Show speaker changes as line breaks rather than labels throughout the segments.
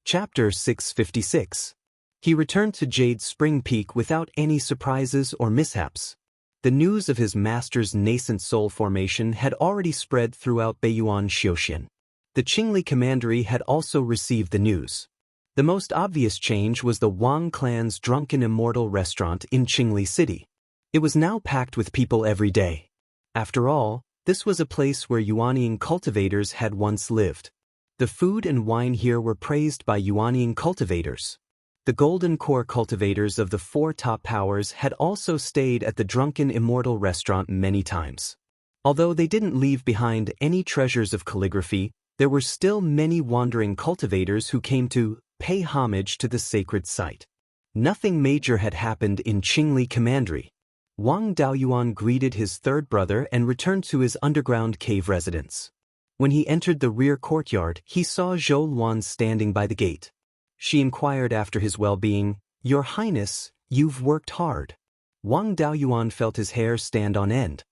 Chapter 656. He returned to Jade Spring Peak without any surprises or mishaps. The news of his master's nascent soul formation had already spread throughout Beiyuan Xiaoxian. The Qingli commandery had also received the news. The most obvious change was the Wang clan's drunken immortal restaurant in Qingli City. It was now packed with people every day. After all, this was a place where Yuanian cultivators had once lived. The food and wine here were praised by Yuanian cultivators. The golden core cultivators of the four top powers had also stayed at the drunken immortal restaurant many times. Although they didn't leave behind any treasures of calligraphy, there were still many wandering cultivators who came to pay homage to the sacred site. Nothing major had happened in Qingli Commandery. Wang Daoyuan greeted his third brother and returned to his underground cave residence. When he entered the rear courtyard, he saw Zhou Luan standing by the gate. She inquired after his well-being. "Your Highness, you've worked hard." Wang Daoyuan felt his hair stand on end.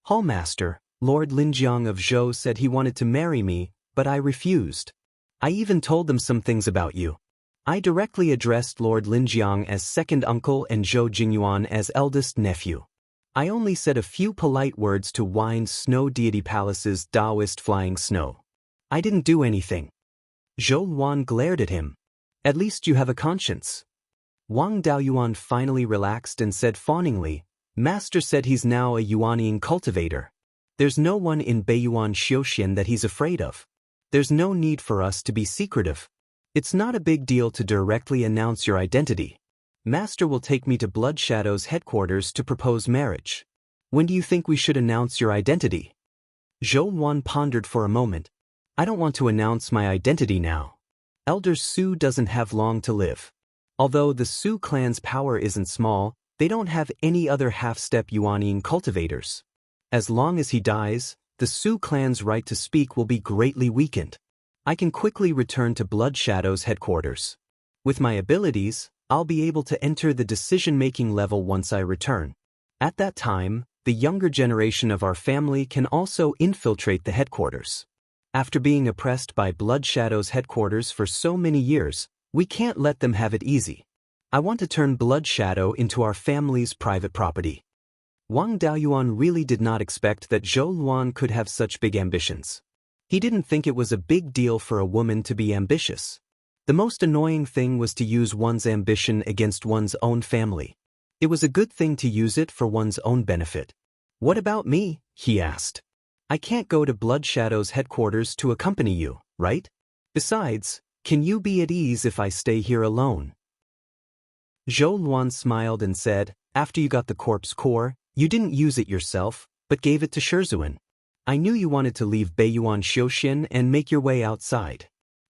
"Hallmaster, Lord Linjiang of Zhou said he wanted to marry me, but I refused. I even told them some things about you. I directly addressed Lord Linjiang as second uncle and Zhou Jingyuan as eldest nephew. I only said a few polite words to Wind Snow Deity Palace's Daoist flying snow. I didn't do anything." Zhou Luan glared at him. "At least you have a conscience." Wang Daoyuan finally relaxed and said fawningly, "Master said he's now a Yuanian cultivator. There's no one in Beiyuan Xiaoxian that he's afraid of. There's no need for us to be secretive. It's not a big deal to directly announce your identity. Master will take me to Blood Shadow's headquarters to propose marriage. When do you think we should announce your identity?" Zhou Luan pondered for a moment. "I don't want to announce my identity now. Elder Su doesn't have long to live. Although the Su clan's power isn't small, they don't have any other half-step Yuanian cultivators. As long as he dies, the Su clan's right to speak will be greatly weakened. I can quickly return to Blood Shadow's headquarters. With my abilities, I'll be able to enter the decision-making level once I return. At that time, the younger generation of our family can also infiltrate the headquarters. After being oppressed by Blood Shadow's headquarters for so many years, we can't let them have it easy. I want to turn Blood Shadow into our family's private property." Wang Daoyuan really did not expect that Zhou Luan could have such big ambitions. He didn't think it was a big deal for a woman to be ambitious. The most annoying thing was to use one's ambition against one's own family. It was a good thing to use it for one's own benefit. "What about me?" he asked. "I can't go to Blood Shadow's headquarters to accompany you, right? Besides, can you be at ease if I stay here alone?" Zhou Luan smiled and said, "After you got the corpse core, you didn't use it yourself, but gave it to Shizuan. I knew you wanted to leave Beiyuan Xiaoxian and make your way outside.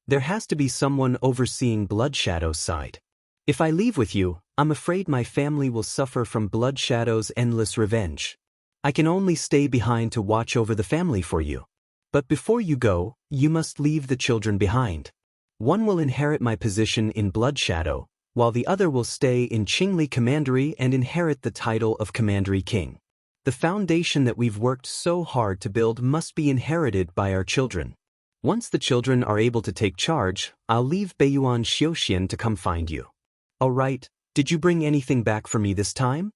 There has to be someone overseeing Blood Shadow's side. If I leave with you, I'm afraid my family will suffer from Blood Shadow's endless revenge. I can only stay behind to watch over the family for you. But before you go, you must leave the children behind. One will inherit my position in Blood Shadow, while the other will stay in Qingli Commandery and inherit the title of Commandery King. The foundation that we've worked so hard to build must be inherited by our children. Once the children are able to take charge, I'll leave Beiyuan Xiaoxian to come find you." "All right, did you bring anything back for me this time?"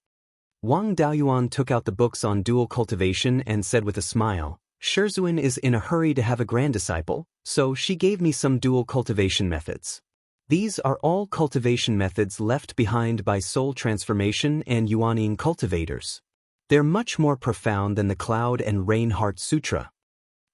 Wang Daoyuan took out the books on dual cultivation and said with a smile, "Shizuan is in a hurry to have a granddisciple, so she gave me some dual cultivation methods. These are all cultivation methods left behind by soul transformation and Yuanian cultivators. They're much more profound than the Cloud and Rain Heart Sutra."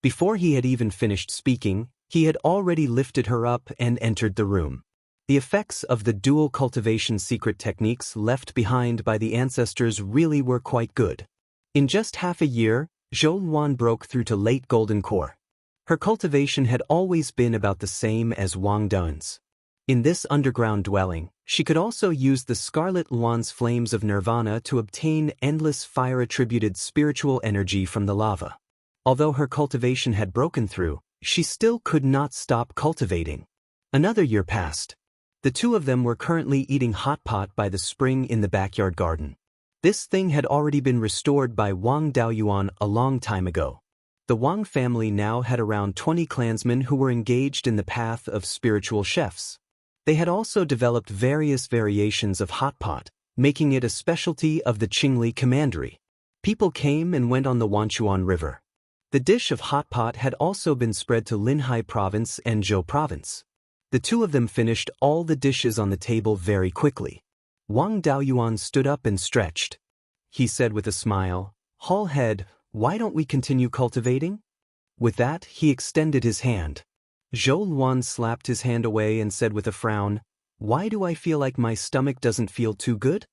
Before he had even finished speaking, he had already lifted her up and entered the room. The effects of the dual cultivation secret techniques left behind by the ancestors really were quite good. In just half a year, Zhou Luan broke through to late golden core. Her cultivation had always been about the same as Wang Dun's. In this underground dwelling, she could also use the Scarlet Luan's flames of nirvana to obtain endless fire-attributed spiritual energy from the lava. Although her cultivation had broken through, she still could not stop cultivating. Another year passed. The two of them were currently eating hot pot by the spring in the backyard garden. This thing had already been restored by Wang Daoyuan a long time ago. The Wang family now had around 20 clansmen who were engaged in the path of spiritual chefs. They had also developed various variations of hot pot, making it a specialty of the Qingli commandery. People came and went on the Wanchuan River. The dish of hot pot had also been spread to Linhai province and Zhou province. The two of them finished all the dishes on the table very quickly. Wang Daoyuan stood up and stretched. He said with a smile, "Hall head, why don't we continue cultivating?" With that, he extended his hand. Zhou Luan slapped his hand away and said with a frown, "Why do I feel like my stomach doesn't feel too good?"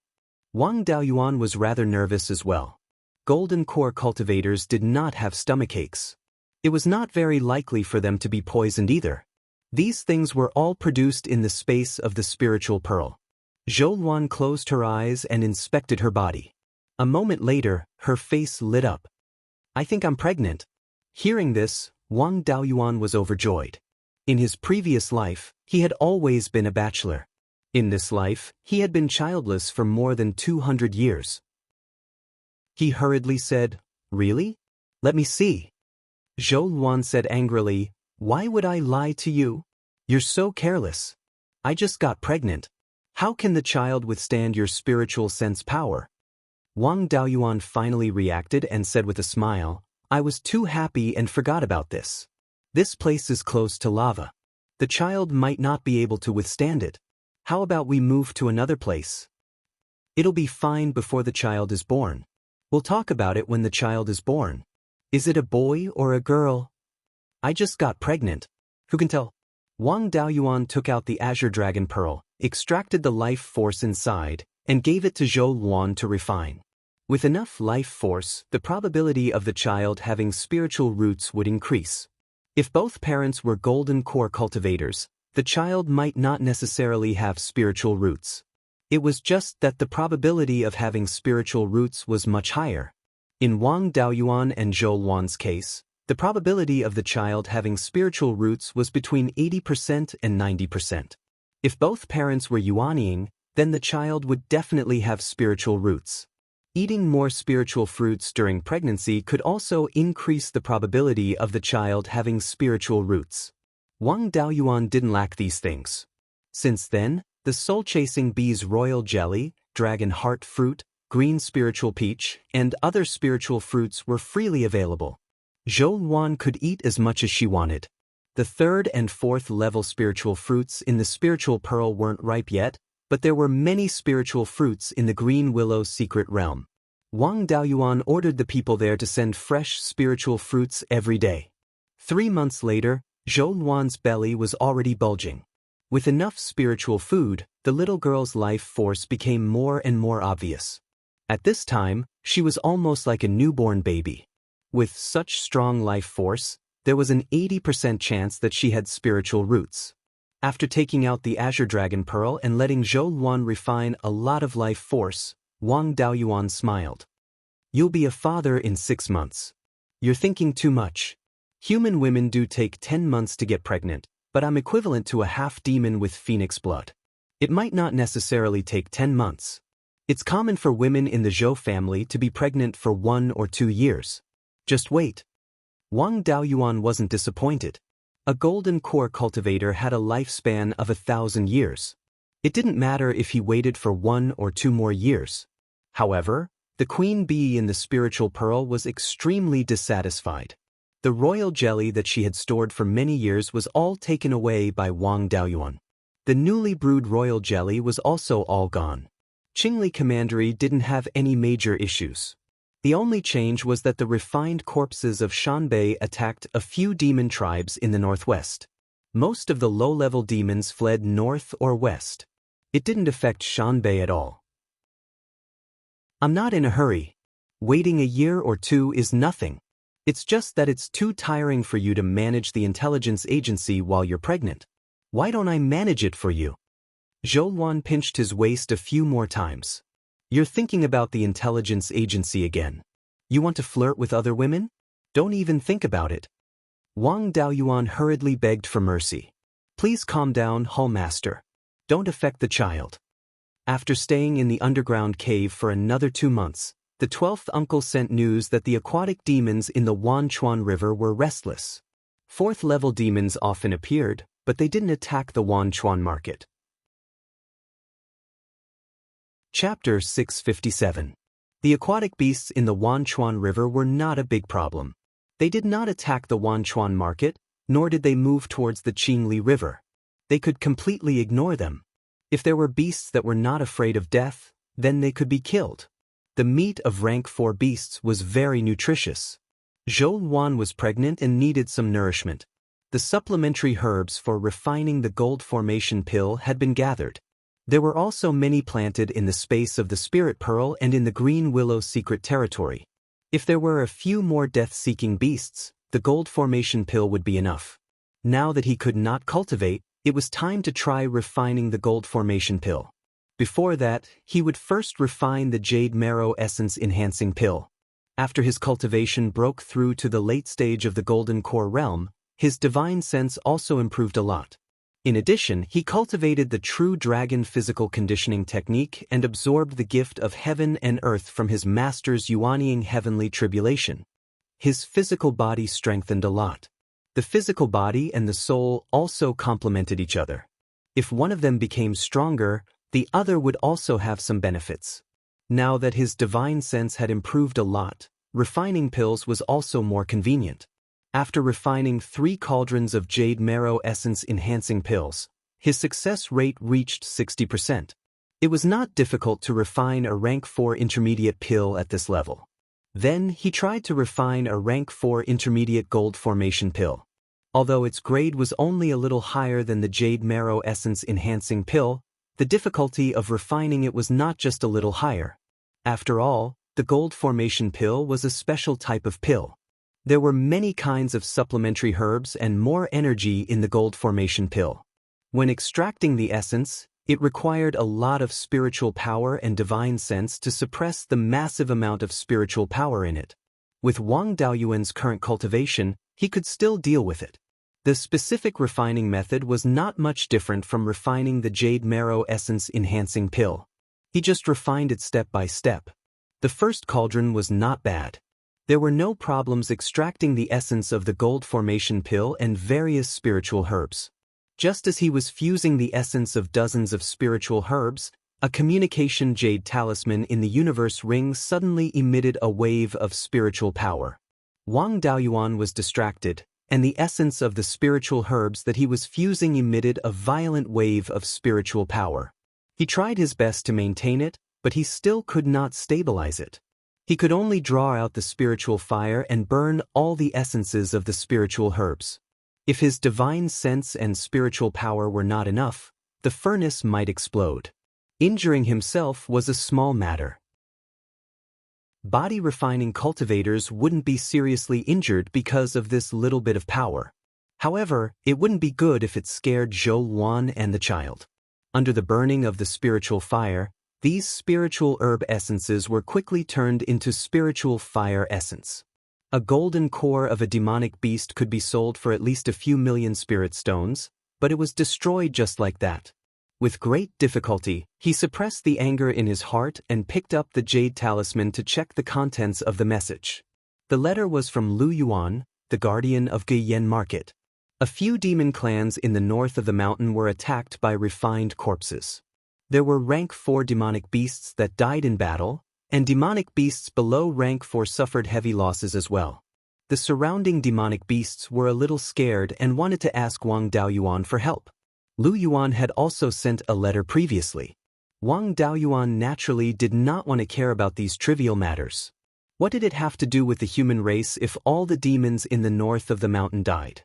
Wang Daoyuan was rather nervous as well. Golden core cultivators did not have stomachaches. It was not very likely for them to be poisoned either. These things were all produced in the space of the spiritual pearl. Zhou Luan closed her eyes and inspected her body. A moment later, her face lit up. "I think I'm pregnant." Hearing this, Wang Daoyuan was overjoyed. In his previous life, he had always been a bachelor. In this life, he had been childless for more than 200 years. He hurriedly said, "Really? Let me see." Zhou Luan said angrily, "Why would I lie to you? You're so careless. I just got pregnant. How can the child withstand your spiritual sense power?" Wang Daoyuan finally reacted and said with a smile, "I was too happy and forgot about this. This place is close to lava. The child might not be able to withstand it. How about we move to another place? It'll be fine before the child is born. We'll talk about it when the child is born. Is it a boy or a girl? I just got pregnant. Who can tell?" Wang Daoyuan took out the Azure Dragon Pearl, extracted the life force inside, and gave it to Zhou Luan to refine. With enough life force, the probability of the child having spiritual roots would increase. If both parents were golden core cultivators, the child might not necessarily have spiritual roots. It was just that the probability of having spiritual roots was much higher. In Wang Daoyuan and Zhou Luan's case, the probability of the child having spiritual roots was between 80% and 90%. If both parents were yuanying, then the child would definitely have spiritual roots. Eating more spiritual fruits during pregnancy could also increase the probability of the child having spiritual roots. Wang Daoyuan didn't lack these things. Since then, the soul-chasing bee's royal jelly, dragon heart fruit, green spiritual peach, and other spiritual fruits were freely available. Zhou Luan could eat as much as she wanted. The third and fourth level spiritual fruits in the spiritual pearl weren't ripe yet, but there were many spiritual fruits in the green willow's secret realm. Wang Daoyuan ordered the people there to send fresh spiritual fruits every day. 3 months later, Zhou Luan's belly was already bulging. With enough spiritual food, the little girl's life force became more and more obvious. At this time, she was almost like a newborn baby. With such strong life force, there was an 80% chance that she had spiritual roots. After taking out the Azure Dragon Pearl and letting Zhou Luan refine a lot of life force, Wang Daoyuan smiled. "You'll be a father in 6 months. You're thinking too much. Human women do take 10 months to get pregnant, but I'm equivalent to a half-demon with phoenix blood. It might not necessarily take 10 months. It's common for women in the Zhou family to be pregnant for 1 or 2 years. Just wait." Wang Daoyuan wasn't disappointed. A golden core cultivator had a lifespan of 1,000 years. It didn't matter if he waited for 1 or 2 more years. However, the queen bee in the spiritual pearl was extremely dissatisfied. The royal jelly that she had stored for many years was all taken away by Wang Daoyuan. The newly brewed royal jelly was also all gone. Qingli Commandery didn't have any major issues. The only change was that the refined corpses of Shanbei attacked a few demon tribes in the northwest. Most of the low-level demons fled north or west. It didn't affect Shanbei at all. "I'm not in a hurry. Waiting a year or 2 is nothing. It's just that it's too tiring for you to manage the intelligence agency while you're pregnant. Why don't I manage it for you?" Zhou Luan pinched his waist a few more times. "You're thinking about the intelligence agency again. You want to flirt with other women? Don't even think about it." Wang Daoyuan hurriedly begged for mercy. "Please calm down, Hall Master. Don't affect the child." After staying in the underground cave for another 2 months, the 12th uncle sent news that the aquatic demons in the Wanchuan River were restless. 4th-level demons often appeared, but they didn't attack the Wanchuan market. Chapter 657. The aquatic beasts in the Wanchuan River were not a big problem. They did not attack the Wanchuan market, nor did they move towards the Qingli River. They could completely ignore them. If there were beasts that were not afraid of death, then they could be killed. The meat of rank 4 beasts was very nutritious. Zhou Wan was pregnant and needed some nourishment. The supplementary herbs for refining the gold formation pill had been gathered. There were also many planted in the space of the Spirit Pearl and in the Green Willow secret territory. If there were a few more death-seeking beasts, the gold formation pill would be enough. Now that he could not cultivate, it was time to try refining the gold formation pill. Before that, he would first refine the Jade Marrow Essence Enhancing Pill. After his cultivation broke through to the late stage of the Golden Core realm, his divine sense also improved a lot. In addition, he cultivated the True Dragon Physical Conditioning Technique and absorbed the gift of heaven and earth from his master's Yuanying Heavenly Tribulation. His physical body strengthened a lot. The physical body and the soul also complemented each other. If one of them became stronger, the other would also have some benefits. Now that his divine sense had improved a lot, refining pills was also more convenient. After refining 3 cauldrons of Jade Marrow Essence Enhancing Pills, his success rate reached 60%. It was not difficult to refine a rank 4 intermediate pill at this level. Then he tried to refine a rank 4 intermediate gold formation pill. Although its grade was only a little higher than the Jade Marrow Essence Enhancing Pill, the difficulty of refining it was not just a little higher. After all, the gold formation pill was a special type of pill. There were many kinds of supplementary herbs and more energy in the gold formation pill. When extracting the essence, it required a lot of spiritual power and divine sense to suppress the massive amount of spiritual power in it. With Wang Daoyuan's current cultivation, he could still deal with it. The specific refining method was not much different from refining the Jade Marrow Essence Enhancing Pill. He just refined it step by step. The first cauldron was not bad. There were no problems extracting the essence of the gold formation pill and various spiritual herbs. Just as he was fusing the essence of dozens of spiritual herbs, a communication jade talisman in the universe ring suddenly emitted a wave of spiritual power. Wang Daoyuan was distracted, and the essence of the spiritual herbs that he was fusing emitted a violent wave of spiritual power. He tried his best to maintain it, but he still could not stabilize it. He could only draw out the spiritual fire and burn all the essences of the spiritual herbs. If his divine sense and spiritual power were not enough, the furnace might explode. Injuring himself was a small matter. Body refining cultivators wouldn't be seriously injured because of this little bit of power. However, it wouldn't be good if it scared Zhou Wan and the child. Under the burning of the spiritual fire, these spiritual herb essences were quickly turned into spiritual fire essence. A golden core of a demonic beast could be sold for at least a few million spirit stones, but it was destroyed just like that. With great difficulty, he suppressed the anger in his heart and picked up the jade talisman to check the contents of the message. The letter was from Lu Yuan, the guardian of Guiyan Market. A few demon clans in the north of the mountain were attacked by refined corpses. There were rank 4 demonic beasts that died in battle, and demonic beasts below rank 4 suffered heavy losses as well. The surrounding demonic beasts were a little scared and wanted to ask Wang Daoyuan for help. Lu Yuan had also sent a letter previously. Wang Daoyuan naturally did not want to care about these trivial matters. What did it have to do with the human race if all the demons in the north of the mountain died?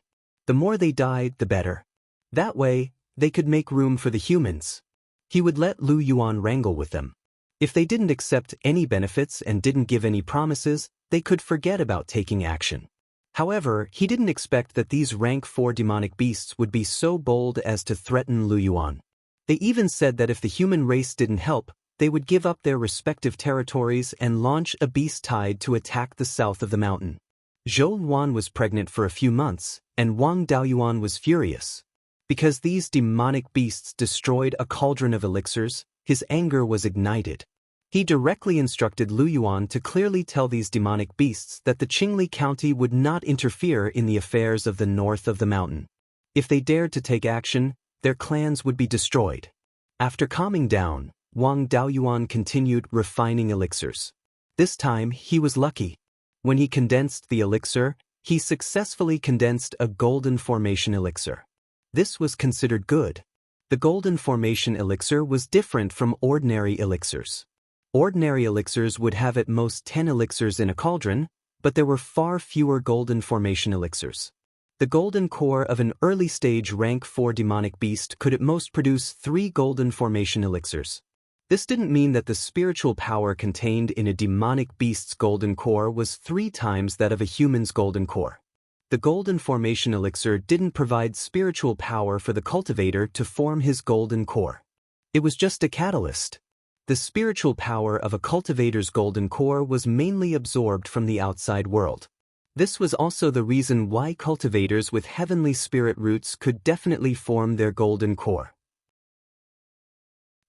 The more they died, the better. That way, they could make room for the humans. He would let Lu Yuan wrangle with them. If they didn't accept any benefits and didn't give any promises, they could forget about taking action. However, he didn't expect that these rank 4 demonic beasts would be so bold as to threaten Lu Yuan. They even said that if the human race didn't help, they would give up their respective territories and launch a beast tide to attack the south of the mountain. Zhou Wan was pregnant for a few months, and Wang Daoyuan was furious. Because these demonic beasts destroyed a cauldron of elixirs, his anger was ignited. He directly instructed Lu Yuan to clearly tell these demonic beasts that the Qingli County would not interfere in the affairs of the north of the mountain. If they dared to take action, their clans would be destroyed. After calming down, Wang Daoyuan continued refining elixirs. This time, he was lucky. When he condensed the elixir, he successfully condensed a golden formation elixir. This was considered good. The golden formation elixir was different from ordinary elixirs. Ordinary elixirs would have at most 10 elixirs in a cauldron, but there were far fewer golden formation elixirs. The golden core of an early-stage rank 4 demonic beast could at most produce 3 golden formation elixirs. This didn't mean that the spiritual power contained in a demonic beast's golden core was 3 times that of a human's golden core. The golden formation elixir didn't provide spiritual power for the cultivator to form his golden core. It was just a catalyst. The spiritual power of a cultivator's golden core was mainly absorbed from the outside world. This was also the reason why cultivators with heavenly spirit roots could definitely form their golden core.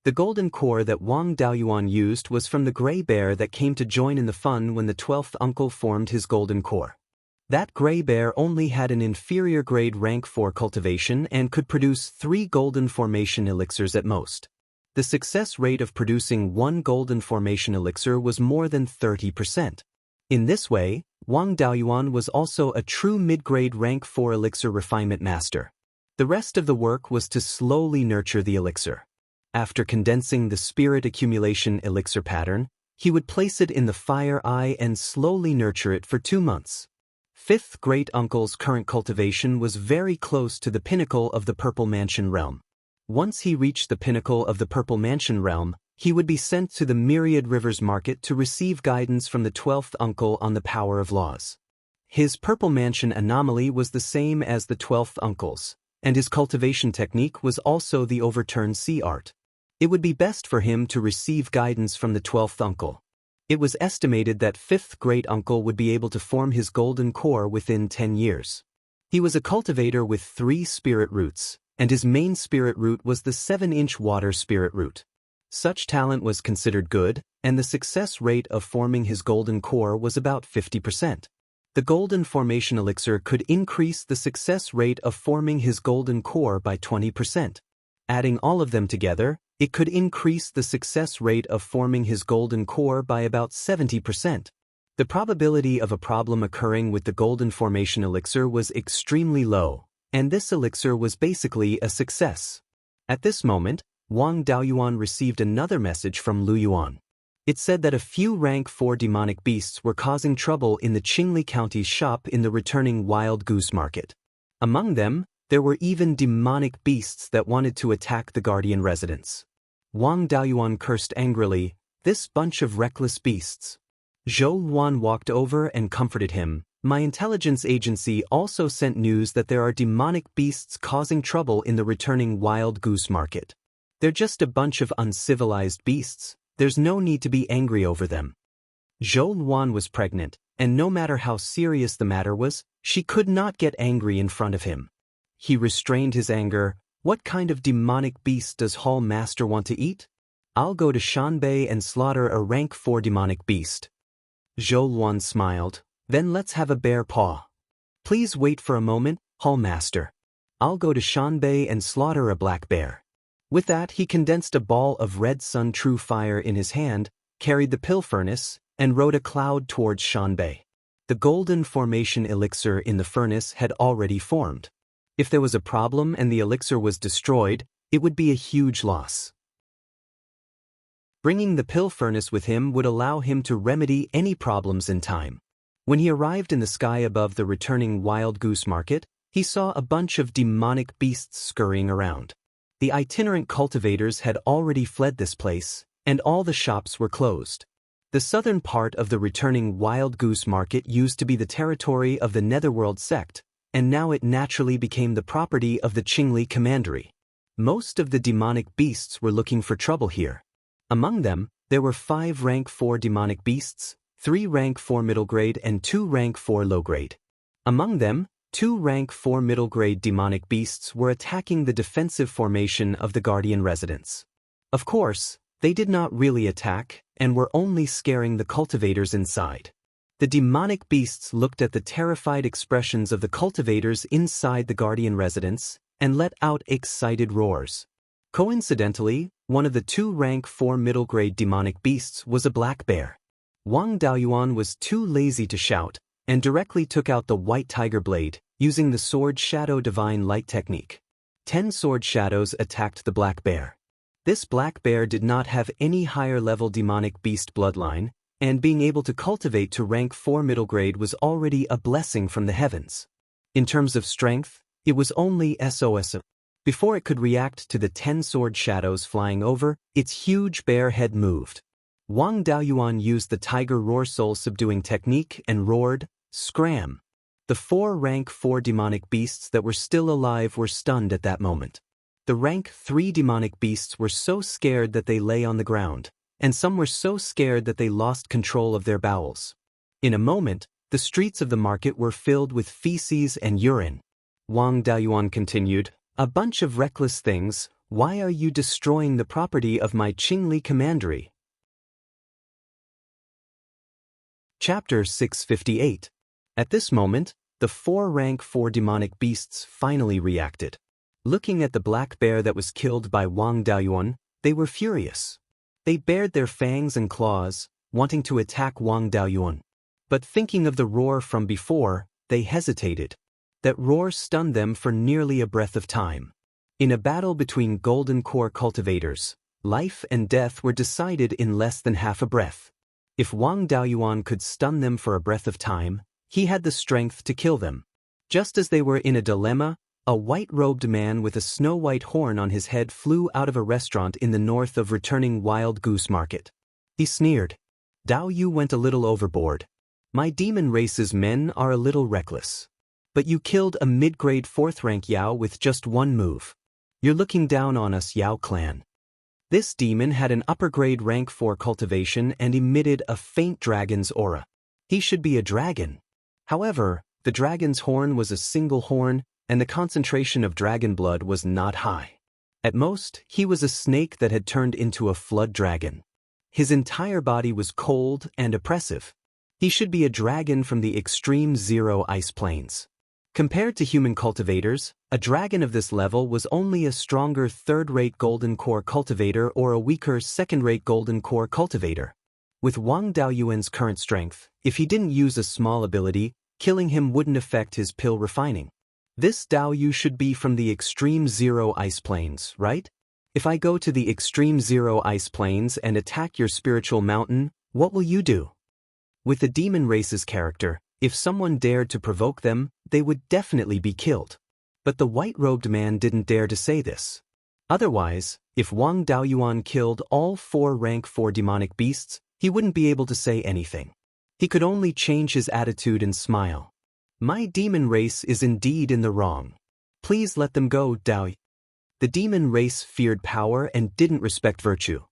The golden core that Wang Daoyuan used was from the gray bear that came to join in the fun when the 12th uncle formed his golden core. That gray bear only had an inferior grade rank 4 cultivation and could produce 3 golden formation elixirs at most. The success rate of producing 1 golden formation elixir was more than 30%. In this way, Wang Daoyuan was also a true mid-grade rank 4 elixir refinement master. The rest of the work was to slowly nurture the elixir. After condensing the spirit accumulation elixir pattern, he would place it in the fire eye and slowly nurture it for 2 months. 5th great uncle's current cultivation was very close to the pinnacle of the Purple Mansion realm. Once he reached the pinnacle of the Purple Mansion realm, he would be sent to the Myriad Rivers Market to receive guidance from the 12th uncle on the power of laws. His Purple Mansion anomaly was the same as the 12th uncle's, and his cultivation technique was also the overturned sea art. It would be best for him to receive guidance from the 12th uncle. It was estimated that 5th great uncle would be able to form his golden core within 10 years. He was a cultivator with 3 spirit roots, and his main spirit root was the 7-inch water spirit root. Such talent was considered good, and the success rate of forming his golden core was about 50%. The golden formation elixir could increase the success rate of forming his golden core by 20%. Adding all of them together, it could increase the success rate of forming his golden core by about 70%. The probability of a problem occurring with the golden formation elixir was extremely low, and this elixir was basically a success. At this moment, Wang Daoyuan received another message from Lu Yuan. It said that a few rank 4 demonic beasts were causing trouble in the Qingli County's shop in the returning wild goose market. Among them, there were even demonic beasts that wanted to attack the guardian residence. Wang Daoyuan cursed angrily, "This bunch of reckless beasts." Zhou Luan walked over and comforted him. "My intelligence agency also sent news that there are demonic beasts causing trouble in the returning wild goose market. They're just a bunch of uncivilized beasts. There's no need to be angry over them." Zhou Luan was pregnant, and no matter how serious the matter was, she could not get angry in front of him. He restrained his anger. "What kind of demonic beast does Hall Master want to eat? I'll go to Shanbei and slaughter a rank 4 demonic beast." Zhou Luan smiled. "Then let's have a bear paw." "Please wait for a moment, Hall Master. I'll go to Shanbei and slaughter a black bear." With that, he condensed a ball of red sun true fire in his hand, carried the pill furnace, and rode a cloud towards Shanbei. The golden formation elixir in the furnace had already formed. If there was a problem and the elixir was destroyed, it would be a huge loss. Bringing the pill furnace with him would allow him to remedy any problems in time. When he arrived in the sky above the returning wild goose market, he saw a bunch of demonic beasts scurrying around. The itinerant cultivators had already fled this place, and all the shops were closed. The southern part of the returning wild goose market used to be the territory of the Netherworld sect, and now it naturally became the property of the Qingli Commandery. Most of the demonic beasts were looking for trouble here. Among them, there were 5 rank 4 demonic beasts, 3 rank 4 middle grade and 2 rank 4 low grade. Among them, 2 rank 4 middle grade demonic beasts were attacking the defensive formation of the guardian residence. Of course, they did not really attack, and were only scaring the cultivators inside. The demonic beasts looked at the terrified expressions of the cultivators inside the guardian residence, and let out excited roars. Coincidentally, one of the two rank 4 middle-grade demonic beasts was a black bear. Wang Daoyuan was too lazy to shout, and directly took out the white tiger blade, using the sword shadow divine light technique. 10 sword shadows attacked the black bear. This black bear did not have any higher-level demonic beast bloodline, and being able to cultivate to rank 4 middle grade was already a blessing from the heavens. In terms of strength, it was only SOS. Before it could react to the 10 sword shadows flying over, its huge bear head moved. Wang Daoyuan used the tiger roar soul subduing technique and roared, "Scram!" The 4 rank 4 demonic beasts that were still alive were stunned at that moment. The rank 3 demonic beasts were so scared that they lay on the ground, and some were so scared that they lost control of their bowels. In a moment, the streets of the market were filled with feces and urine. Wang Daoyuan continued, "A bunch of reckless things, why are you destroying the property of my Qingli commandery?" Chapter 658. At this moment, the 4 rank 4 demonic beasts finally reacted. Looking at the black bear that was killed by Wang Daoyuan, they were furious. They bared their fangs and claws, wanting to attack Wang Daoyuan. But thinking of the roar from before, they hesitated. That roar stunned them for nearly a breath of time. In a battle between golden core cultivators, life and death were decided in less than half a breath. If Wang Daoyuan could stun them for a breath of time, he had the strength to kill them. Just as they were in a dilemma, a white-robed man with a snow-white horn on his head flew out of a restaurant in the north of returning Wild Goose Market. He sneered. "Dao Yu went a little overboard. My demon race's men are a little reckless. But you killed a mid-grade 4th rank Yao with just one move. You're looking down on us, Yao clan." This demon had an upper-grade rank 4 cultivation and emitted a faint dragon's aura. He should be a dragon. However, the dragon's horn was a single horn, and the concentration of dragon blood was not high. At most, he was a snake that had turned into a flood dragon. His entire body was cold and oppressive. He should be a dragon from the extreme zero ice plains. Compared to human cultivators, a dragon of this level was only a stronger 3rd-rate golden core cultivator or a weaker 2nd-rate golden core cultivator. With Wang Daoyuan's current strength, if he didn't use a small ability, killing him wouldn't affect his pill refining. This Dao Yu should be from the extreme zero ice plains, right? If I go to the extreme zero ice plains and attack your spiritual mountain, what will you do? With the demon race's character, if someone dared to provoke them, they would definitely be killed. But the white-robed man didn't dare to say this. Otherwise, if Wang Daoyuan killed all 4 rank 4 demonic beasts, he wouldn't be able to say anything. He could only change his attitude and smile. "My demon race is indeed in the wrong. Please let them go, Dao." The demon race feared power and didn't respect virtue.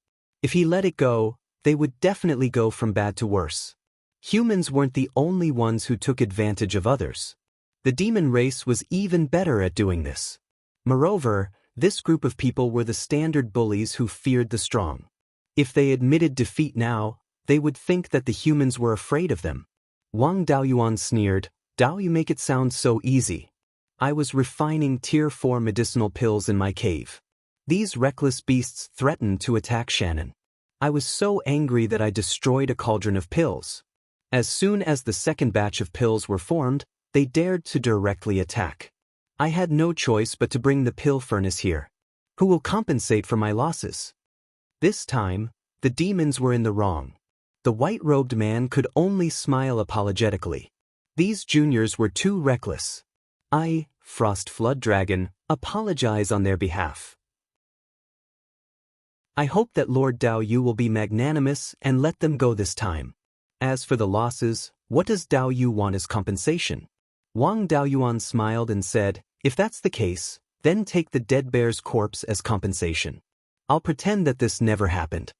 If he let it go, they would definitely go from bad to worse. Humans weren't the only ones who took advantage of others. The demon race was even better at doing this. Moreover, this group of people were the standard bullies who feared the strong. If they admitted defeat now, they would think that the humans were afraid of them. Wang Daoyuan sneered, "Dao, you make it sound so easy. I was refining tier 4 medicinal pills in my cave. These reckless beasts threatened to attack Shannon. I was so angry that I destroyed a cauldron of pills. As soon as the second batch of pills were formed, they dared to directly attack. I had no choice but to bring the pill furnace here. Who will compensate for my losses?" This time, the demons were in the wrong. The white-robed man could only smile apologetically. These juniors were too reckless. I, Frost Flood Dragon, apologize on their behalf. I hope that Lord Dao Yu will be magnanimous and let them go this time. As for the losses, what does Dao Yu want as compensation? Wang Daoyuan smiled and said, "If that's the case, then take the dead bear's corpse as compensation. I'll pretend that this never happened."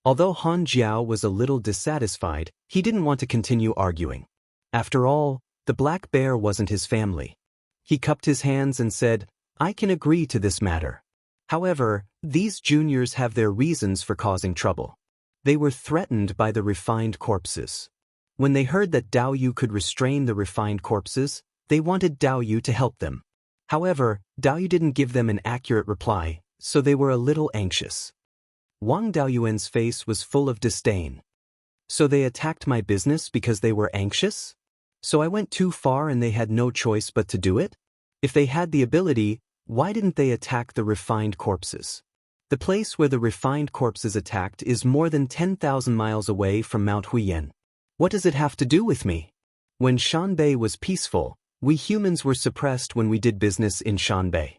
Although Han Jiao was a little dissatisfied, he didn't want to continue arguing. After all, the black bear wasn't his family. He cupped his hands and said, "I can agree to this matter. However, these juniors have their reasons for causing trouble. They were threatened by the refined corpses. When they heard that Dao Yu could restrain the refined corpses, they wanted Dao Yu to help them. However, Dao Yu didn't give them an accurate reply, so they were a little anxious. Wang Daoyuan's face was full of disdain. So they attacked my business because they were anxious? So I went too far and they had no choice but to do it? If they had the ability, why didn't they attack the refined corpses? The place where the refined corpses attacked is more than 10,000 miles away from Mount Huiyan. What does it have to do with me? When Shanbei was peaceful, we humans were suppressed when we did business in Shanbei.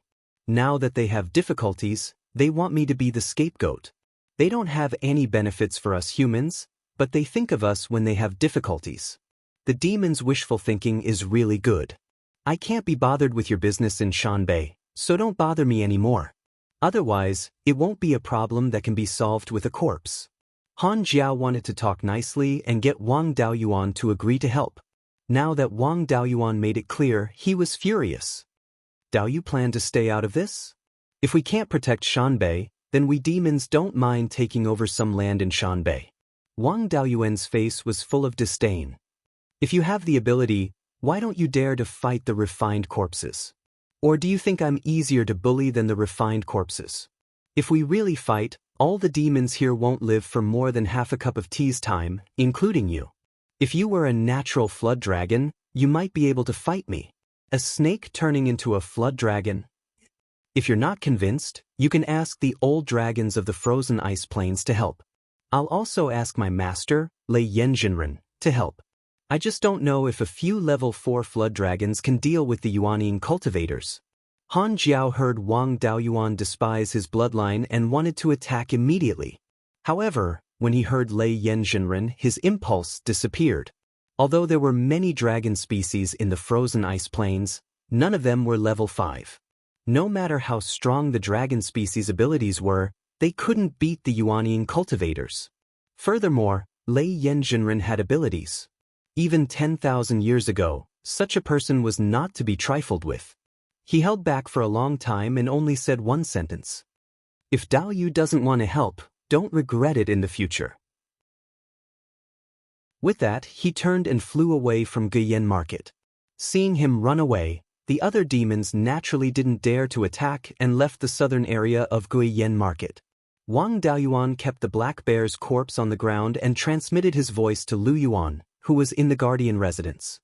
Now that they have difficulties, they want me to be the scapegoat. They don't have any benefits for us humans, but they think of us when they have difficulties. The demon's wishful thinking is really good. I can't be bothered with your business in Shanbei, so don't bother me anymore. Otherwise, it won't be a problem that can be solved with a corpse. Han Jiao wanted to talk nicely and get Wang Daoyuan to agree to help. Now that Wang Daoyuan made it clear, he was furious. Dao, you plan to stay out of this? If we can't protect Shanbei, then we demons don't mind taking over some land in Shanbei. Wang Daoyuan's face was full of disdain. If you have the ability, why don't you dare to fight the refined corpses? Or do you think I'm easier to bully than the refined corpses? If we really fight, all the demons here won't live for more than half a cup of tea's time, including you. If you were a natural flood dragon, you might be able to fight me. A snake turning into a flood dragon? If you're not convinced, you can ask the old dragons of the frozen ice plains to help. I'll also ask my master, Lei Yanjinren, to help. I just don't know if a few level 4 flood dragons can deal with the Yuanian cultivators. Han Jiao heard Wang Daoyuan despise his bloodline and wanted to attack immediately. However, when he heard Lei Yanjinren, his impulse disappeared. Although there were many dragon species in the frozen ice plains, none of them were level 5. No matter how strong the dragon species' abilities were, they couldn't beat the Yuanian cultivators. Furthermore, Lei Yanjinren had abilities. Even 10,000 years ago, such a person was not to be trifled with. He held back for a long time and only said one sentence. If Dao Yu doesn't want to help, don't regret it in the future. With that, he turned and flew away from Guiyan Market. Seeing him run away, the other demons naturally didn't dare to attack and left the southern area of Guiyan Market. Wang Daoyuan kept the black bear's corpse on the ground and transmitted his voice to Lu Yuan, who was in the guardian residence.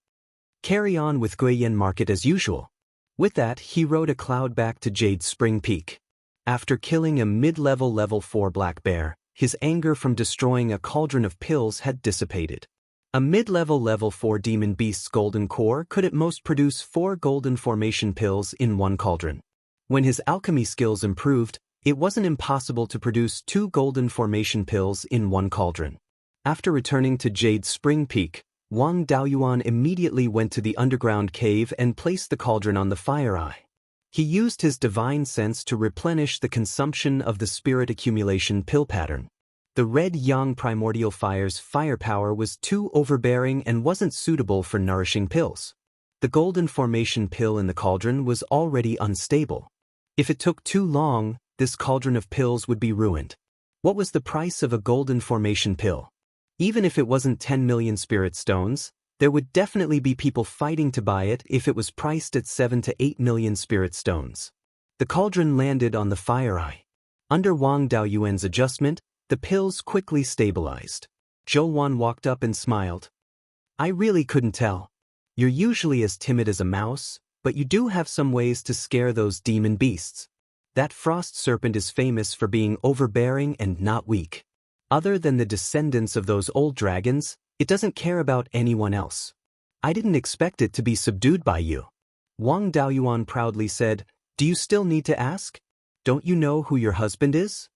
Carry on with Guiyan Market as usual. With that, he rode a cloud back to Jade Spring Peak. After killing a mid-level level 4 black bear, his anger from destroying a cauldron of pills had dissipated. A mid-level level 4 demon beast's golden core could at most produce 4 golden formation pills in one cauldron. When his alchemy skills improved, it wasn't impossible to produce 2 golden formation pills in one cauldron. After returning to Jade Spring Peak, Wang Daoyuan immediately went to the underground cave and placed the cauldron on the fire eye. He used his divine sense to replenish the consumption of the spirit accumulation pill pattern. The red yang primordial fire's firepower was too overbearing and wasn't suitable for nourishing pills. The golden formation pill in the cauldron was already unstable. If it took too long, this cauldron of pills would be ruined. What was the price of a golden formation pill? Even if it wasn't 10 million spirit stones, there would definitely be people fighting to buy it if it was priced at 7 to 8 million spirit stones. The cauldron landed on the fire eye. Under Wang Daoyuan's adjustment, the pills quickly stabilized. Zhou Wan walked up and smiled. I really couldn't tell. You're usually as timid as a mouse, but you do have some ways to scare those demon beasts. That frost serpent is famous for being overbearing and not weak. Other than the descendants of those old dragons, it doesn't care about anyone else. I didn't expect it to be subdued by you. Wang Daoyuan proudly said, Do you still need to ask? Don't you know who your husband is?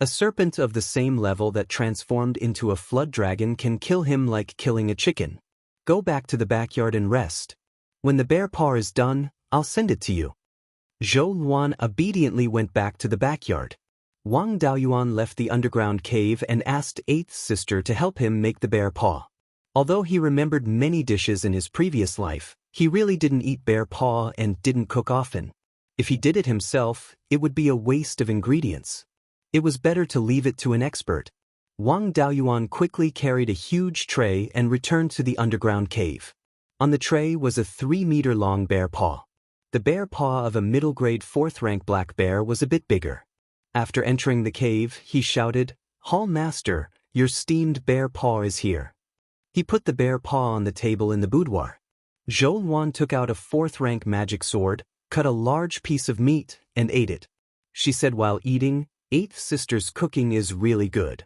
A serpent of the same level that transformed into a flood dragon can kill him like killing a chicken. Go back to the backyard and rest. When the bear paw is done, I'll send it to you. Zhou Luan obediently went back to the backyard. Wang Daoyuan left the underground cave and asked Eighth Sister to help him make the bear paw. Although he remembered many dishes in his previous life, he really didn't eat bear paw and didn't cook often. If he did it himself, it would be a waste of ingredients. It was better to leave it to an expert. Wang Daoyuan quickly carried a huge tray and returned to the underground cave. On the tray was a 3-meter-long bear paw. The bear paw of a middle-grade 4th-rank black bear was a bit bigger. After entering the cave, he shouted, "Hall Master, your steamed bear paw is here." He put the bear paw on the table in the boudoir. Zhou Luan took out a 4th-rank magic sword, cut a large piece of meat, and ate it. She said while eating, 8th sister's cooking is really good.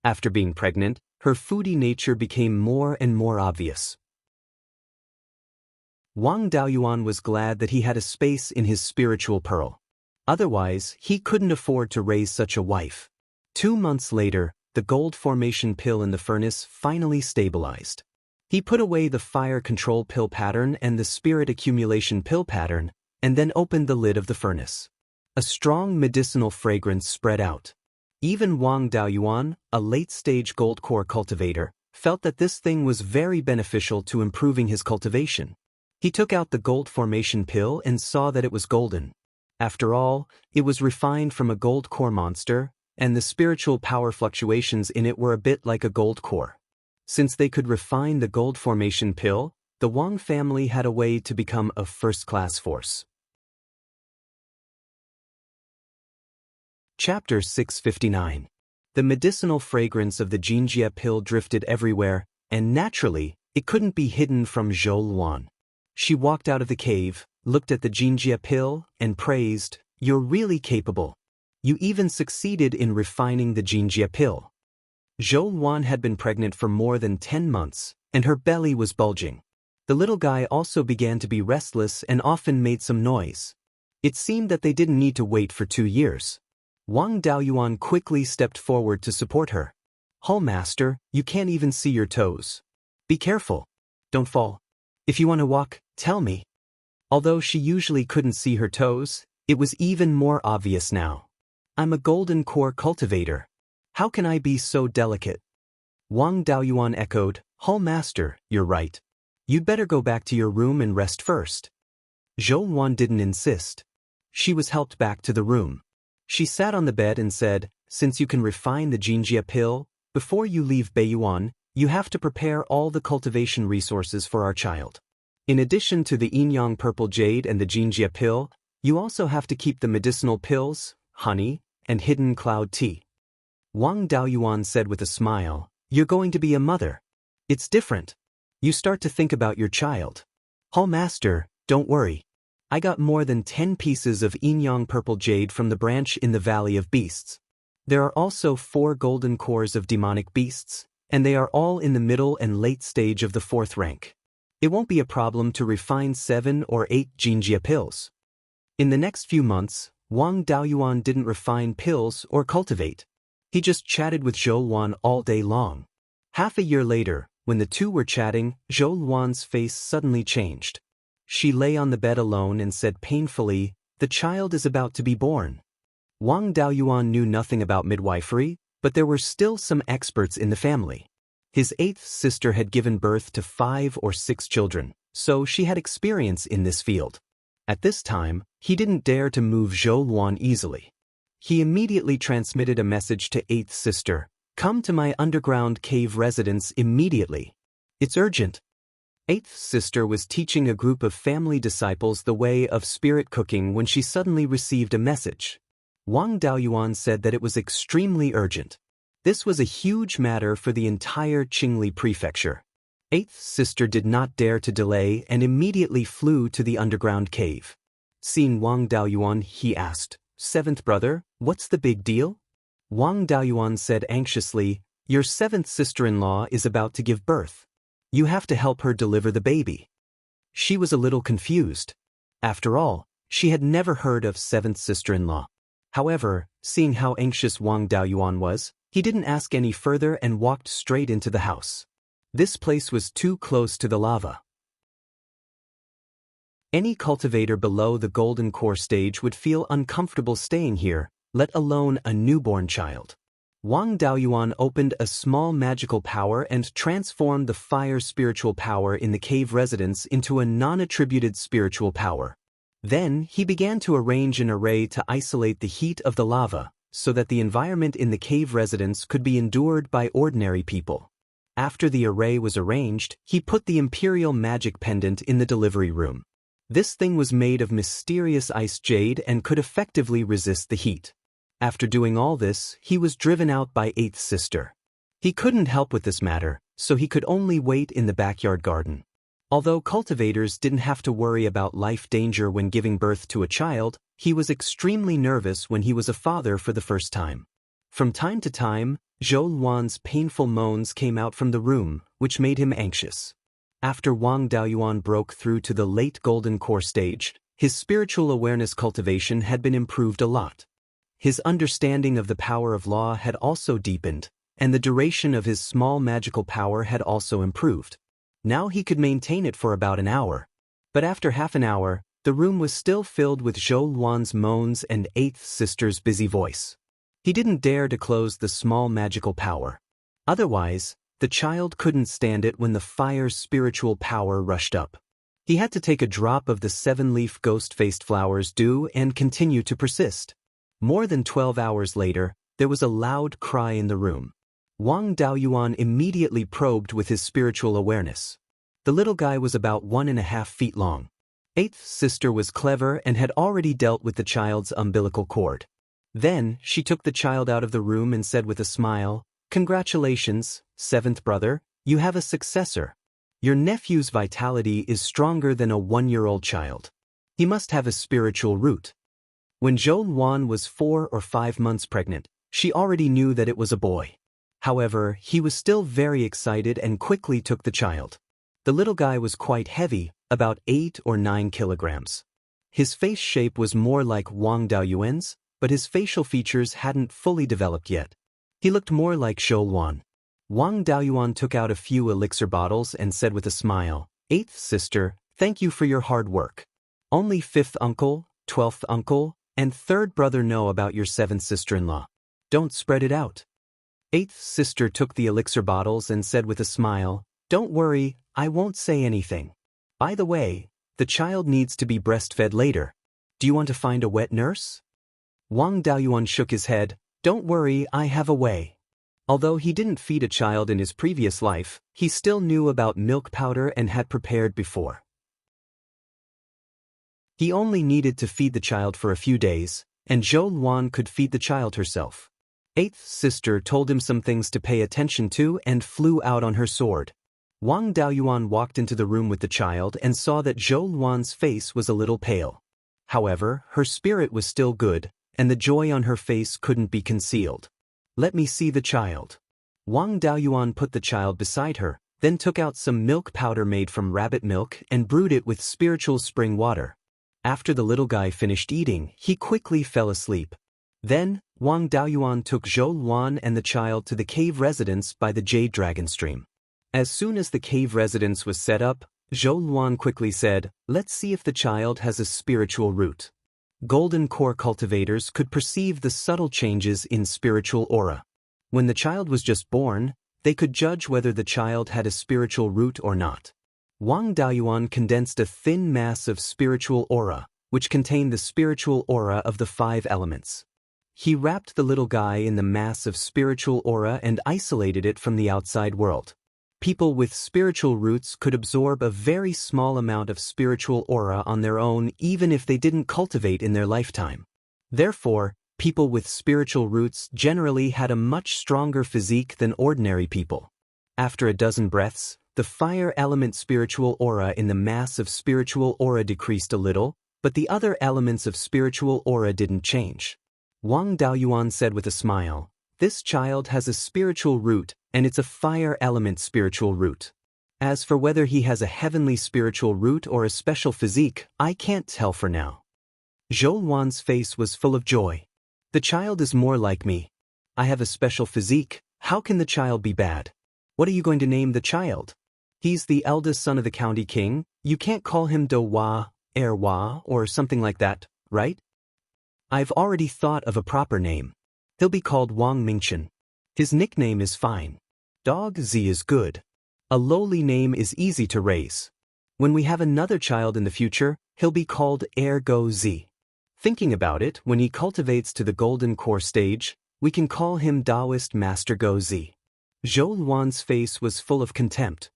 After being pregnant, her foodie nature became more and more obvious. Wang Daoyuan was glad that he had a space in his spiritual pearl. Otherwise, he couldn't afford to raise such a wife. 2 months later, the gold formation pill in the furnace finally stabilized. He put away the fire control pill pattern and the spirit accumulation pill pattern, and then opened the lid of the furnace. A strong medicinal fragrance spread out. Even Wang Daoyuan, a late-stage gold core cultivator, felt that this thing was very beneficial to improving his cultivation. He took out the gold formation pill and saw that it was golden. After all, it was refined from a gold core monster, and the spiritual power fluctuations in it were a bit like a gold core. Since they could refine the gold formation pill, the Wang family had a way to become a first-class force. Chapter 659. The medicinal fragrance of the Xianxia pill drifted everywhere, and naturally, it couldn't be hidden from Zhou Luan. She walked out of the cave, looked at the Xianxia pill, and praised, "You're really capable. You even succeeded in refining the Xianxia pill." Zhou Luan had been pregnant for more than 10 months, and her belly was bulging. The little guy also began to be restless and often made some noise. It seemed that they didn't need to wait for 2 years. Wang Daoyuan quickly stepped forward to support her. "Hall Master, you can't even see your toes. Be careful. Don't fall. If you want to walk, tell me." Although she usually couldn't see her toes, it was even more obvious now. "I'm a golden core cultivator. How can I be so delicate?" Wang Daoyuan echoed, "Hall Master, you're right. You'd better go back to your room and rest first." Zhou Luan didn't insist. She was helped back to the room. She sat on the bed and said, "Since you can refine the Xianxia pill, before you leave Beiyuan, you have to prepare all the cultivation resources for our child. In addition to the yin-yang purple jade and the Xianxia pill, you also have to keep the medicinal pills, honey, and hidden cloud tea." Wang Daoyuan said with a smile, "You're going to be a mother. It's different. You start to think about your child." "Hall Master, don't worry. I got more than 10 pieces of yin-yang purple jade from the branch in the Valley of Beasts. There are also 4 golden cores of demonic beasts, and they are all in the middle and late stage of the 4th rank. It won't be a problem to refine 7 or 8 Xianxia pills." In the next few months, Wang Daoyuan didn't refine pills or cultivate. He just chatted with Zhou Luan all day long. Half a year later, when the two were chatting, Zhou Luan's face suddenly changed. She lay on the bed alone and said painfully, "The child is about to be born." Wang Daoyuan knew nothing about midwifery, but there were still some experts in the family. His 8th sister had given birth to 5 or 6 children, so she had experience in this field. At this time, he didn't dare to move Zhou Luan easily. He immediately transmitted a message to 8th sister, "Come to my underground cave residence immediately. It's urgent." 8th sister was teaching a group of family disciples the way of spirit cooking when she suddenly received a message. Wang Daoyuan said that it was extremely urgent. This was a huge matter for the entire Qingli prefecture. 8th sister did not dare to delay and immediately flew to the underground cave. Seeing Wang Daoyuan, he asked, "7th brother, what's the big deal?" Wang Daoyuan said anxiously, "Your 7th sister-in-law is about to give birth. You have to help her deliver the baby." She was a little confused. After all, she had never heard of 7th sister-in-law. However, seeing how anxious Wang Daoyuan was, he didn't ask any further and walked straight into the house. This place was too close to the lava. Any cultivator below the golden core stage would feel uncomfortable staying here, let alone a newborn child. Wang Daoyuan opened a small magical power and transformed the fire spiritual power in the cave residence into a non-attributed spiritual power. Then, he began to arrange an array to isolate the heat of the lava, so that the environment in the cave residence could be endured by ordinary people. After the array was arranged, he put the imperial magic pendant in the delivery room. This thing was made of mysterious ice jade and could effectively resist the heat. After doing all this, he was driven out by eighth sister. He couldn't help with this matter, so he could only wait in the backyard garden. Although cultivators didn't have to worry about life danger when giving birth to a child, he was extremely nervous when he was a father for the first time. From time to time, Zhou Luan's painful moans came out from the room, which made him anxious. After Wang Daoyuan broke through to the late golden core stage, his spiritual awareness cultivation had been improved a lot. His understanding of the power of law had also deepened, and the duration of his small magical power had also improved. Now he could maintain it for about an hour. But after half an hour, the room was still filled with Zhou Luan's moans and eighth sister's busy voice. He didn't dare to close the small magical power. Otherwise, the child couldn't stand it when the fire's spiritual power rushed up. He had to take a drop of the 7-leaf ghost-faced flower's dew and continue to persist. More than 12 hours later, there was a loud cry in the room. Wang Daoyuan immediately probed with his spiritual awareness. The little guy was about 1.5 feet long. Eighth sister was clever and had already dealt with the child's umbilical cord. Then, she took the child out of the room and said with a smile, "Congratulations, seventh brother, you have a successor. Your nephew's vitality is stronger than a 1-year-old child. He must have a spiritual root." When Zhou Luan was 4 or 5 months pregnant, she already knew that it was a boy. However, he was still very excited and quickly took the child. The little guy was quite heavy, about 8 or 9 kilograms. His face shape was more like Wang Daoyuan's, but his facial features hadn't fully developed yet. He looked more like Zhou Luan. Wang Daoyuan took out a few elixir bottles and said with a smile, "Eighth sister, thank you for your hard work. Only 5th uncle, 12th uncle, and 3rd brother know about your 7th sister-in-law. Don't spread it out." Eighth sister took the elixir bottles and said with a smile, "Don't worry, I won't say anything. By the way, the child needs to be breastfed later. Do you want to find a wet nurse?" Wang Daoyuan shook his head, "Don't worry, I have a way." Although he didn't feed a child in his previous life, he still knew about milk powder and had prepared before. He only needed to feed the child for a few days, and Zhou Luan could feed the child herself. Eighth sister told him some things to pay attention to and flew out on her sword. Wang Daoyuan walked into the room with the child and saw that Zhou Luan's face was a little pale. However, her spirit was still good, and the joy on her face couldn't be concealed. "Let me see the child." Wang Daoyuan put the child beside her, then took out some milk powder made from rabbit milk and brewed it with spiritual spring water. After the little guy finished eating, he quickly fell asleep. Then, Wang Daoyuan took Zhou Luan and the child to the cave residence by the Jade Dragon Stream. As soon as the cave residence was set up, Zhou Luan quickly said, "Let's see if the child has a spiritual root." Golden core cultivators could perceive the subtle changes in spiritual aura. When the child was just born, they could judge whether the child had a spiritual root or not. Wang Daoyuan condensed a thin mass of spiritual aura, which contained the spiritual aura of the 5 elements. He wrapped the little guy in the mass of spiritual aura and isolated it from the outside world. People with spiritual roots could absorb a very small amount of spiritual aura on their own even if they didn't cultivate in their lifetime. Therefore, people with spiritual roots generally had a much stronger physique than ordinary people. After a dozen breaths, the fire element spiritual aura in the mass of spiritual aura decreased a little, but the other elements of spiritual aura didn't change. Wang Daoyuan said with a smile, "This child has a spiritual root, and it's a fire element spiritual root. As for whether he has a heavenly spiritual root or a special physique, I can't tell for now." Zhou Luan's face was full of joy. "The child is more like me. I have a special physique. How can the child be bad? What are you going to name the child? He's the eldest son of the county king. You can't call him Daoist, Erwa, or something like that, right?" "I've already thought of a proper name. He'll be called Wang Mingchen. His nickname is fine. Dog Z is good. A lowly name is easy to raise. When we have another child in the future, he'll be called Ergo Z. Thinking about it, when he cultivates to the golden core stage, we can call him Daoist Master Go Z." Zhou Luan's face was full of contempt.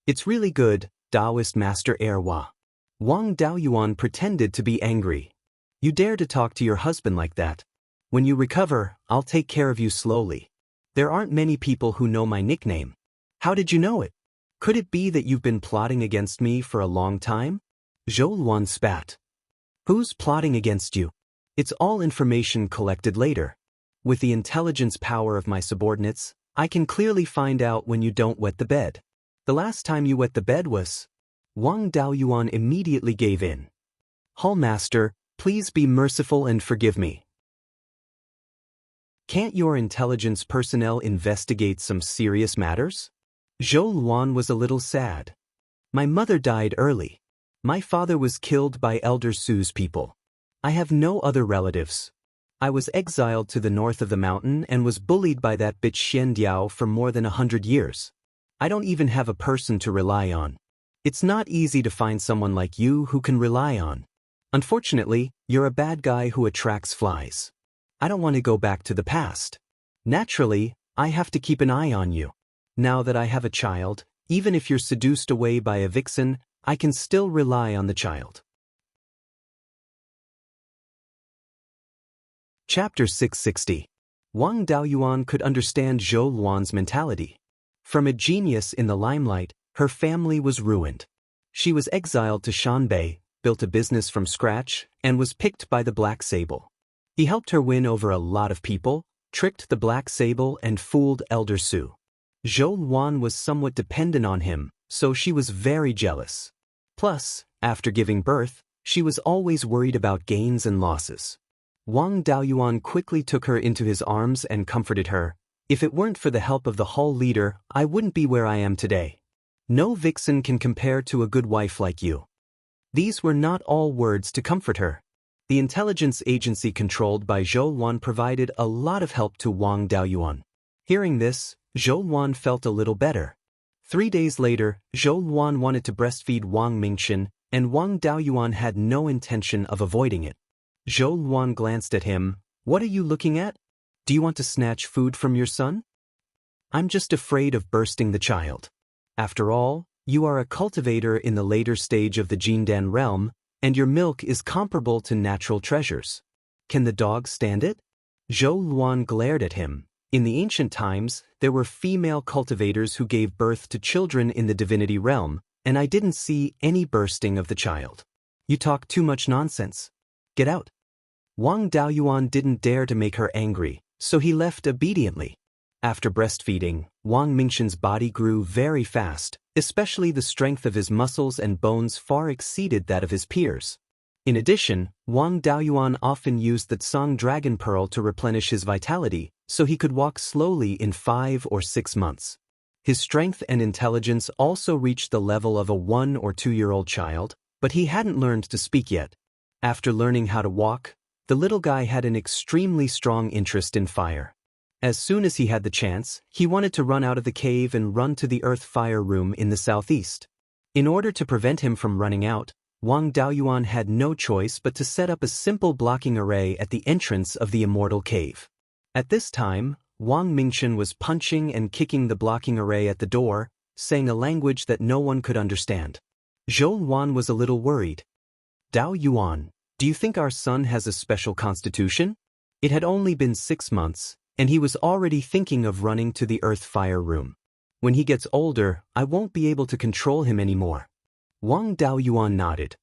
"It's really good, Daoist Master Erwa." Wang Daoyuan pretended to be angry. "You dare to talk to your husband like that? When you recover, I'll take care of you slowly. There aren't many people who know my nickname. How did you know it? Could it be that you've been plotting against me for a long time? Zhou Luan spat. Who's plotting against you? It's all information collected later. With the intelligence power of my subordinates, I can clearly find out when you don't wet the bed. The last time you wet the bed was... Wang Daoyuan immediately gave in. Hallmaster, please be merciful and forgive me. Can't your intelligence personnel investigate some serious matters? Zhou Luan was a little sad. My mother died early. My father was killed by Elder Su's people. I have no other relatives. I was exiled to the north of the mountain and was bullied by that bitch Xian Diao for more than 100 years. I don't even have a person to rely on. It's not easy to find someone like you who can rely on. Unfortunately, you're a bad guy who attracts flies. I don't want to go back to the past. Naturally, I have to keep an eye on you. Now that I have a child, even if you're seduced away by a vixen, I can still rely on the child. Chapter 660. Wang Daoyuan could understand Zhou Luan's mentality. From a genius in the limelight, her family was ruined. She was exiled to Shanbei, built a business from scratch, and was picked by the Black Sable. He helped her win over a lot of people, tricked the Black Sable and fooled Elder Su. Zhou Luan was somewhat dependent on him, so she was very jealous. Plus, after giving birth, she was always worried about gains and losses. Wang Daoyuan quickly took her into his arms and comforted her. If it weren't for the help of the hall leader, I wouldn't be where I am today. No vixen can compare to a good wife like you. These were not all words to comfort her. The intelligence agency controlled by Zhou Luan provided a lot of help to Wang Daoyuan. Hearing this, Zhou Luan felt a little better. 3 days later, Zhou Luan wanted to breastfeed Wang Mingchen, and Wang Daoyuan had no intention of avoiding it. Zhou Luan glanced at him. What are you looking at? Do you want to snatch food from your son? I'm just afraid of bursting the child. After all, you are a cultivator in the later stage of the Jindan realm, and your milk is comparable to natural treasures. Can the dog stand it? Zhou Luan glared at him. In the ancient times, there were female cultivators who gave birth to children in the divinity realm, and I didn't see any bursting of the child. You talk too much nonsense. Get out. Wang Daoyuan didn't dare to make her angry, so he left obediently. After breastfeeding, Wang Mingchen's body grew very fast, especially the strength of his muscles and bones far exceeded that of his peers. In addition, Wang Daoyuan often used the Tsang Dragon Pearl to replenish his vitality, so he could walk slowly in 5 or 6 months. His strength and intelligence also reached the level of a 1 or 2-year-old child, but he hadn't learned to speak yet. After learning how to walk, the little guy had an extremely strong interest in fire. As soon as he had the chance, he wanted to run out of the cave and run to the earth fire room in the southeast. In order to prevent him from running out, Wang Daoyuan had no choice but to set up a simple blocking array at the entrance of the Immortal cave. At this time, Wang Mingchen was punching and kicking the blocking array at the door, saying a language that no one could understand. Zhou Luan was a little worried. Daoyuan, do you think our son has a special constitution? It had only been 6 months, and he was already thinking of running to the earth fire room. When he gets older, I won't be able to control him anymore. Wang Daoyuan nodded.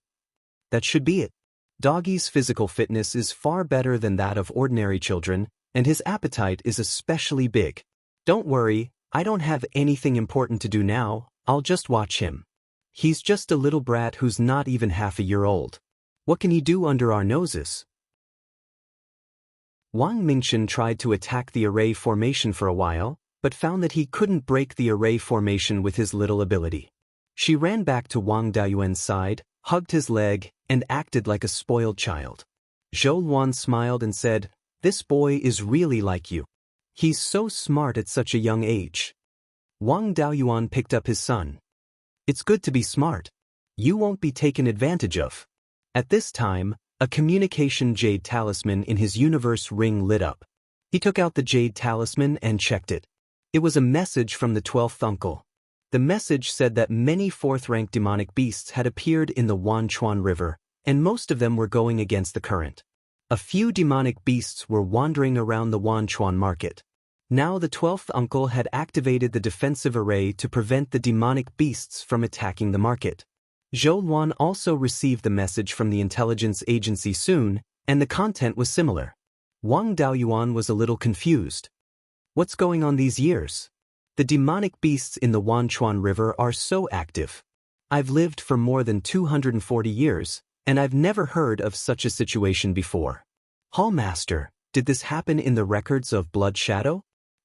That should be it. Doggy's physical fitness is far better than that of ordinary children, and his appetite is especially big. Don't worry, I don't have anything important to do now, I'll just watch him. He's just a little brat who's not even half a year old. What can he do under our noses? Wang Mingchen tried to attack the array formation for a while, but found that he couldn't break the array formation with his little ability. She ran back to Wang Daoyuan's side, hugged his leg, and acted like a spoiled child. Zhou Luan smiled and said, "This boy is really like you. He's so smart at such a young age." Wang Daoyuan picked up his son. "It's good to be smart. You won't be taken advantage of." At this time, a communication jade talisman in his universe ring lit up. He took out the jade talisman and checked it. It was a message from the 12th uncle. The message said that many 4th-rank demonic beasts had appeared in the Wanchuan River, and most of them were going against the current. A few demonic beasts were wandering around the Wanchuan market. Now the 12th uncle had activated the defensive array to prevent the demonic beasts from attacking the market. Zhou Luan also received the message from the intelligence agency soon, and the content was similar. Wang Daoyuan was a little confused. What's going on these years? The demonic beasts in the Wanchuan River are so active. I've lived for more than 240 years, and I've never heard of such a situation before. Hallmaster, did this happen in the records of Blood Shadow?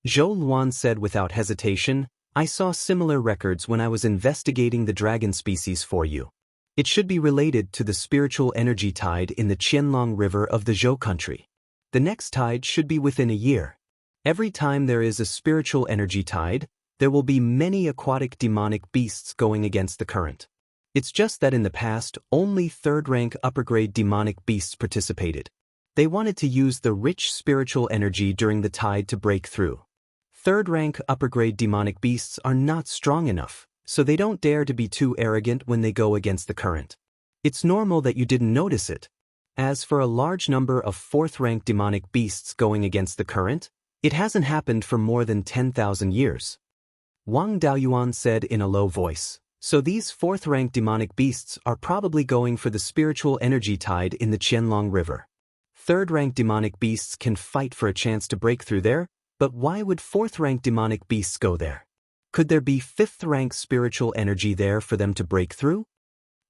Zhou Luan said without hesitation, I saw similar records when I was investigating the dragon species for you. It should be related to the spiritual energy tide in the Qianlong River of the Zhou country. The next tide should be within a year. Every time there is a spiritual energy tide, there will be many aquatic demonic beasts going against the current. It's just that in the past, only third-rank upper-grade demonic beasts participated. They wanted to use the rich spiritual energy during the tide to break through. Third-rank upper-grade demonic beasts are not strong enough, so they don't dare to be too arrogant when they go against the current. It's normal that you didn't notice it. As for a large number of fourth-rank demonic beasts going against the current, it hasn't happened for more than 10,000 years. Wang Daoyuan said in a low voice, so these fourth-rank demonic beasts are probably going for the spiritual energy tide in the Qianlong River. Third-rank demonic beasts can fight for a chance to break through there, but why would fourth-rank demonic beasts go there? Could there be fifth-rank spiritual energy there for them to break through?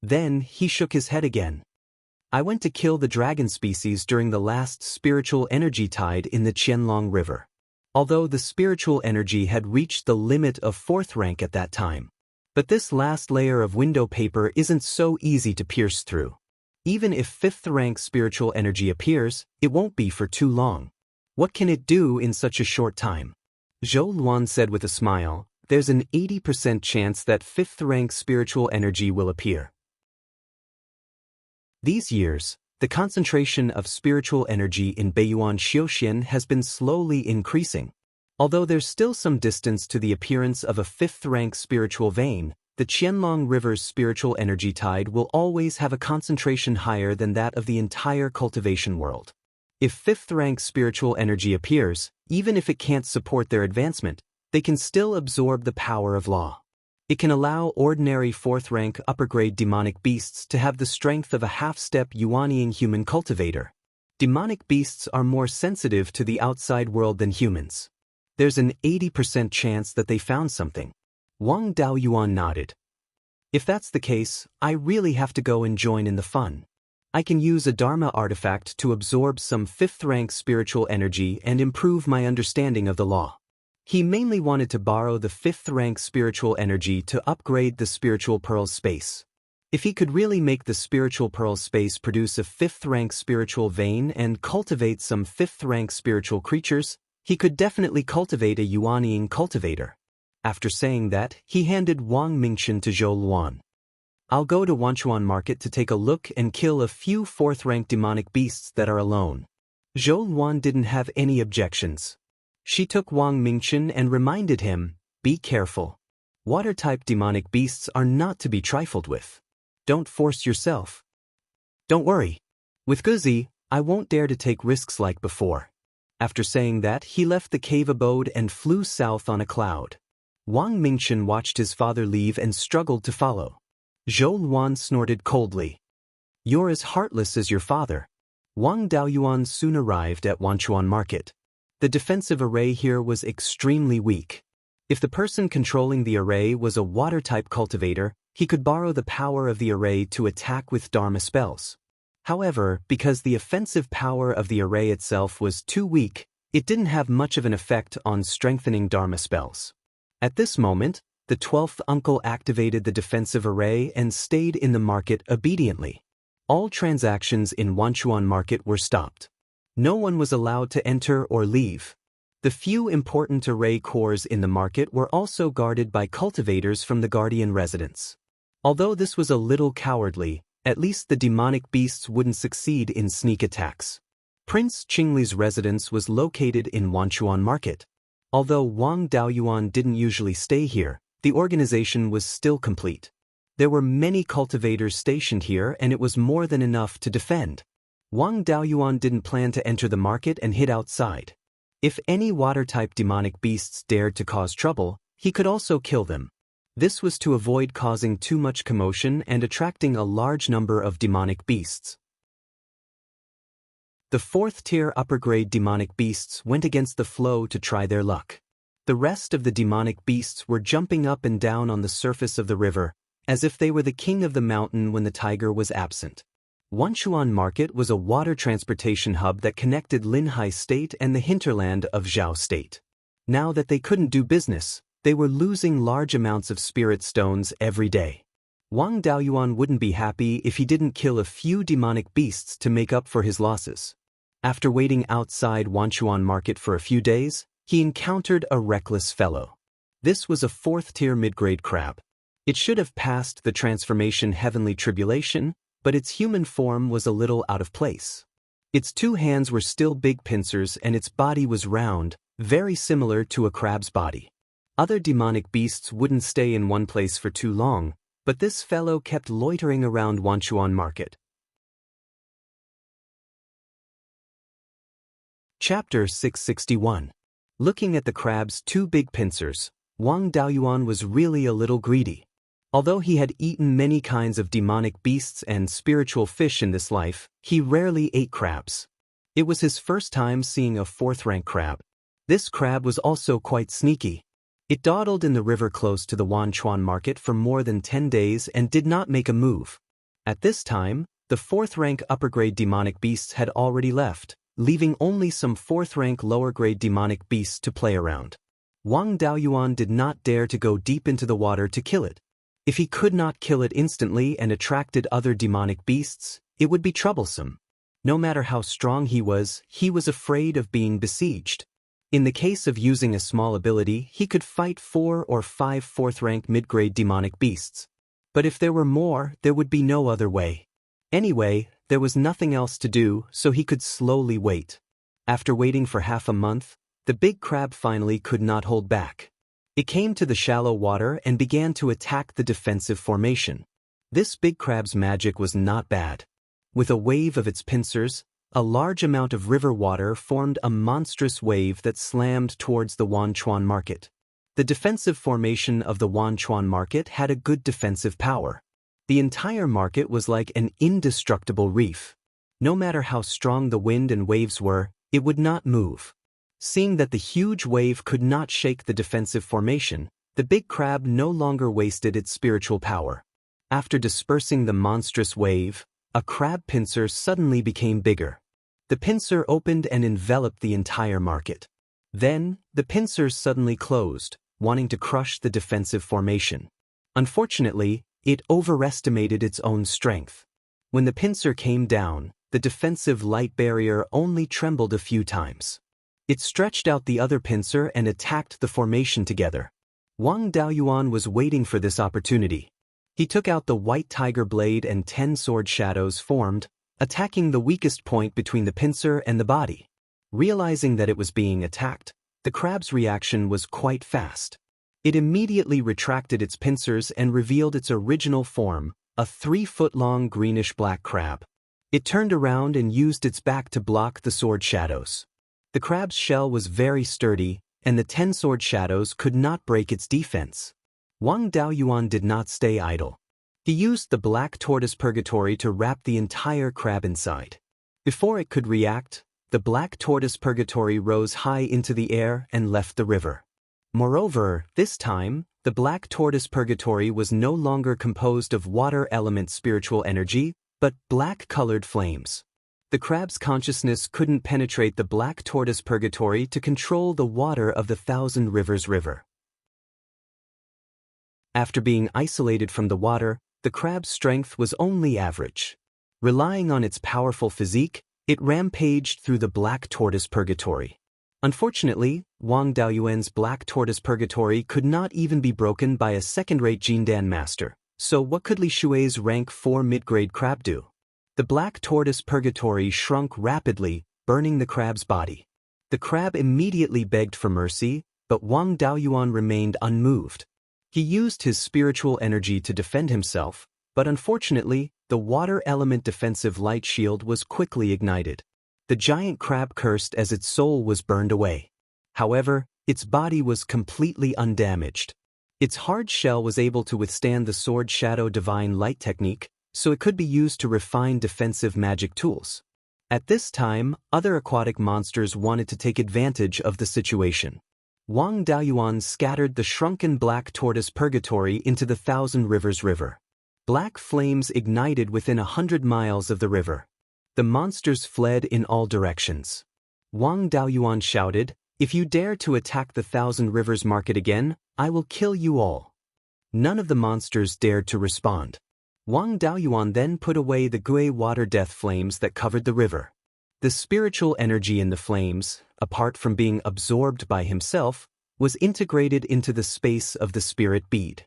Then he shook his head again. I went to kill the dragon species during the last spiritual energy tide in the Qianlong River. Although the spiritual energy had reached the limit of fourth rank at that time. But this last layer of window paper isn't so easy to pierce through. Even if fifth-rank spiritual energy appears, it won't be for too long. What can it do in such a short time? Zhou Luan said with a smile, there's an 80% chance that fifth-rank spiritual energy will appear. These years, the concentration of spiritual energy in Beiyuan Xiuxian has been slowly increasing. Although there's still some distance to the appearance of a fifth-rank spiritual vein, the Qianlong River's spiritual energy tide will always have a concentration higher than that of the entire cultivation world. If fifth-rank spiritual energy appears, even if it can't support their advancement, they can still absorb the power of law. It can allow ordinary fourth-rank upper-grade demonic beasts to have the strength of a half-step Yuanying human cultivator. Demonic beasts are more sensitive to the outside world than humans. There's an 80% chance that they found something. Wang Daoyuan nodded. If that's the case, I really have to go and join in the fun. I can use a Dharma artifact to absorb some fifth-rank spiritual energy and improve my understanding of the law. He mainly wanted to borrow the fifth-rank spiritual energy to upgrade the spiritual pearl's space. If he could really make the spiritual pearl's space produce a fifth-rank spiritual vein and cultivate some fifth-rank spiritual creatures, he could definitely cultivate a Yuanying cultivator. After saying that, he handed Wang Mingchen to Zhou Luan. I'll go to Wanchuan Market to take a look and kill a few fourth-rank demonic beasts that are alone. Zhou Luan didn't have any objections. She took Wang Mingchen and reminded him, be careful. Water-type demonic beasts are not to be trifled with. Don't force yourself. Don't worry. With Guzi, I won't dare to take risks like before. After saying that, he left the cave abode and flew south on a cloud. Wang Mingchen watched his father leave and struggled to follow. Zhou Luan snorted coldly. You're as heartless as your father. Wang Daoyuan soon arrived at Wanchuan Market. The defensive array here was extremely weak. If the person controlling the array was a water-type cultivator, he could borrow the power of the array to attack with Dharma spells. However, because the offensive power of the array itself was too weak, it didn't have much of an effect on strengthening Dharma spells. At this moment, the 12th uncle activated the defensive array and stayed in the market obediently. All transactions in Wanchuan Market were stopped. No one was allowed to enter or leave. The few important array cores in the market were also guarded by cultivators from the Guardian residence. Although this was a little cowardly, at least the demonic beasts wouldn't succeed in sneak attacks. Prince Qingli's residence was located in Wanchuan Market. Although Wang Daoyuan didn't usually stay here, the organization was still complete. There were many cultivators stationed here and it was more than enough to defend. Wang Daoyuan didn't plan to enter the market and hid outside. If any water-type demonic beasts dared to cause trouble, he could also kill them. This was to avoid causing too much commotion and attracting a large number of demonic beasts. The fourth-tier upper-grade demonic beasts went against the flow to try their luck. The rest of the demonic beasts were jumping up and down on the surface of the river, as if they were the king of the mountain when the tiger was absent. Wuxia Market was a water transportation hub that connected Linhai State and the hinterland of Zhao State. Now that they couldn't do business, they were losing large amounts of spirit stones every day. Wang Daoyuan wouldn't be happy if he didn't kill a few demonic beasts to make up for his losses. After waiting outside Wuxia Market for a few days, he encountered a reckless fellow. This was a fourth-tier mid-grade crab. It should have passed the transformation heavenly tribulation, but its human form was a little out of place. Its two hands were still big pincers and its body was round, very similar to a crab's body. Other demonic beasts wouldn't stay in one place for too long, but this fellow kept loitering around Wuxia Market. Chapter 661. Looking at the crab's two big pincers, Wang Daoyuan was really a little greedy. Although he had eaten many kinds of demonic beasts and spiritual fish in this life, he rarely ate crabs. It was his first time seeing a fourth-rank crab. This crab was also quite sneaky. It dawdled in the river close to the Wuxia Market for more than 10 days and did not make a move. At this time, the fourth-rank upper-grade demonic beasts had already left, leaving only some fourth-rank lower-grade demonic beasts to play around. Wang Daoyuan did not dare to go deep into the water to kill it. If he could not kill it instantly and attracted other demonic beasts, it would be troublesome. No matter how strong he was afraid of being besieged. In the case of using a small ability, he could fight 4 or 5 fourth-rank mid-grade demonic beasts. But if there were more, there would be no other way. Anyway, there was nothing else to do, so he could slowly wait. After waiting for half a month, the big crab finally could not hold back. It came to the shallow water and began to attack the defensive formation. This big crab's magic was not bad. With a wave of its pincers, a large amount of river water formed a monstrous wave that slammed towards the Wuxia Market. The defensive formation of the Wuxia Market had a good defensive power. The entire market was like an indestructible reef. No matter how strong the wind and waves were, it would not move. Seeing that the huge wave could not shake the defensive formation, the big crab no longer wasted its spiritual power. After dispersing the monstrous wave, a crab pincer suddenly became bigger. The pincer opened and enveloped the entire market. Then, the pincers suddenly closed, wanting to crush the defensive formation. Unfortunately, it overestimated its own strength. When the pincer came down, the defensive light barrier only trembled a few times. It stretched out the other pincer and attacked the formation together. Wang Daoyuan was waiting for this opportunity. He took out the white tiger blade and 10 sword shadows formed, attacking the weakest point between the pincer and the body. Realizing that it was being attacked, the crab's reaction was quite fast. It immediately retracted its pincers and revealed its original form, a 3-foot-long greenish-black crab. It turned around and used its back to block the sword shadows. The crab's shell was very sturdy, and the 10 sword shadows could not break its defense. Wang Daoyuan did not stay idle. He used the black tortoise purgatory to wrap the entire crab inside. Before it could react, the black tortoise purgatory rose high into the air and left the river. Moreover, this time, the black tortoise purgatory was no longer composed of water element spiritual energy, but black-colored flames. The crab's consciousness couldn't penetrate the black tortoise purgatory to control the water of the Thousand Rivers River. After being isolated from the water, the crab's strength was only average. Relying on its powerful physique, it rampaged through the black tortoise purgatory. Unfortunately, Wang Daoyuan's black tortoise purgatory could not even be broken by a second-rate Jindan master, so what could Li Shui's rank 4 mid-grade crab do? The black tortoise purgatory shrunk rapidly, burning the crab's body. The crab immediately begged for mercy, but Wang Daoyuan remained unmoved. He used his spiritual energy to defend himself, but unfortunately, The water element defensive light shield was quickly ignited. The giant crab cursed as its soul was burned away. However, its body was completely undamaged. Its hard shell was able to withstand the sword shadow divine light technique, so it could be used to refine defensive magic tools. At this time, other aquatic monsters wanted to take advantage of the situation. Wang Daoyuan scattered the shrunken black tortoise purgatory into the Thousand Rivers River. Black flames ignited within 100 miles of the river. The monsters fled in all directions. Wang Daoyuan shouted, "If you dare to attack the Thousand Rivers Market again, I will kill you all." None of the monsters dared to respond. Wang Daoyuan then put away the Gui water death flames that covered the river. The spiritual energy in the flames, apart from being absorbed by himself, was integrated into the space of the spirit bead.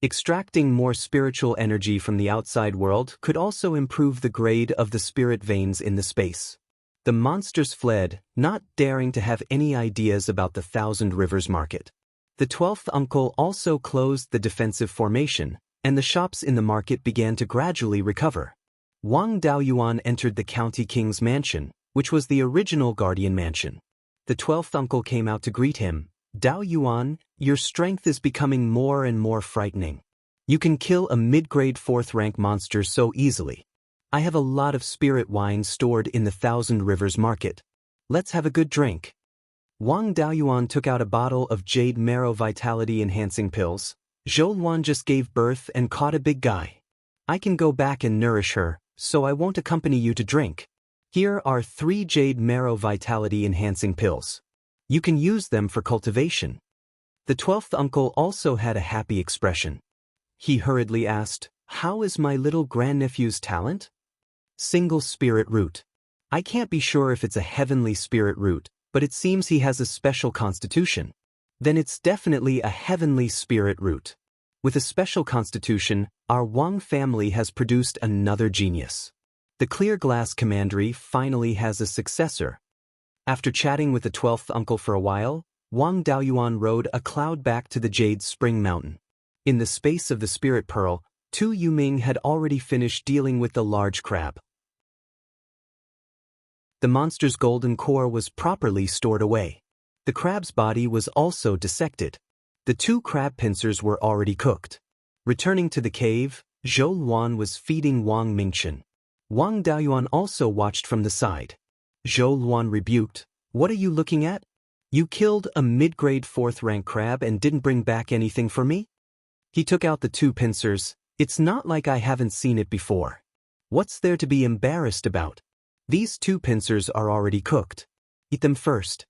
Extracting more spiritual energy from the outside world could also improve the grade of the spirit veins in the space. The monsters fled, not daring to have any ideas about the Thousand Rivers Market. The 12th uncle also closed the defensive formation, and the shops in the market began to gradually recover. Wang Daoyuan entered the county king's mansion, which was the original guardian mansion. The 12th uncle came out to greet him. "Daoyuan, your strength is becoming more and more frightening. You can kill a mid-grade 4th rank monster so easily. I have a lot of spirit wine stored in the Thousand Rivers Market. Let's have a good drink." Wang Daoyuan took out a bottle of jade marrow vitality-enhancing pills. "Zhou Luan just gave birth and caught a big guy. I can go back and nourish her, so I won't accompany you to drink. Here are 3 jade marrow vitality-enhancing pills. You can use them for cultivation." The 12th uncle also had a happy expression. He hurriedly asked, "How is my little grandnephew's talent?" "Single spirit root. I can't be sure if it's a heavenly spirit root, but it seems he has a special constitution." "Then it's definitely a heavenly spirit root. With a special constitution, our Wang family has produced another genius. The clear glass commandery finally has a successor." After chatting with the 12th uncle for a while, Wang Daoyuan rode a cloud back to the Jade Spring Mountain. In the space of the Spirit Pearl, Tu Yuming had already finished dealing with the large crab. The monster's golden core was properly stored away. The crab's body was also dissected. The 2 crab pincers were already cooked. Returning to the cave, Zhou Luan was feeding Wang Mingchen. Wang Daoyuan also watched from the side. Zhou Luan rebuked, "What are you looking at? You killed a mid-grade 4th rank crab and didn't bring back anything for me?" He took out the 2 pincers. "It's not like I haven't seen it before. What's there to be embarrassed about? These 2 pincers are already cooked. Eat them first."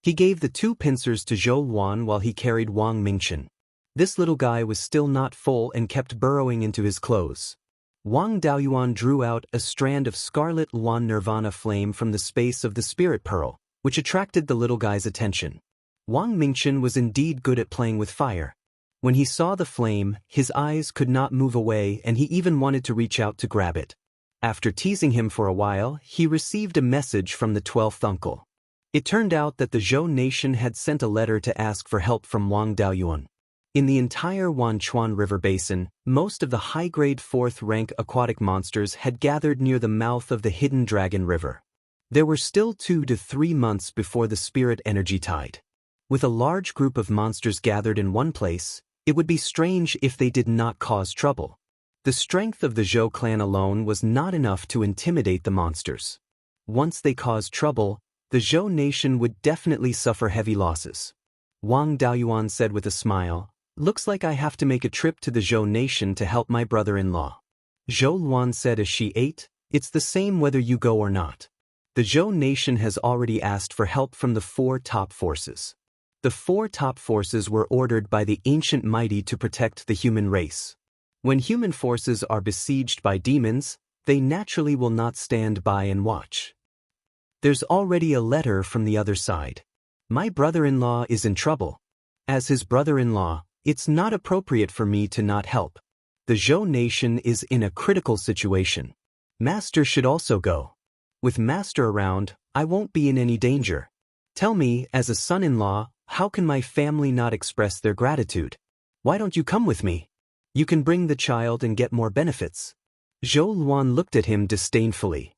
He gave the 2 pincers to Zhou Luan while he carried Wang Mingchen. This little guy was still not full and kept burrowing into his clothes. Wang Daoyuan drew out a strand of scarlet Luan Nirvana flame from the space of the Spirit Pearl, which attracted the little guy's attention. Wang Mingchen was indeed good at playing with fire. When he saw the flame, his eyes could not move away and he even wanted to reach out to grab it. After teasing him for a while, he received a message from the 12th uncle. It turned out that the Zhou nation had sent a letter to ask for help from Wang Daoyuan. In the entire Wanchuan River Basin, most of the high-grade 4th rank aquatic monsters had gathered near the mouth of the Hidden Dragon River. There were still 2 to 3 months before the spirit energy tide. With a large group of monsters gathered in one place, it would be strange if they did not cause trouble. The strength of the Zhou clan alone was not enough to intimidate the monsters. Once they caused trouble, the Zhou nation would definitely suffer heavy losses. Wang Daoyuan said with a smile, "Looks like I have to make a trip to the Zhou nation to help my brother-in-law." Zhou Luan said as she ate, "It's the same whether you go or not. The Zhou nation has already asked for help from the 4 top forces. The 4 top forces were ordered by the ancient mighty to protect the human race. When human forces are besieged by demons, they naturally will not stand by and watch. There's already a letter from the other side. My brother-in-law is in trouble. As his brother-in-law, it's not appropriate for me to not help. The Zhou nation is in a critical situation. Master should also go. With Master around, I won't be in any danger. Tell me, as a son-in-law, how can my family not express their gratitude? Why don't you come with me? You can bring the child and get more benefits." Zhou Luan looked at him disdainfully.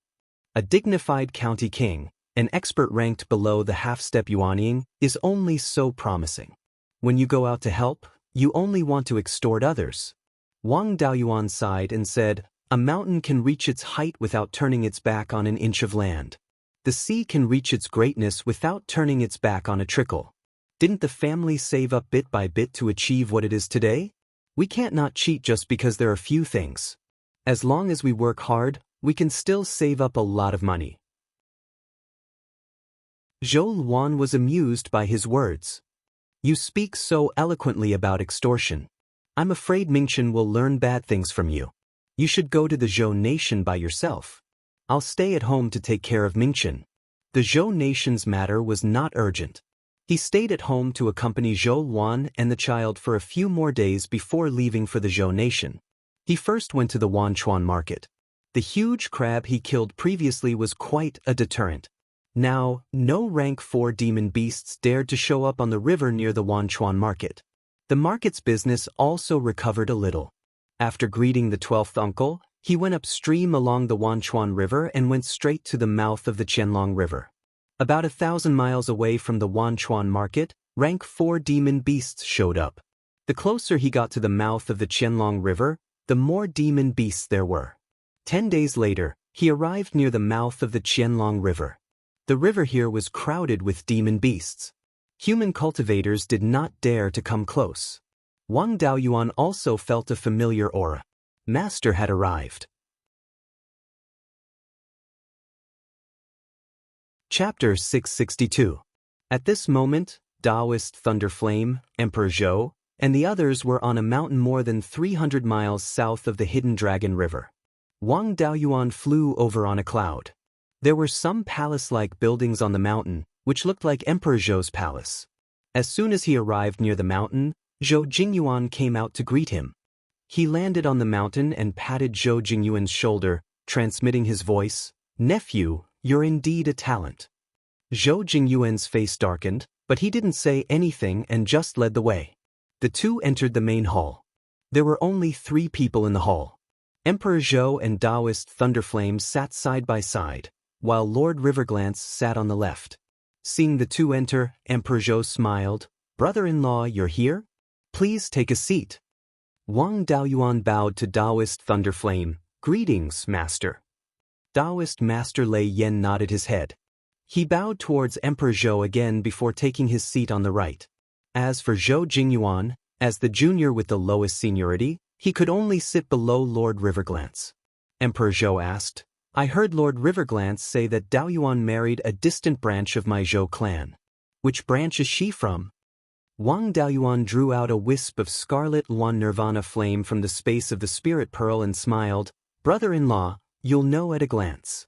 A dignified county king, an expert ranked below the half-step Yuanying, is only so promising. When you go out to help, you only want to extort others. Wang Daoyuan sighed and said, a mountain can reach its height without turning its back on an inch of land. The sea can reach its greatness without turning its back on a trickle. Didn't the family save up bit by bit to achieve what it is today? We can't not cheat just because there are few things. As long as we work hard, we can still save up a lot of money. Zhou Luan was amused by his words. You speak so eloquently about extortion. I'm afraid Mingchen will learn bad things from you. You should go to the Zhou nation by yourself. I'll stay at home to take care of Mingchen. The Zhou nation's matter was not urgent. He stayed at home to accompany Zhou Luan and the child for a few more days before leaving for the Zhou nation. He first went to the Wanchuan market. The huge crab he killed previously was quite a deterrent. Now, no rank 4 demon beasts dared to show up on the river near the Wanchuan market. The market's business also recovered a little. After greeting the 12th uncle, he went upstream along the Wanchuan River and went straight to the mouth of the Qianlong River. About 1,000 miles away from the Wanchuan market, rank 4 demon beasts showed up. The closer he got to the mouth of the Qianlong River, the more demon beasts there were. 10 days later, he arrived near the mouth of the Qianlong River. The river here was crowded with demon beasts. Human cultivators did not dare to come close. Wang Daoyuan also felt a familiar aura. Master had arrived. Chapter 662. At this moment, Daoist Thunderflame, Emperor Zhou, and the others were on a mountain more than 300 miles south of the hidden Dragon River. Wang Daoyuan flew over on a cloud. There were some palace-like buildings on the mountain, which looked like Emperor Zhou's palace. As soon as he arrived near the mountain, Zhou Jingyuan came out to greet him. He landed on the mountain and patted Zhou Jingyuan's shoulder, transmitting his voice, "Nephew, you're indeed a talent." Zhou Jingyuan's face darkened, but he didn't say anything and just led the way. The two entered the main hall. There were only 3 people in the hall. Emperor Zhou and Daoist Thunderflame sat side by side, while Lord Riverglance sat on the left. Seeing the two enter, Emperor Zhou smiled. "Brother-in-law, you're here? Please take a seat." Wang Daoyuan bowed to Daoist Thunderflame. "Greetings, Master." Daoist Master Lei Yen nodded his head. He bowed towards Emperor Zhou again before taking his seat on the right. As for Zhou Jingyuan, as the junior with the lowest seniority, he could only sit below Lord Riverglance. Emperor Zhou asked, "I heard Lord Riverglance say that Daoyuan married a distant branch of my Zhou clan. Which branch is she from?" Wang Daoyuan drew out a wisp of scarlet Luan nirvana flame from the space of the spirit pearl and smiled. "Brother-in-law, you'll know at a glance."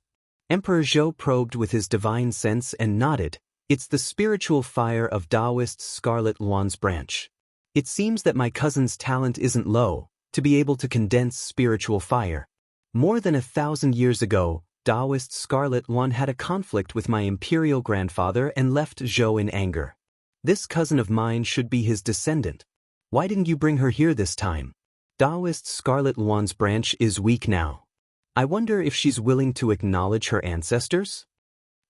Emperor Zhou probed with his divine sense and nodded. "It's the spiritual fire of Daoist Scarlet Luan's branch. It seems that my cousin's talent isn't low, to be able to condense spiritual fire. More than 1,000 years ago, Daoist Scarlet Luan had a conflict with my imperial grandfather and left Zhou in anger. This cousin of mine should be his descendant. Why didn't you bring her here this time? Daoist Scarlet Luan's branch is weak now. I wonder if she's willing to acknowledge her ancestors?"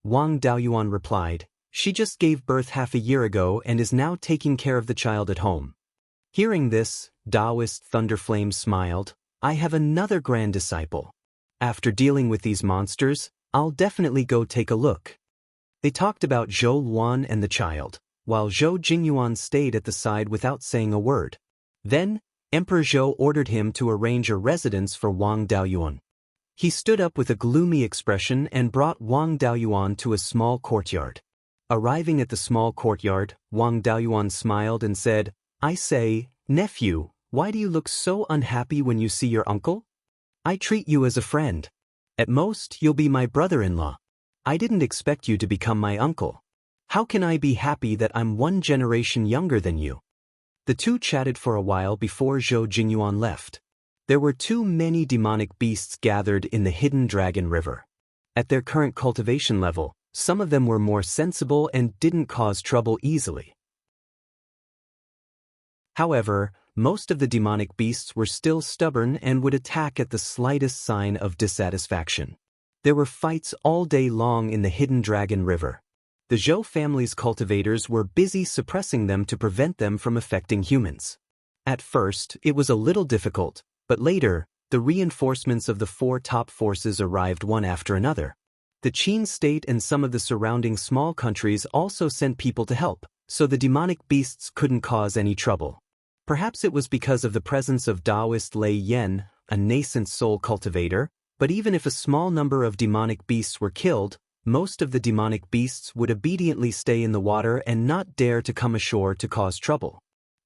Wang Daoyuan replied, "She just gave birth half a year ago and is now taking care of the child at home." Hearing this, Daoist Thunderflame smiled. "I have another grand disciple. After dealing with these monsters, I'll definitely go take a look." They talked about Zhou Luan and the child, while Zhou Jingyuan stayed at the side without saying a word. Then, Emperor Zhou ordered him to arrange a residence for Wang Daoyuan. He stood up with a gloomy expression and brought Wang Daoyuan to a small courtyard. Arriving at the small courtyard, Wang Daoyuan smiled and said, "I say, nephew, why do you look so unhappy when you see your uncle? I treat you as a friend. At most, you'll be my brother-in-law. I didn't expect you to become my uncle. How can I be happy that I'm 1 generation younger than you?" The two chatted for a while before Zhou Jingyuan left. There were too many demonic beasts gathered in the hidden Dragon River. At their current cultivation level, some of them were more sensible and didn't cause trouble easily. However, most of the demonic beasts were still stubborn and would attack at the slightest sign of dissatisfaction. There were fights all day long in the Hidden Dragon River. The Zhou family's cultivators were busy suppressing them to prevent them from affecting humans. At first, it was a little difficult, but later, the reinforcements of the 4 top forces arrived one after another. The Qin state and some of the surrounding small countries also sent people to help, so the demonic beasts couldn't cause any trouble. Perhaps it was because of the presence of Daoist Lei Yan, a nascent soul cultivator, but even if a small number of demonic beasts were killed, most of the demonic beasts would obediently stay in the water and not dare to come ashore to cause trouble.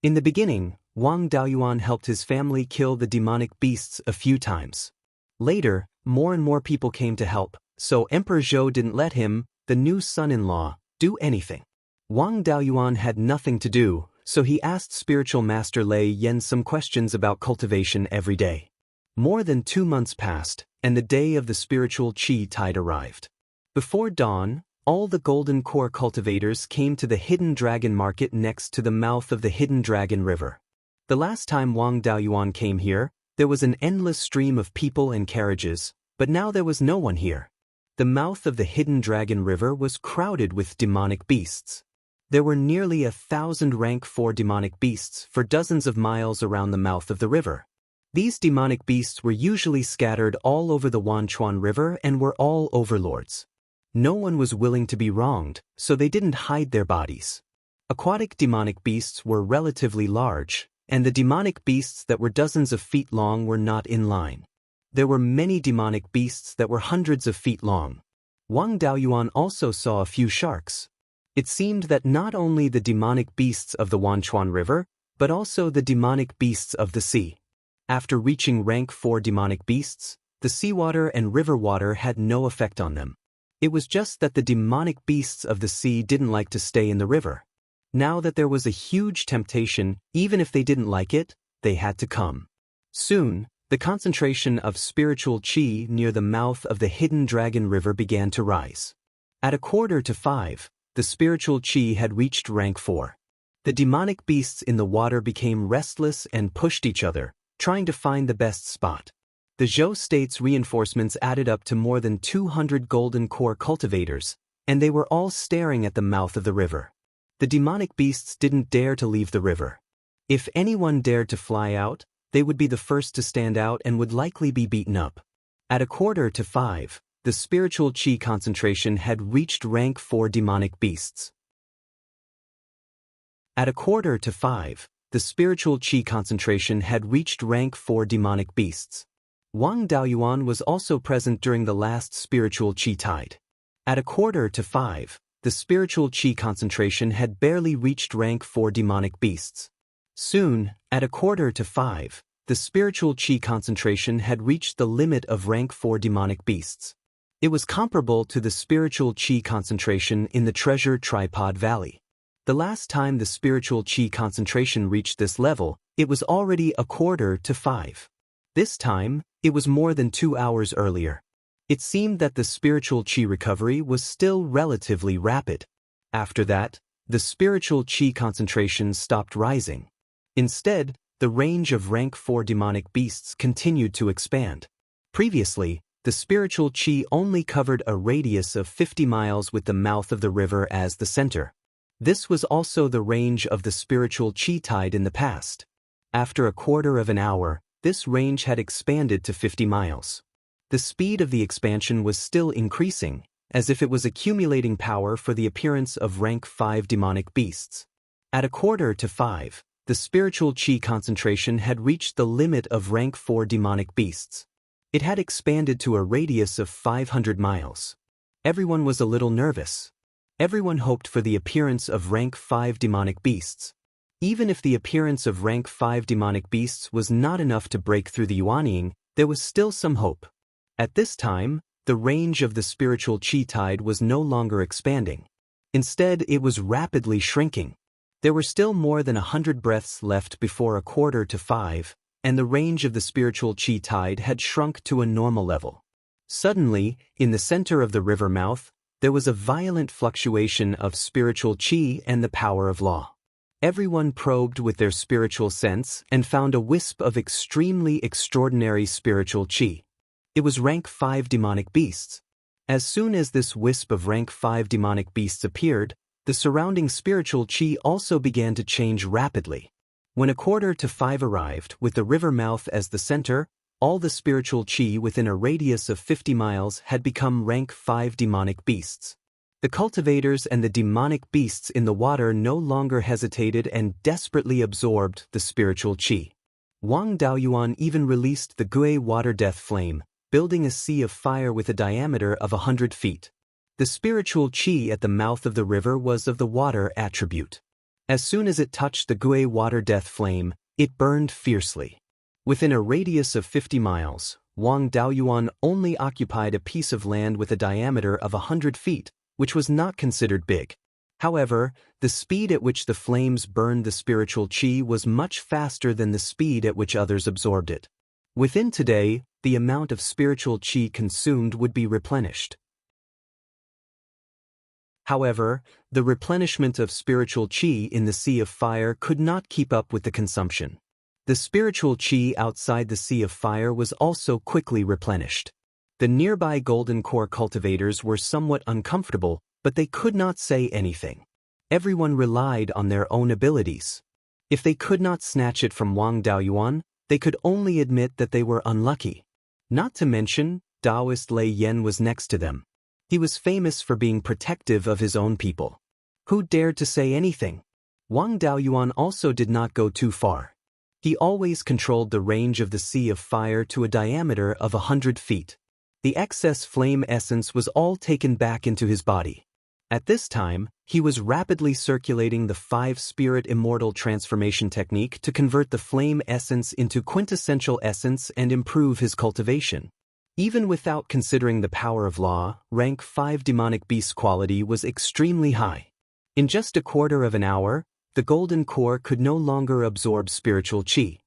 In the beginning, Wang Daoyuan helped his family kill the demonic beasts a few times. Later, more and more people came to help, so Emperor Zhou didn't let him, the new son-in-law, do anything. Wang Daoyuan had nothing to do, so he asked spiritual master Lei Yan some questions about cultivation every day. More than 2 months passed, and the day of the spiritual qi tide arrived. Before dawn, all the golden core cultivators came to the Hidden Dragon Market next to the mouth of the Hidden Dragon River. The last time Wang Daoyuan came here, there was an endless stream of people and carriages, but now there was no one here. The mouth of the Hidden Dragon River was crowded with demonic beasts. There were nearly 1,000 rank 4 demonic beasts for dozens of miles around the mouth of the river. These demonic beasts were usually scattered all over the Wanchuan River and were all overlords. No one was willing to be wronged, so they didn't hide their bodies. Aquatic demonic beasts were relatively large, and the demonic beasts that were dozens of feet long were not in line. There were many demonic beasts that were hundreds of feet long. Wang Daoyuan also saw a few sharks. It seemed that not only the demonic beasts of the Wanchuan River, but also the demonic beasts of the sea. After reaching rank 4 demonic beasts, the seawater and river water had no effect on them. It was just that the demonic beasts of the sea didn't like to stay in the river. Now that there was a huge temptation, even if they didn't like it, they had to come. Soon, the concentration of spiritual qi near the mouth of the Hidden Dragon River began to rise. At 4:45, the spiritual qi had reached rank 4. The demonic beasts in the water became restless and pushed each other, trying to find the best spot. The Zhou state's reinforcements added up to more than 200 golden core cultivators, and they were all staring at the mouth of the river. The demonic beasts didn't dare to leave the river. If anyone dared to fly out, they would be the first to stand out and would likely be beaten up. At 4:45, the spiritual qi concentration had reached rank 4 demonic beasts. At 4:45, the spiritual qi concentration had reached rank 4 demonic beasts. Wang Daoyuan was also present during the last spiritual qi tide. At 4:45, the spiritual qi concentration had barely reached rank 4 demonic beasts. Soon, at 4:45, the spiritual qi concentration had reached the limit of rank 4 demonic beasts. It was comparable to the spiritual qi concentration in the Treasure Tripod Valley. The last time the spiritual qi concentration reached this level, it was already 4:45. This time, it was more than 2 hours earlier. It seemed that the spiritual qi recovery was still relatively rapid. After that, the spiritual qi concentration stopped rising. Instead, the range of rank 4 demonic beasts continued to expand. Previously, the spiritual qi only covered a radius of 50 miles with the mouth of the river as the center. This was also the range of the spiritual qi tide in the past. After a quarter of an hour, this range had expanded to 50 miles. The speed of the expansion was still increasing, as if it was accumulating power for the appearance of rank 5 demonic beasts. At 4:45, the spiritual qi concentration had reached the limit of rank 4 demonic beasts. It had expanded to a radius of 500 miles. Everyone was a little nervous. Everyone hoped for the appearance of rank 5 demonic beasts. Even if the appearance of rank 5 demonic beasts was not enough to break through the Yuanying, there was still some hope. At this time, the range of the spiritual qi tide was no longer expanding. Instead, it was rapidly shrinking. There were still more than 100 breaths left before 4:45, and the range of the spiritual qi tide had shrunk to a normal level. Suddenly, in the center of the river mouth, there was a violent fluctuation of spiritual qi and the power of law. Everyone probed with their spiritual sense and found a wisp of extremely extraordinary spiritual qi. It was rank 5 demonic beasts. As soon as this wisp of rank 5 demonic beasts appeared, the surrounding spiritual qi also began to change rapidly. When a quarter to 5 arrived, with the river mouth as the center, all the spiritual qi within a radius of 50 miles had become rank 5 demonic beasts. The cultivators and the demonic beasts in the water no longer hesitated and desperately absorbed the spiritual qi. Wang Daoyuan even released the Gui water death flame, building a sea of fire with a diameter of 100 feet. The spiritual qi at the mouth of the river was of the water attribute. As soon as it touched the Gui water death flame, it burned fiercely. Within a radius of 50 miles, Wang Daoyuan only occupied a piece of land with a diameter of 100 feet, which was not considered big. However, the speed at which the flames burned the spiritual qi was much faster than the speed at which others absorbed it. Within today, the amount of spiritual qi consumed would be replenished. However, the replenishment of spiritual qi in the Sea of Fire could not keep up with the consumption. The spiritual qi outside the Sea of Fire was also quickly replenished. The nearby Golden Core cultivators were somewhat uncomfortable, but they could not say anything. Everyone relied on their own abilities. If they could not snatch it from Wang Daoyuan, they could only admit that they were unlucky. Not to mention, Daoist Lei Yen was next to them. He was famous for being protective of his own people. Who dared to say anything? Wang Daoyuan also did not go too far. He always controlled the range of the Sea of Fire to a diameter of 100 feet. The excess flame essence was all taken back into his body. At this time, he was rapidly circulating the 5-spirit immortal transformation technique to convert the flame essence into quintessential essence and improve his cultivation. Even without considering the power of law, rank 5 demonic beast quality was extremely high. In just a quarter of an hour, the golden core could no longer absorb spiritual qi.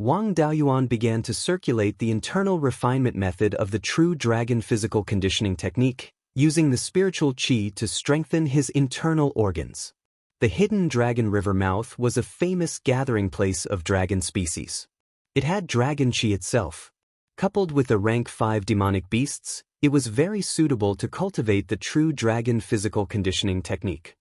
Wang Daoyuan began to circulate the internal refinement method of the true dragon physical conditioning technique, using the spiritual qi to strengthen his internal organs. The hidden dragon river mouth was a famous gathering place of dragon species. It had dragon qi itself. Coupled with the rank 5 demonic beasts, it was very suitable to cultivate the true dragon physical conditioning technique.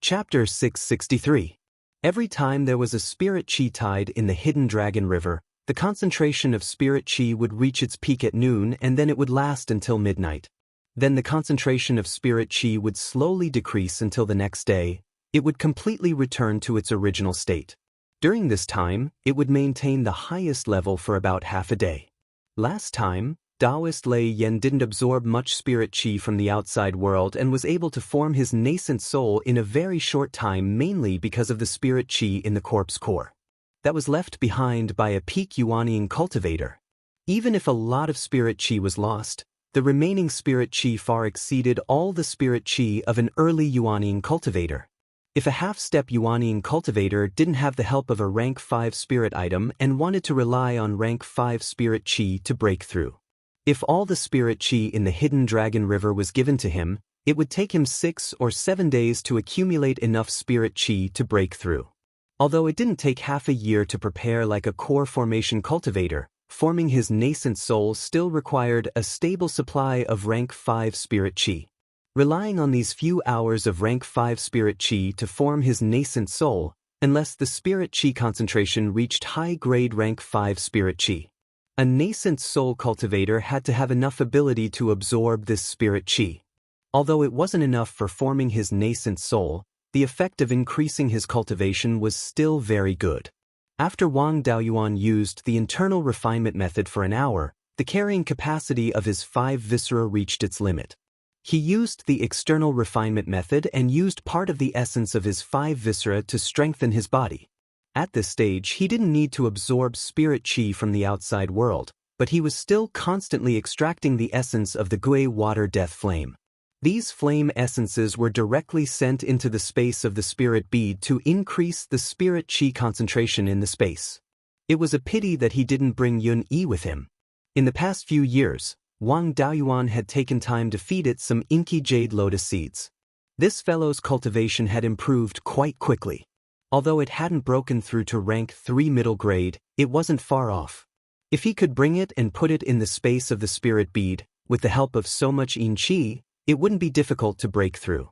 Chapter 663. Every time there was a spirit qi tide in the hidden dragon river, the concentration of spirit qi would reach its peak at noon and then it would last until midnight. Then the concentration of spirit qi would slowly decrease until the next day. It would completely return to its original state. During this time, it would maintain the highest level for about half a day. Last time, Daoist Lei Yen didn't absorb much spirit qi from the outside world and was able to form his nascent soul in a very short time, mainly because of the spirit qi in the corpse core. That was left behind by a peak Yuanian cultivator. Even if a lot of spirit qi was lost, the remaining spirit qi far exceeded all the spirit qi of an early Yuanian cultivator. If a half-step Yuanian cultivator didn't have the help of a rank 5 spirit item and wanted to rely on rank 5 spirit qi to break through. If all the spirit qi in the hidden dragon river was given to him, it would take him 6 or 7 days to accumulate enough spirit qi to break through. Although it didn't take half a year to prepare like a core formation cultivator, forming his nascent soul still required a stable supply of rank 5 spirit qi. Relying on these few hours of rank 5 spirit qi to form his nascent soul, unless the spirit qi concentration reached high-grade rank 5 spirit qi. A nascent soul cultivator had to have enough ability to absorb this spirit qi. Although it wasn't enough for forming his nascent soul, the effect of increasing his cultivation was still very good. After Wang Daoyuan used the internal refinement method for an hour, the carrying capacity of his 5 viscera reached its limit. He used the external refinement method and used part of the essence of his 5 viscera to strengthen his body. At this stage, he didn't need to absorb spirit qi from the outside world, but he was still constantly extracting the essence of the Gui water death flame. These flame essences were directly sent into the space of the spirit bead to increase the spirit qi concentration in the space. It was a pity that he didn't bring Yun Yi with him. In the past few years, Wang Daoyuan had taken time to feed it some inky jade lotus seeds. This fellow's cultivation had improved quite quickly. Although it hadn't broken through to rank 3 middle grade, it wasn't far off. If he could bring it and put it in the space of the spirit bead, with the help of so much yin qi, it wouldn't be difficult to break through.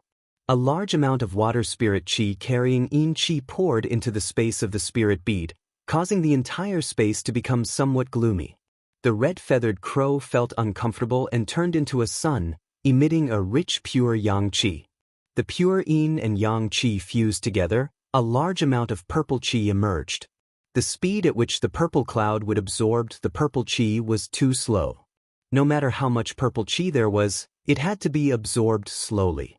A large amount of water spirit qi carrying yin qi poured into the space of the spirit bead, causing the entire space to become somewhat gloomy. The red-feathered crow felt uncomfortable and turned into a sun, emitting a rich pure yang qi. The pure yin and yang qi fused together, a large amount of purple qi emerged. The speed at which the purple cloud would absorb the purple qi was too slow. No matter how much purple qi there was, it had to be absorbed slowly.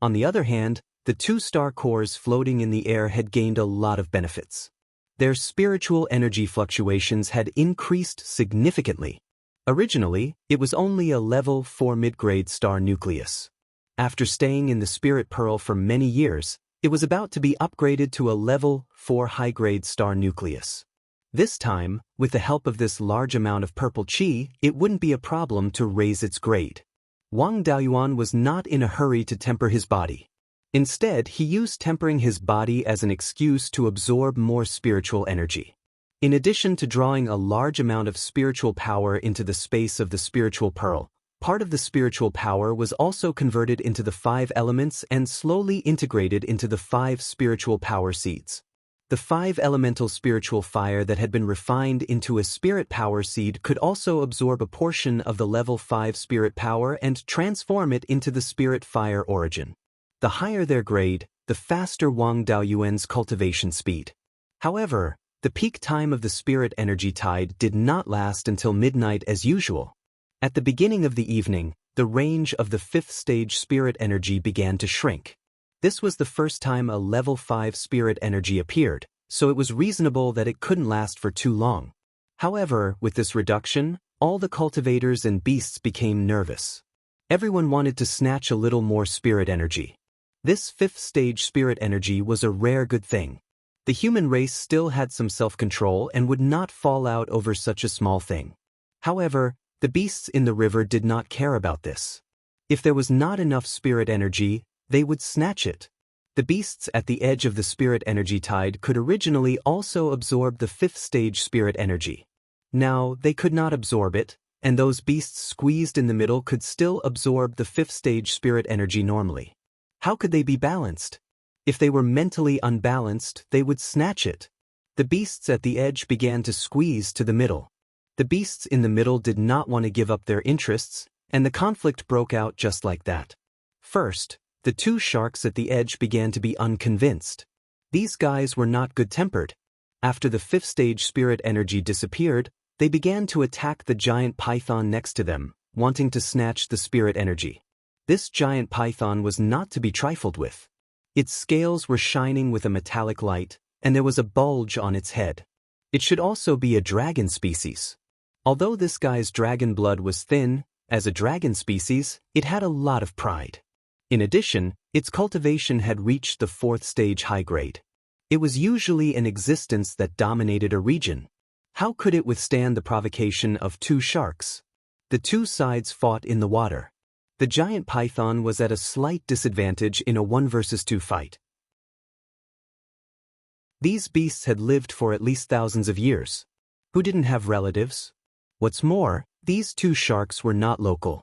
On the other hand, the 2 star cores floating in the air had gained a lot of benefits. Their spiritual energy fluctuations had increased significantly. Originally, it was only a level 4 mid-grade star nucleus. After staying in the spirit pearl for many years, it was about to be upgraded to a level 4 high-grade star nucleus. This time, with the help of this large amount of purple qi, it wouldn't be a problem to raise its grade. Wang Daoist was not in a hurry to temper his body. Instead, he used tempering his body as an excuse to absorb more spiritual energy. In addition to drawing a large amount of spiritual power into the space of the spiritual pearl, part of the spiritual power was also converted into the 5 elements and slowly integrated into the 5 spiritual power seeds. The 5 elemental spiritual fire that had been refined into a spirit power seed could also absorb a portion of the level 5 spirit power and transform it into the spirit fire origin. The higher their grade, the faster Wang Daoyuan's cultivation speed. However, the peak time of the spirit energy tide did not last until midnight as usual. At the beginning of the evening, the range of the 5th stage spirit energy began to shrink. This was the first time a level 5 spirit energy appeared, so it was reasonable that it couldn't last for too long. However, with this reduction, all the cultivators and beasts became nervous. Everyone wanted to snatch a little more spirit energy. This 5th stage spirit energy was a rare good thing. The human race still had some self-control and would not fall out over such a small thing. However, the beasts in the river did not care about this. If there was not enough spirit energy, they would snatch it. The beasts at the edge of the spirit energy tide could originally also absorb the 5th stage spirit energy. Now, they could not absorb it, and those beasts squeezed in the middle could still absorb the 5th stage spirit energy normally. How could they be balanced? If they were mentally unbalanced, they would snatch it. The beasts at the edge began to squeeze to the middle. The beasts in the middle did not want to give up their interests, and the conflict broke out just like that. First, the 2 sharks at the edge began to be unconvinced. These guys were not good-tempered. After the 5th stage spirit energy disappeared, they began to attack the giant python next to them, wanting to snatch the spirit energy. This giant python was not to be trifled with. Its scales were shining with a metallic light, and there was a bulge on its head. It should also be a dragon species. Although this guy's dragon blood was thin, as a dragon species, it had a lot of pride. In addition, its cultivation had reached the 4th stage high grade. It was usually an existence that dominated a region. How could it withstand the provocation of 2 sharks? The 2 sides fought in the water. The giant python was at a slight disadvantage in a 1 versus 2 fight. These beasts had lived for at least thousands of years. Who didn't have relatives? What's more, these 2 sharks were not local.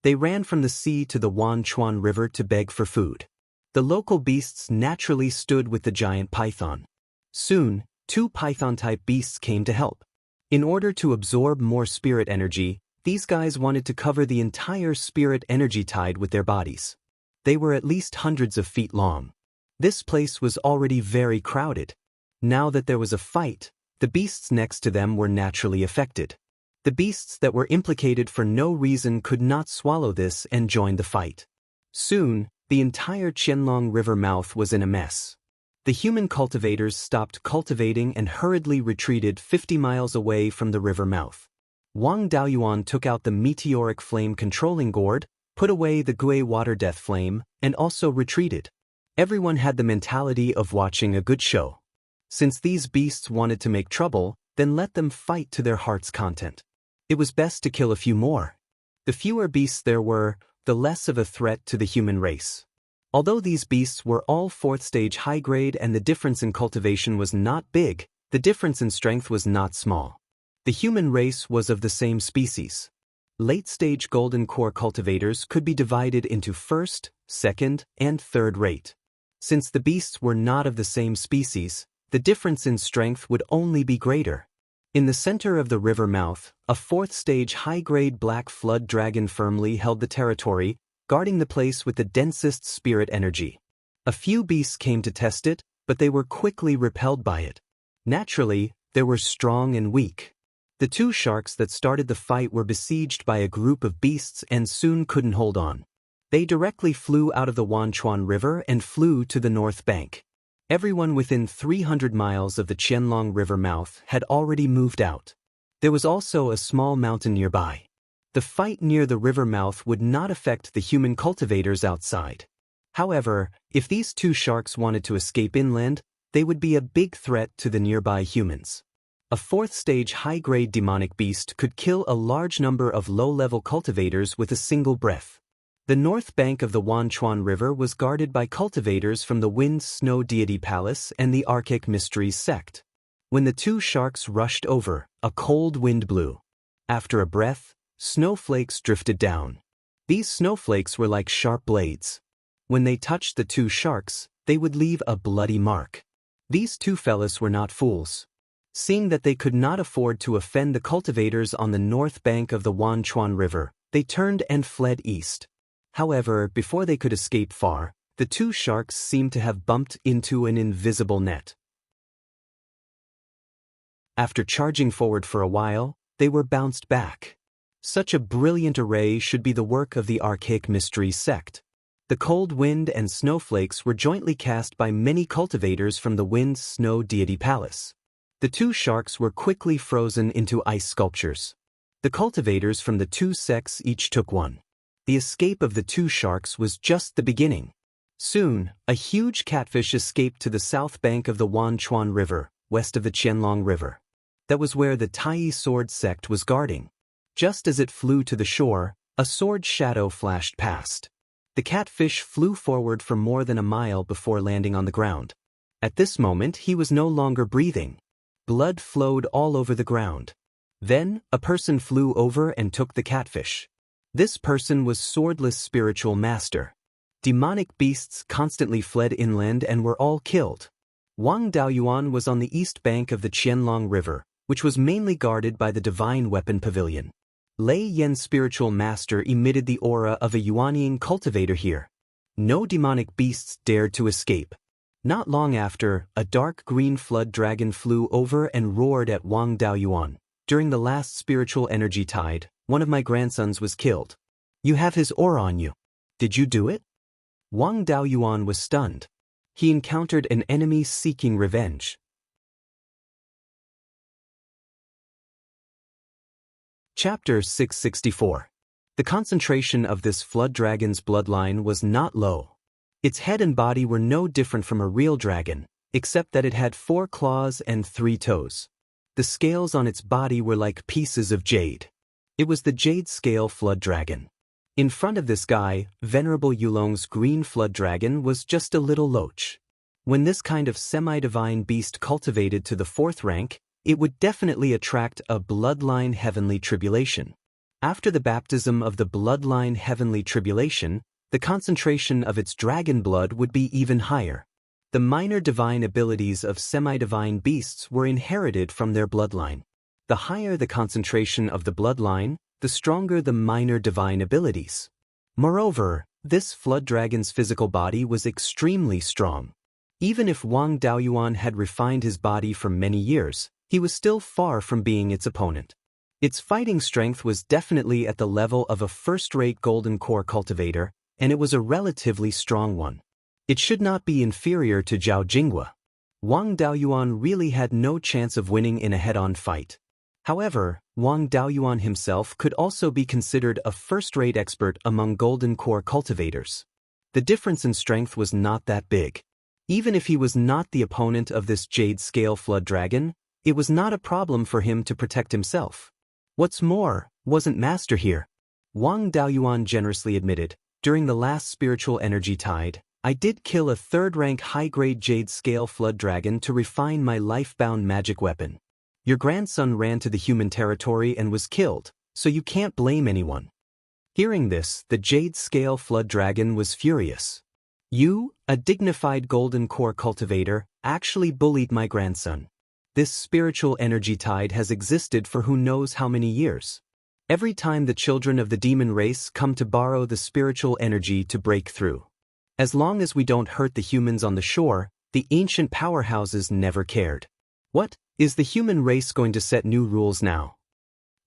They ran from the sea to the Wanchuan River to beg for food. The local beasts naturally stood with the giant python. Soon, 2 python-type beasts came to help. In order to absorb more spirit energy, these guys wanted to cover the entire spirit energy tide with their bodies. They were at least hundreds of feet long. This place was already very crowded. Now that there was a fight, the beasts next to them were naturally affected. The beasts that were implicated for no reason could not swallow this and joined the fight. Soon, the entire Qianlong River mouth was in a mess. The human cultivators stopped cultivating and hurriedly retreated 50 miles away from the river mouth. Wang Daoyuan took out the meteoric flame controlling gourd, put away the Gui water death flame, and also retreated. Everyone had the mentality of watching a good show. Since these beasts wanted to make trouble, then let them fight to their heart's content. It was best to kill a few more. The fewer beasts there were, the less of a threat to the human race. Although these beasts were all 4th stage high grade and the difference in cultivation was not big, the difference in strength was not small. The human race was of the same species. Late-stage golden core cultivators could be divided into 1st, 2nd, and 3rd rate. Since the beasts were not of the same species, the difference in strength would only be greater. In the center of the river mouth, a 4th stage high-grade black flood dragon firmly held the territory, guarding the place with the densest spirit energy. A few beasts came to test it, but they were quickly repelled by it. Naturally, they were strong and weak. The 2 sharks that started the fight were besieged by a group of beasts and soon couldn't hold on. They directly flew out of the Wanchuan River and flew to the north bank. Everyone within 300 miles of the Qianlong River mouth had already moved out. There was also a small mountain nearby. The fight near the river mouth would not affect the human cultivators outside. However, if these 2 sharks wanted to escape inland, they would be a big threat to the nearby humans. A 4th stage high-grade demonic beast could kill a large number of low-level cultivators with a single breath. The north bank of the Wanchuan River was guarded by cultivators from the Wind Snow Deity Palace and the Arctic Mysteries sect. When the 2 sharks rushed over, a cold wind blew. After a breath, snowflakes drifted down. These snowflakes were like sharp blades. When they touched the 2 sharks, they would leave a bloody mark. These 2 fellas were not fools. Seeing that they could not afford to offend the cultivators on the north bank of the Wanchuan River, they turned and fled east. However, before they could escape far, the 2 sharks seemed to have bumped into an invisible net. After charging forward for a while, they were bounced back. Such a brilliant array should be the work of the Archaic Mysteries sect. The cold wind and snowflakes were jointly cast by many cultivators from the Wind Snow Deity Palace. The 2 sharks were quickly frozen into ice sculptures. The cultivators from the 2 sects each took one. The escape of the 2 sharks was just the beginning. Soon, a huge catfish escaped to the south bank of the Wanchuan River, west of the Qianlong River. That was where the Tai Sword sect was guarding. Just as it flew to the shore, a sword shadow flashed past. The catfish flew forward for more than a mile before landing on the ground. At this moment, he was no longer breathing. Blood flowed all over the ground. Then, a person flew over and took the catfish. This person was Swordless Spiritual Master. Demonic beasts constantly fled inland and were all killed. Wang Daoyuan was on the east bank of the Qianlong River, which was mainly guarded by the Divine Weapon Pavilion. Lei Yen Spiritual Master emitted the aura of a Yuanying cultivator here. No demonic beasts dared to escape. Not long after, a dark green flood dragon flew over and roared at Wang Daoyuan. During the last spiritual energy tide, one of my grandsons was killed. You have his aura on you. Did you do it? Wang Daoyuan was stunned. He encountered an enemy seeking revenge. Chapter 664. The concentration of this flood dragon's bloodline was not low. Its head and body were no different from a real dragon, except that it had 4 claws and 3 toes. The scales on its body were like pieces of jade. It was the jade scale flood dragon. In front of this guy, Venerable Yulong's green flood dragon was just a little loach. When this kind of semi-divine beast cultivated to the 4th rank, it would definitely attract a bloodline heavenly tribulation. After the baptism of the bloodline heavenly tribulation, the concentration of its dragon blood would be even higher. The minor divine abilities of semi-divine beasts were inherited from their bloodline. The higher the concentration of the bloodline, the stronger the minor divine abilities. Moreover, this flood dragon's physical body was extremely strong. Even if Wang Daoyuan had refined his body for many years, he was still far from being its opponent. Its fighting strength was definitely at the level of a first-rate golden core cultivator, and it was a relatively strong one. It should not be inferior to Zhao Jinghua. Wang Daoyuan really had no chance of winning in a head-on fight. However, Wang Daoyuan himself could also be considered a first-rate expert among golden core cultivators. The difference in strength was not that big. Even if he was not the opponent of this jade scale flood dragon, it was not a problem for him to protect himself. What's more, wasn't Master here? Wang Daoyuan generously admitted, during the last spiritual energy tide, I did kill a third-rank high-grade jade scale flood dragon to refine my life-bound magic weapon. Your grandson ran to the human territory and was killed, so you can't blame anyone. Hearing this, the jade scale flood dragon was furious. You, a dignified golden core cultivator, actually bullied my grandson. This spiritual energy tide has existed for who knows how many years. Every time the children of the demon race come to borrow the spiritual energy to break through. As long as we don't hurt the humans on the shore, the ancient powerhouses never cared. What, is the human race going to set new rules now?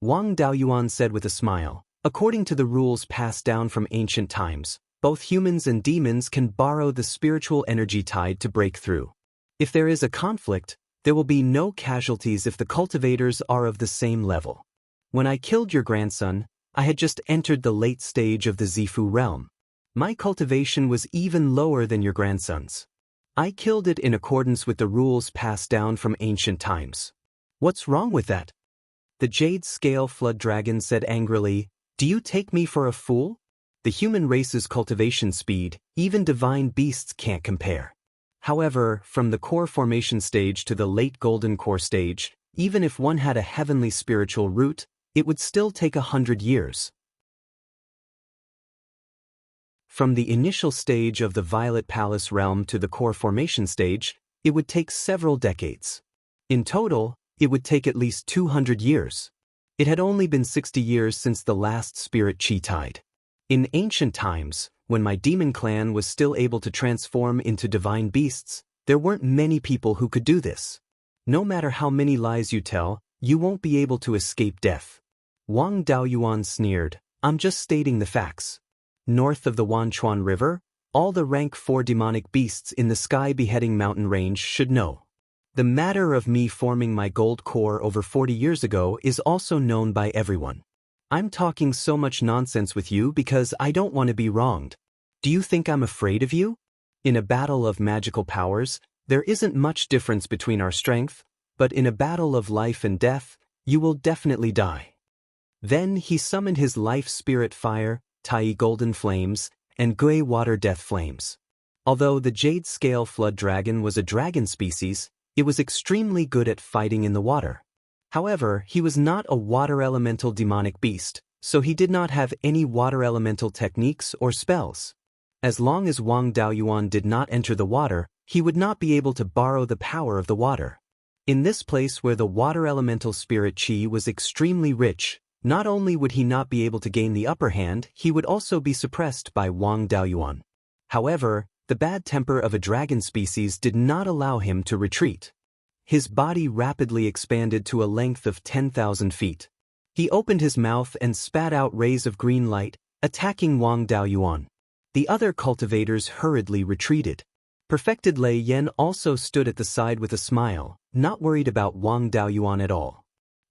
Wang Daoyuan said with a smile, according to the rules passed down from ancient times, both humans and demons can borrow the spiritual energy tide to break through. If there is a conflict, there will be no casualties if the cultivators are of the same level. When I killed your grandson, I had just entered the late stage of the Zifu realm. My cultivation was even lower than your grandson's. I killed it in accordance with the rules passed down from ancient times. What's wrong with that? The jade scale flood dragon said angrily, do you take me for a fool? The human race's cultivation speed, even divine beasts can't compare. However, from the core formation stage to the late golden core stage, even if one had a heavenly spiritual root, it would still take 100 years. From the initial stage of the Violet Palace realm to the core formation stage, it would take several decades. In total, it would take at least 200 years. It had only been 60 years since the last spirit chi tide. In ancient times, when my demon clan was still able to transform into divine beasts, there weren't many people who could do this. No matter how many lies you tell, you won't be able to escape death. Wang Daoyuan sneered, I'm just stating the facts. North of the Wanchuan River, all the rank 4 demonic beasts in the Sky Beheading Mountain range should know. The matter of me forming my gold core over 40 years ago is also known by everyone. I'm talking so much nonsense with you because I don't want to be wronged. Do you think I'm afraid of you? In a battle of magical powers, there isn't much difference between our strength, but in a battle of life and death, you will definitely die. Then he summoned his life spirit fire, Tai golden flames, and Gui water death flames. Although the jade scale flood dragon was a dragon species, it was extremely good at fighting in the water. However, he was not a water elemental demonic beast, so he did not have any water elemental techniques or spells. As long as Wang Daoyuan did not enter the water, he would not be able to borrow the power of the water. In this place where the water elemental spirit chi was extremely rich, not only would he not be able to gain the upper hand, he would also be suppressed by Wang Daoyuan. However, the bad temper of a dragon species did not allow him to retreat. His body rapidly expanded to a length of 10,000 feet. He opened his mouth and spat out rays of green light, attacking Wang Daoyuan. The other cultivators hurriedly retreated. Perfected Lei Yan also stood at the side with a smile, not worried about Wang Daoyuan at all.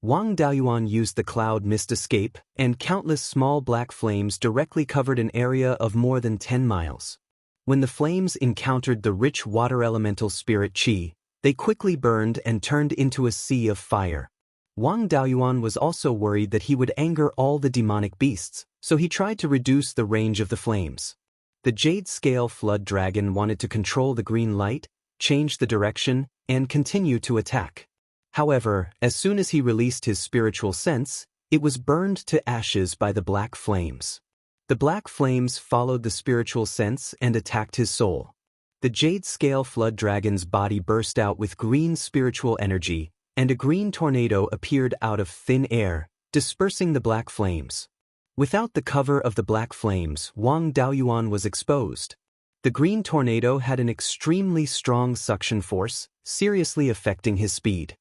Wang Daoyuan used the cloud mist escape, and countless small black flames directly covered an area of more than 10 miles. When the flames encountered the rich water elemental spirit chi, they quickly burned and turned into a sea of fire. Wang Daoyuan was also worried that he would anger all the demonic beasts, so he tried to reduce the range of the flames. The jade scale flood dragon wanted to control the green light, change the direction, and continue to attack. However, as soon as he released his spiritual sense, it was burned to ashes by the black flames. The black flames followed the spiritual sense and attacked his soul. The jade scale flood dragon's body burst out with green spiritual energy, and a green tornado appeared out of thin air, dispersing the black flames. Without the cover of the black flames, Wang Daoyuan was exposed. The green tornado had an extremely strong suction force, seriously affecting his speed.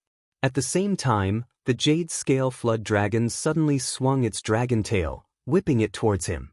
At the same time, the jade scale flood dragon suddenly swung its dragon tail, whipping it towards him.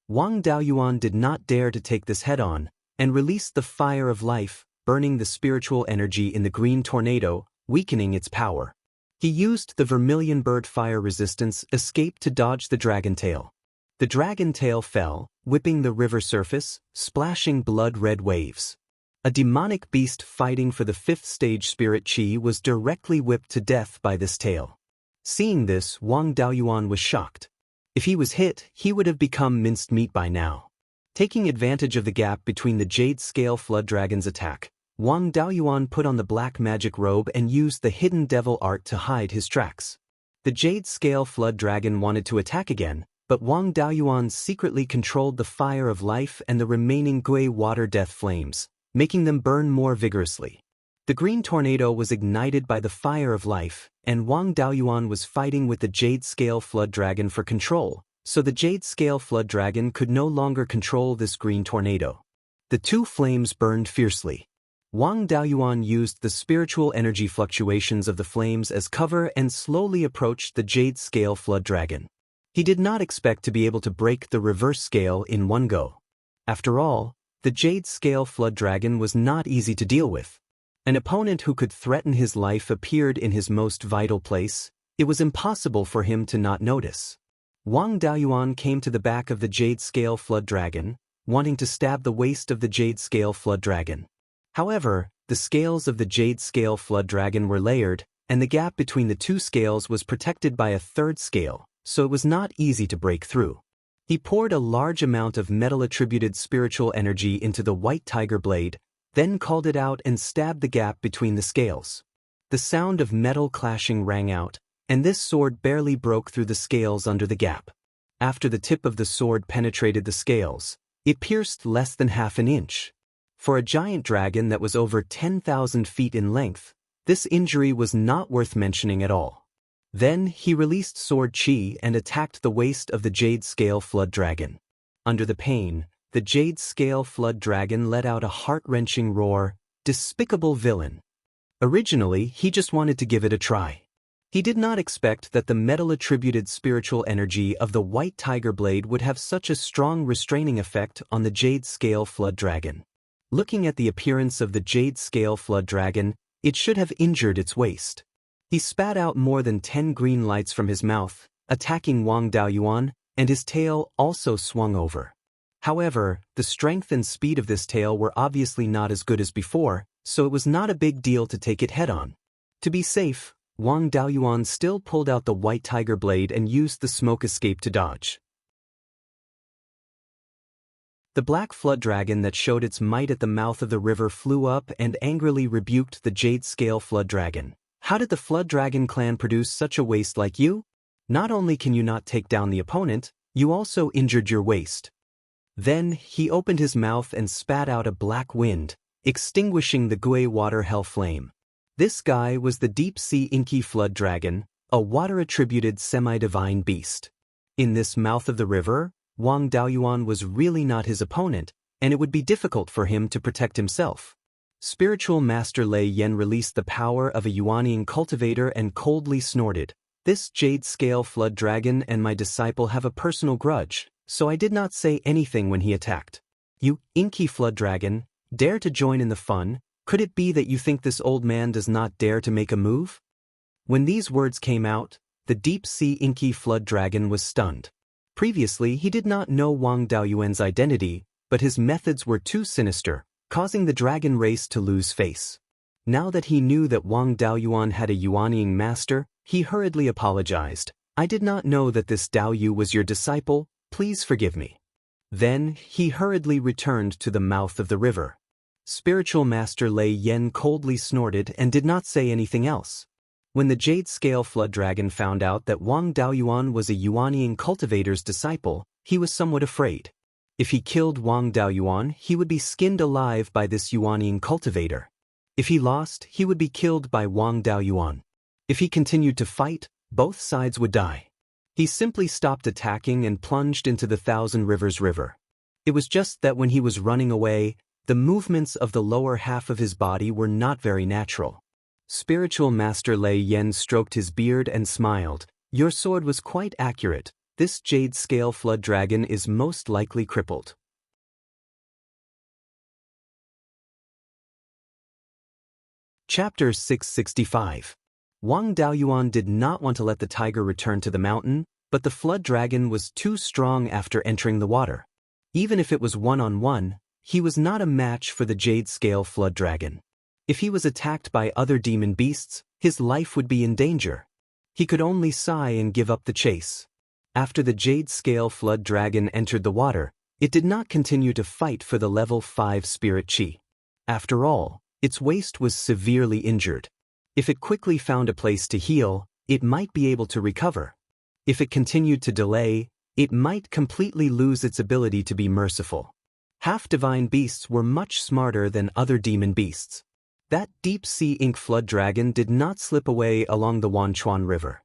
Wang Daoyuan did not dare to take this head-on, and released the fire of life, burning the spiritual energy in the green tornado, weakening its power. He used the vermilion bird fire resistance escape to dodge the dragon tail. The dragon tail fell, whipping the river surface, splashing blood-red waves. A demonic beast fighting for the 5th stage spirit chi was directly whipped to death by this tail. Seeing this, Wang Daoyuan was shocked. If he was hit, he would have become minced meat by now. Taking advantage of the gap between the Jade Scale Flood Dragon's attack, Wang Daoyuan put on the black magic robe and used the hidden devil art to hide his tracks. The Jade Scale Flood Dragon wanted to attack again, but Wang Daoyuan secretly controlled the fire of life and the remaining Gui water death flames, making them burn more vigorously. The green tornado was ignited by the fire of life, and Wang Daoyuan was fighting with the Jade Scale Flood Dragon for control, so the Jade Scale Flood Dragon could no longer control this green tornado. The two flames burned fiercely. Wang Daoyuan used the spiritual energy fluctuations of the flames as cover and slowly approached the Jade Scale Flood Dragon. He did not expect to be able to break the reverse scale in one go. After all, the Jade Scale Flood Dragon was not easy to deal with. An opponent who could threaten his life appeared in his most vital place. It was impossible for him to not notice. Wang Daoyuan came to the back of the Jade Scale Flood Dragon, wanting to stab the waist of the Jade Scale Flood Dragon. However, the scales of the Jade Scale Flood Dragon were layered, and the gap between the two scales was protected by a third scale, so it was not easy to break through. He poured a large amount of metal-attributed spiritual energy into the white tiger blade, then called it out and stabbed the gap between the scales. The sound of metal clashing rang out, and this sword barely broke through the scales under the gap. After the tip of the sword penetrated the scales, it pierced less than half an inch. For a giant dragon that was over 10,000 feet in length, this injury was not worth mentioning at all. Then he released sword chi and attacked the waist of the Jade Scale Flood Dragon. Under the pain, the Jade Scale Flood Dragon let out a heart-wrenching roar, "Despicable villain." Originally, he just wanted to give it a try. He did not expect that the metal-attributed spiritual energy of the white tiger blade would have such a strong restraining effect on the Jade Scale Flood Dragon. Looking at the appearance of the Jade Scale Flood Dragon, it should have injured its waist. He spat out more than 10 green lights from his mouth, attacking Wang Daoyuan, and his tail also swung over. However, the strength and speed of this tail were obviously not as good as before, so it was not a big deal to take it head-on. To be safe, Wang Daoyuan still pulled out the white tiger blade and used the smoke escape to dodge. The black flood dragon that showed its might at the mouth of the river flew up and angrily rebuked the Jade Scale Flood Dragon. "How did the Flood Dragon clan produce such a waste like you? Not only can you not take down the opponent, you also injured your waist." Then he opened his mouth and spat out a black wind, extinguishing the Gui water hell flame. This guy was the deep-sea inky flood dragon, a water-attributed semi-divine beast. In this mouth of the river, Wang Daoyuan was really not his opponent, and it would be difficult for him to protect himself. Spiritual Master Lei Yan released the power of a Yuanian cultivator and coldly snorted, "This Jade Scale Flood Dragon and my disciple have a personal grudge, so I did not say anything when he attacked. You, inky flood dragon, dare to join in the fun? Could it be that you think this old man does not dare to make a move?" When these words came out, the deep-sea inky flood dragon was stunned. Previously, he did not know Wang Daoyuan's identity, but his methods were too sinister, causing the dragon race to lose face. Now that he knew that Wang Daoyuan had a Yuanian master, he hurriedly apologized. "I did not know that this Daoyu was your disciple. Please forgive me." Then, he hurriedly returned to the mouth of the river. Spiritual Master Lei Yan coldly snorted and did not say anything else. When the Jade Scale Flood Dragon found out that Wang Daoyuan was a Yuanian cultivator's disciple, he was somewhat afraid. If he killed Wang Daoyuan, he would be skinned alive by this Yuanian cultivator. If he lost, he would be killed by Wang Daoyuan. If he continued to fight, both sides would die. He simply stopped attacking and plunged into the Thousand Rivers River. It was just that when he was running away, the movements of the lower half of his body were not very natural. Spiritual Master Lei Yan stroked his beard and smiled. "Your sword was quite accurate. This Jade Scale Flood Dragon is most likely crippled." Chapter 665. Wang Daoyuan did not want to let the tiger return to the mountain, but the flood dragon was too strong after entering the water. Even if it was one-on-one, he was not a match for the Jade Scale Flood Dragon. If he was attacked by other demon beasts, his life would be in danger. He could only sigh and give up the chase. After the Jade Scale Flood Dragon entered the water, it did not continue to fight for the level 5 spirit chi. After all, its waist was severely injured. If it quickly found a place to heal, it might be able to recover. If it continued to delay, it might completely lose its ability to be merciful. Half-divine beasts were much smarter than other demon beasts. That deep-sea ink flood dragon did not slip away along the Wanchuan River.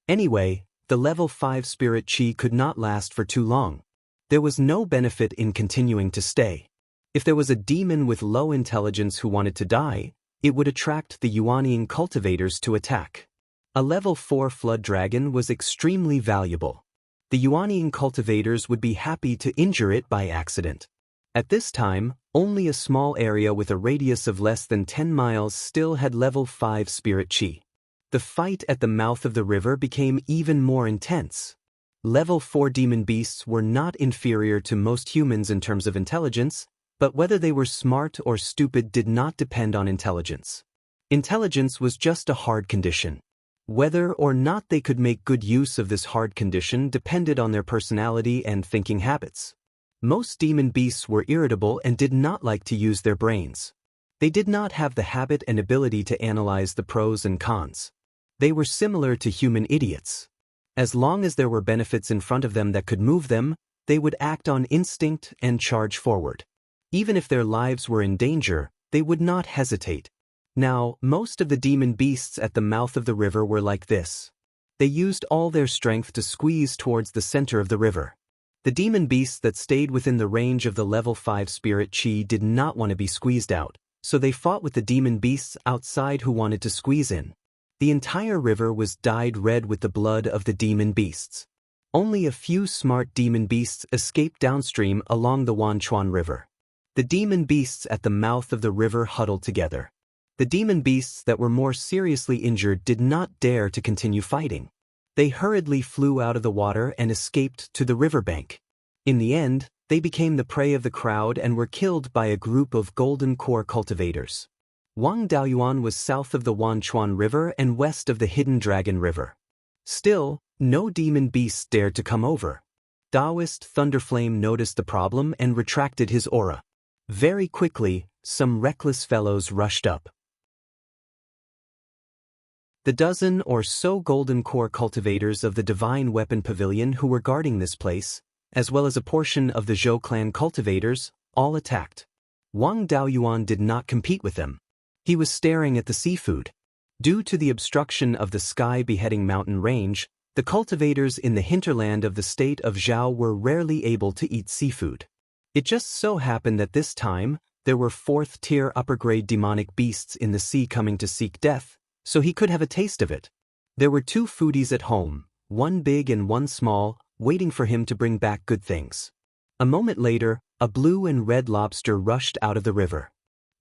Anyway, the level 5 spirit chi could not last for too long. There was no benefit in continuing to stay. If there was a demon with low intelligence who wanted to die, it would attract the Yuanian cultivators to attack. A level 4 flood dragon was extremely valuable. The Yuanian cultivators would be happy to injure it by accident. At this time, only a small area with a radius of less than 10 miles still had level 5 spirit chi. The fight at the mouth of the river became even more intense. Level 4 demon beasts were not inferior to most humans in terms of intelligence, but whether they were smart or stupid did not depend on intelligence. Intelligence was just a hard condition. Whether or not they could make good use of this hard condition depended on their personality and thinking habits. Most demon beasts were irritable and did not like to use their brains. They did not have the habit and ability to analyze the pros and cons. They were similar to human idiots. As long as there were benefits in front of them that could move them, they would act on instinct and charge forward. Even if their lives were in danger, they would not hesitate. Now, most of the demon beasts at the mouth of the river were like this. They used all their strength to squeeze towards the center of the river. The demon beasts that stayed within the range of the level 5 spirit chi did not want to be squeezed out, so they fought with the demon beasts outside who wanted to squeeze in. The entire river was dyed red with the blood of the demon beasts. Only a few smart demon beasts escaped downstream along the Wanchuan River. The demon beasts at the mouth of the river huddled together. The demon beasts that were more seriously injured did not dare to continue fighting. They hurriedly flew out of the water and escaped to the riverbank. In the end, they became the prey of the crowd and were killed by a group of golden core cultivators. Wang Daoyuan was south of the Wanchuan River and west of the Hidden Dragon River. Still, no demon beasts dared to come over. Daoist Thunderflame noticed the problem and retracted his aura. Very quickly, some reckless fellows rushed up. The dozen or so golden core cultivators of the Divine Weapon Pavilion who were guarding this place, as well as a portion of the Zhou clan cultivators, all attacked. Wang Daoyuan did not compete with them. He was staring at the seafood. Due to the obstruction of the sky-beheading mountain range, the cultivators in the hinterland of the state of Zhao were rarely able to eat seafood. It just so happened that this time, there were 4th-tier upper-grade demonic beasts in the sea coming to seek death, so he could have a taste of it. There were 2 foodies at home, one big and one small, waiting for him to bring back good things. A moment later, a blue and red lobster rushed out of the river.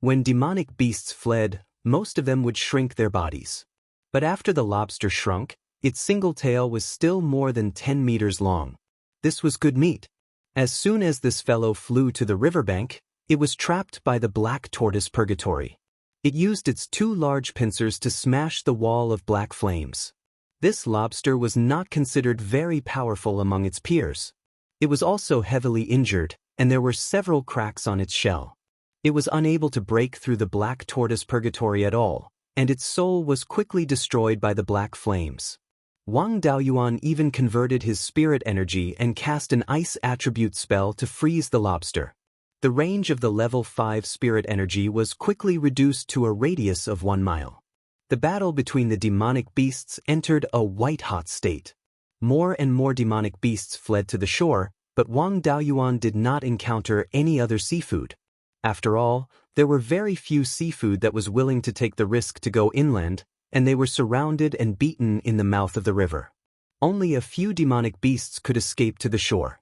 When demonic beasts fled, most of them would shrink their bodies. But after the lobster shrunk, its single tail was still more than 10 meters long. This was good meat. As soon as this fellow flew to the riverbank, it was trapped by the black tortoise purgatory. It used its 2 large pincers to smash the wall of black flames. This lobster was not considered very powerful among its peers. It was also heavily injured, and there were several cracks on its shell. It was unable to break through the black tortoise purgatory at all, and its soul was quickly destroyed by the black flames. Wang Daoyuan even converted his spirit energy and cast an ice attribute spell to freeze the lobster. The range of the level 5 spirit energy was quickly reduced to a radius of 1 mile. The battle between the demonic beasts entered a white-hot state. More and more demonic beasts fled to the shore, but Wang Daoyuan did not encounter any other seafood. After all, there were very few seafood that was willing to take the risk to go inland, and they were surrounded and beaten in the mouth of the river. Only a few demonic beasts could escape to the shore.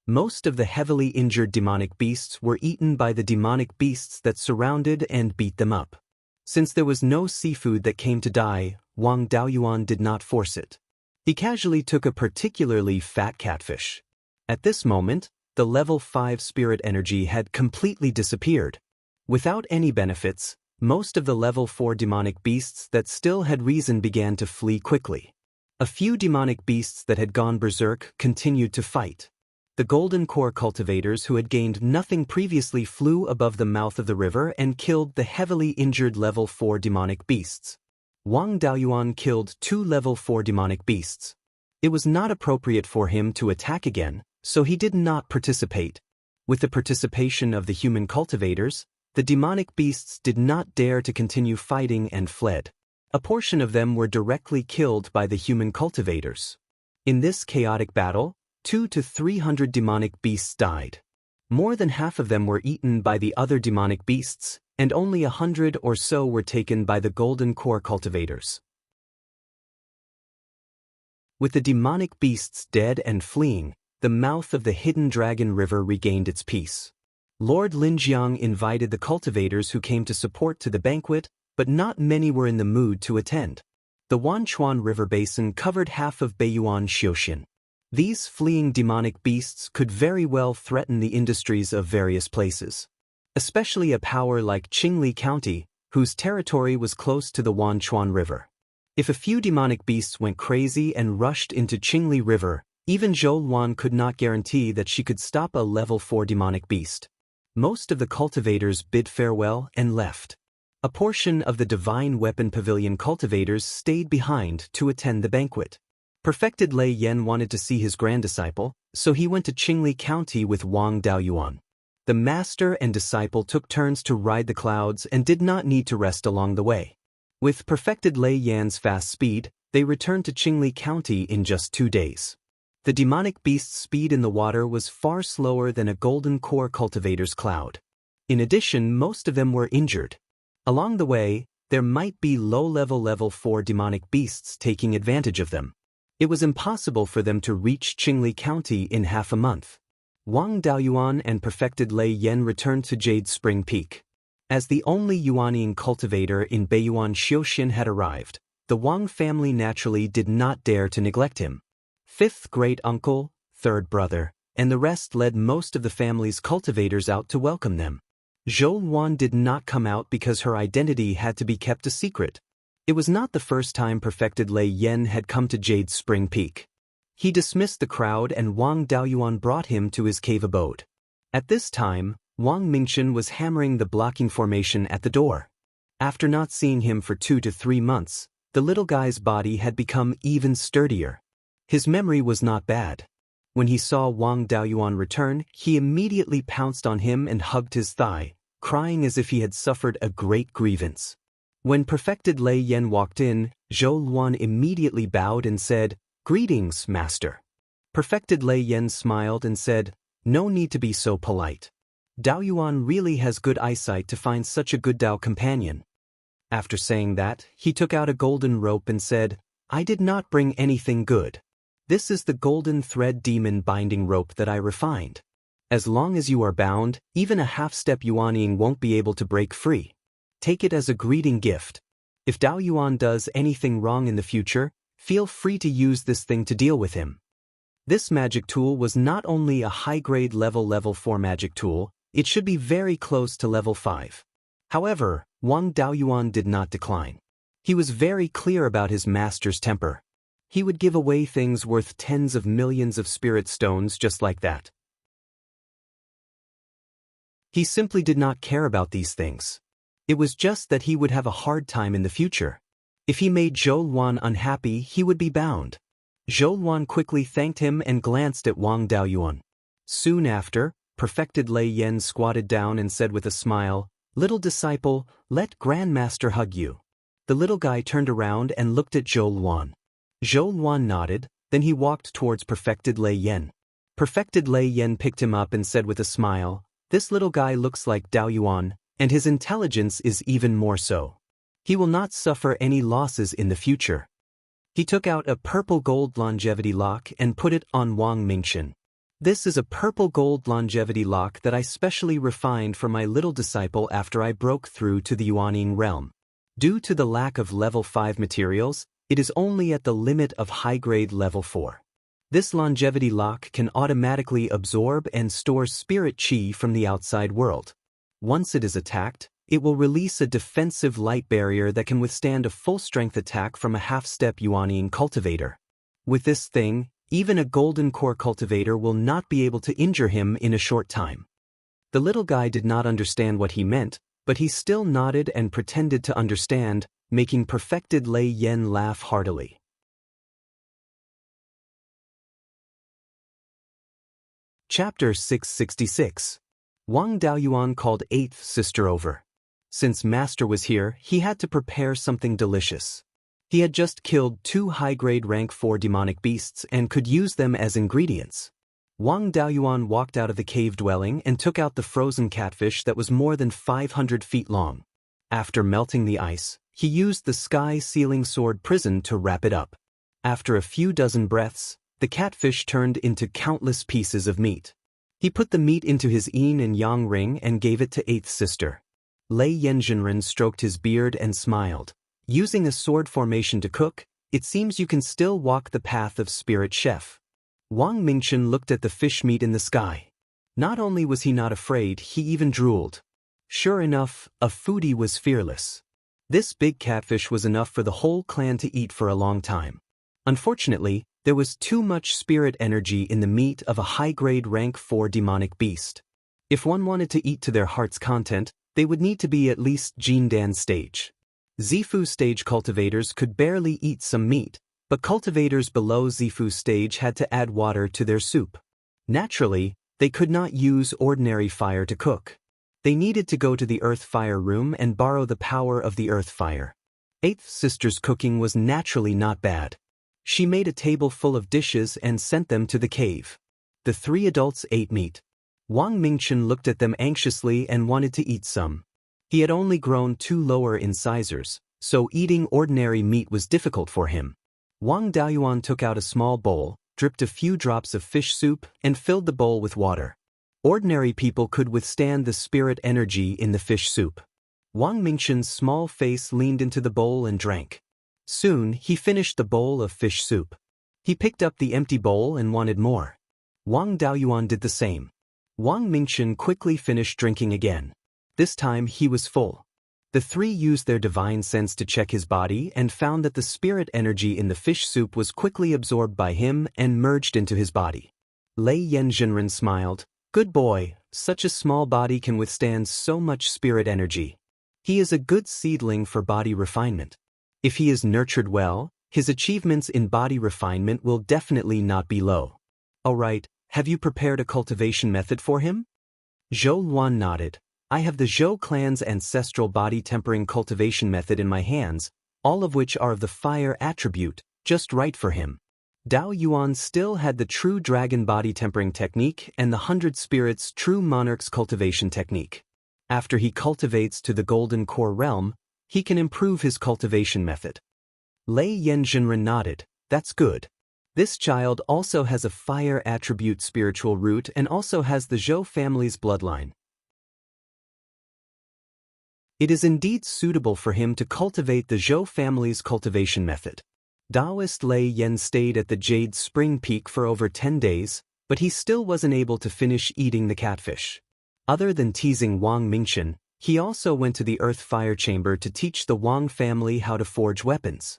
Most of the heavily injured demonic beasts were eaten by the demonic beasts that surrounded and beat them up. Since there was no seafood that came to die, Wang Daoyuan did not force it. He casually took a particularly fat catfish. At this moment, the level 5 spirit energy had completely disappeared. Without any benefits, most of the level 4 demonic beasts that still had reason began to flee quickly. A few demonic beasts that had gone berserk continued to fight. The golden core cultivators who had gained nothing previously flew above the mouth of the river and killed the heavily injured level 4 demonic beasts. Wang Daoyuan killed 2 level 4 demonic beasts. It was not appropriate for him to attack again, so he did not participate. With the participation of the human cultivators, the demonic beasts did not dare to continue fighting and fled. A portion of them were directly killed by the human cultivators. In this chaotic battle, 200 to 300 demonic beasts died. More than half of them were eaten by the other demonic beasts, and only 100 or so were taken by the golden core cultivators. With the demonic beasts dead and fleeing, the mouth of the hidden dragon river regained its peace. Lord Linjiang invited the cultivators who came to support to the banquet, but not many were in the mood to attend. The Wanchuan River basin covered half of Beiyuan Xiaoxian. These fleeing demonic beasts could very well threaten the industries of various places. Especially a power like Qingli County, whose territory was close to the Wanchuan River. If a few demonic beasts went crazy and rushed into Qingli River, even Zhou Luan could not guarantee that she could stop a level 4 demonic beast. Most of the cultivators bid farewell and left. A portion of the Divine Weapon Pavilion cultivators stayed behind to attend the banquet. Perfected Lei Yan wanted to see his granddisciple, so he went to Qingli County with Wang Daoyuan. The master and disciple took turns to ride the clouds and did not need to rest along the way. With Perfected Lei Yan's fast speed, they returned to Qingli County in just 2 days. The demonic beast's speed in the water was far slower than a golden core cultivator's cloud. In addition, most of them were injured. Along the way, there might be low-level level 4 demonic beasts taking advantage of them. It was impossible for them to reach Qingli County in half a month. Wang Daoyuan and Perfected Lei Yan returned to Jade Spring Peak. As the only Yuanian cultivator in Beiyuan Xiaoxian had arrived, the Wang family naturally did not dare to neglect him. 5th great-uncle, 3rd brother, and the rest led most of the family's cultivators out to welcome them. Zhou Luan did not come out because her identity had to be kept a secret. It was not the first time Perfected Lei Yan had come to Jade Spring Peak. He dismissed the crowd and Wang Daoyuan brought him to his cave abode. At this time, Wang Mingchen was hammering the blocking formation at the door. After not seeing him for 2 to 3 months, the little guy's body had become even sturdier. His memory was not bad. When he saw Wang Daoyuan return, he immediately pounced on him and hugged his thigh, crying as if he had suffered a great grievance. When Perfected Lei Yan walked in, Zhou Luan immediately bowed and said, "Greetings, master." Perfected Lei Yan smiled and said, "No need to be so polite. Daoyuan really has good eyesight to find such a good Dao companion." After saying that, he took out a golden rope and said, "I did not bring anything good. This is the golden thread demon binding rope that I refined. As long as you are bound, even a half-step Yuanian won't be able to break free. Take it as a greeting gift. If Daoyuan does anything wrong in the future, feel free to use this thing to deal with him." This magic tool was not only a high-grade level 4 magic tool, it should be very close to level 5. However, Wang Daoyuan did not decline. He was very clear about his master's temper. He would give away things worth tens of millions of spirit stones just like that. He simply did not care about these things. It was just that he would have a hard time in the future. If he made Zhou Luan unhappy, he would be bound. Zhou Luan quickly thanked him and glanced at Wang Daoyuan. Soon after, Perfected Lei Yan squatted down and said with a smile, "Little disciple, let Grandmaster hug you." The little guy turned around and looked at Zhou Luan. Zhou Luan nodded, then he walked towards Perfected Lei Yan. Perfected Lei Yan picked him up and said with a smile, "This little guy looks like Daoyuan, and his intelligence is even more so. He will not suffer any losses in the future." He took out a purple gold longevity lock and put it on Wang Mingchen. "This is a purple gold longevity lock that I specially refined for my little disciple after I broke through to the Yuanian realm. Due to the lack of level 5 materials, it is only at the limit of high-grade level 4. This longevity lock can automatically absorb and store spirit chi from the outside world. Once it is attacked, it will release a defensive light barrier that can withstand a full-strength attack from a half-step Yuanian cultivator. With this thing, even a golden core cultivator will not be able to injure him in a short time. The little guy did not understand what he meant, but he still nodded and pretended to understand, making perfected Lei Yan laugh heartily. Chapter 666. Wang Daoyuan called 8th sister over. Since Master was here, he had to prepare something delicious. He had just killed 2 high-grade rank 4 demonic beasts and could use them as ingredients. Wang Daoyuan walked out of the cave dwelling and took out the frozen catfish that was more than 500 feet long. After melting the ice, he used the sky-sealing sword prison to wrap it up. After a few dozen breaths, the catfish turned into countless pieces of meat. He put the meat into his yin and yang ring and gave it to 8th sister. Lei Yanjinren stroked his beard and smiled. Using a sword formation to cook, it seems you can still walk the path of spirit chef. Wang Mingchen looked at the fish meat in the sky. Not only was he not afraid, he even drooled. Sure enough, a foodie was fearless. This big catfish was enough for the whole clan to eat for a long time. Unfortunately, there was too much spirit energy in the meat of a high-grade rank 4 demonic beast. If one wanted to eat to their heart's content, they would need to be at least Jindan stage. Zifu stage cultivators could barely eat some meat, but cultivators below Zifu stage had to add water to their soup. Naturally, they could not use ordinary fire to cook. They needed to go to the earth fire room and borrow the power of the earth fire. 8th sister's cooking was naturally not bad. She made a table full of dishes and sent them to the cave. The 3 adults ate meat. Wang Mingchen looked at them anxiously and wanted to eat some. He had only grown 2 lower incisors, so eating ordinary meat was difficult for him. Wang Daoyuan took out a small bowl, dripped a few drops of fish soup, and filled the bowl with water. Ordinary people could withstand the spirit energy in the fish soup. Wang Mingchen's small face leaned into the bowl and drank. Soon, he finished the bowl of fish soup. He picked up the empty bowl and wanted more. Wang Daoyuan did the same. Wang Mingchen quickly finished drinking again. This time he was full. The 3 used their divine sense to check his body and found that the spirit energy in the fish soup was quickly absorbed by him and merged into his body. Lei Yanjinren smiled. Good boy, such a small body can withstand so much spirit energy. He is a good seedling for body refinement. If he is nurtured well, his achievements in body refinement will definitely not be low. Alright, have you prepared a cultivation method for him? Zhou Luan nodded. I have the Zhou clan's ancestral body tempering cultivation method in my hands, all of which are of the fire attribute, just right for him. Dao Yuan still had the true dragon body tempering technique and the 100 spirits true monarch's cultivation technique. After he cultivates to the golden core realm, he can improve his cultivation method. Lei Yanjinren nodded. That's good. This child also has a fire attribute spiritual root and also has the Zhou family's bloodline. It is indeed suitable for him to cultivate the Zhou family's cultivation method. Daoist Lei Yan stayed at the Jade Spring Peak for over 10 days, but he still wasn't able to finish eating the catfish. Other than teasing Wang Mingchen, he also went to the Earth Fire Chamber to teach the Wang family how to forge weapons.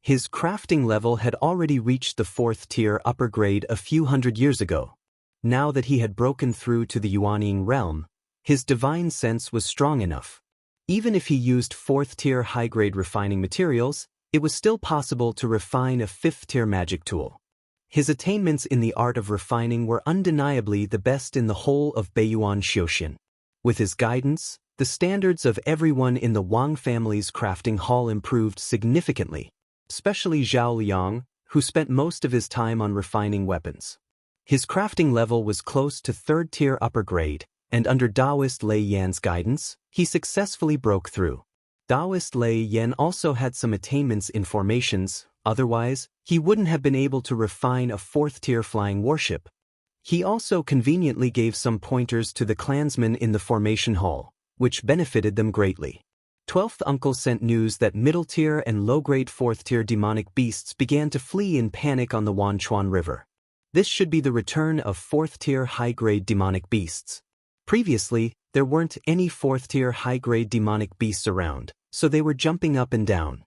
His crafting level had already reached the 4th tier upper grade a few hundred years ago. Now that he had broken through to the Yuanying realm, his divine sense was strong enough. Even if he used 4th tier high-grade refining materials, it was still possible to refine a 5th tier magic tool. His attainments in the art of refining were undeniably the best in the whole of Beiyuan Xiuxian. With his guidance, the standards of everyone in the Wang family's crafting hall improved significantly, especially Zhao Liang, who spent most of his time on refining weapons. His crafting level was close to 3rd tier upper grade, and under Daoist Lei Yan's guidance, he successfully broke through. Daoist Lei Yan also had some attainments in formations, otherwise, he wouldn't have been able to refine a 4th tier flying warship. He also conveniently gave some pointers to the clansmen in the formation hall, which benefited them greatly. 12th uncle sent news that middle-tier and low-grade 4th tier demonic beasts began to flee in panic on the Wanchuan River. This should be the return of 4th tier high-grade demonic beasts. Previously, there weren't any 4th tier high-grade demonic beasts around, so they were jumping up and down.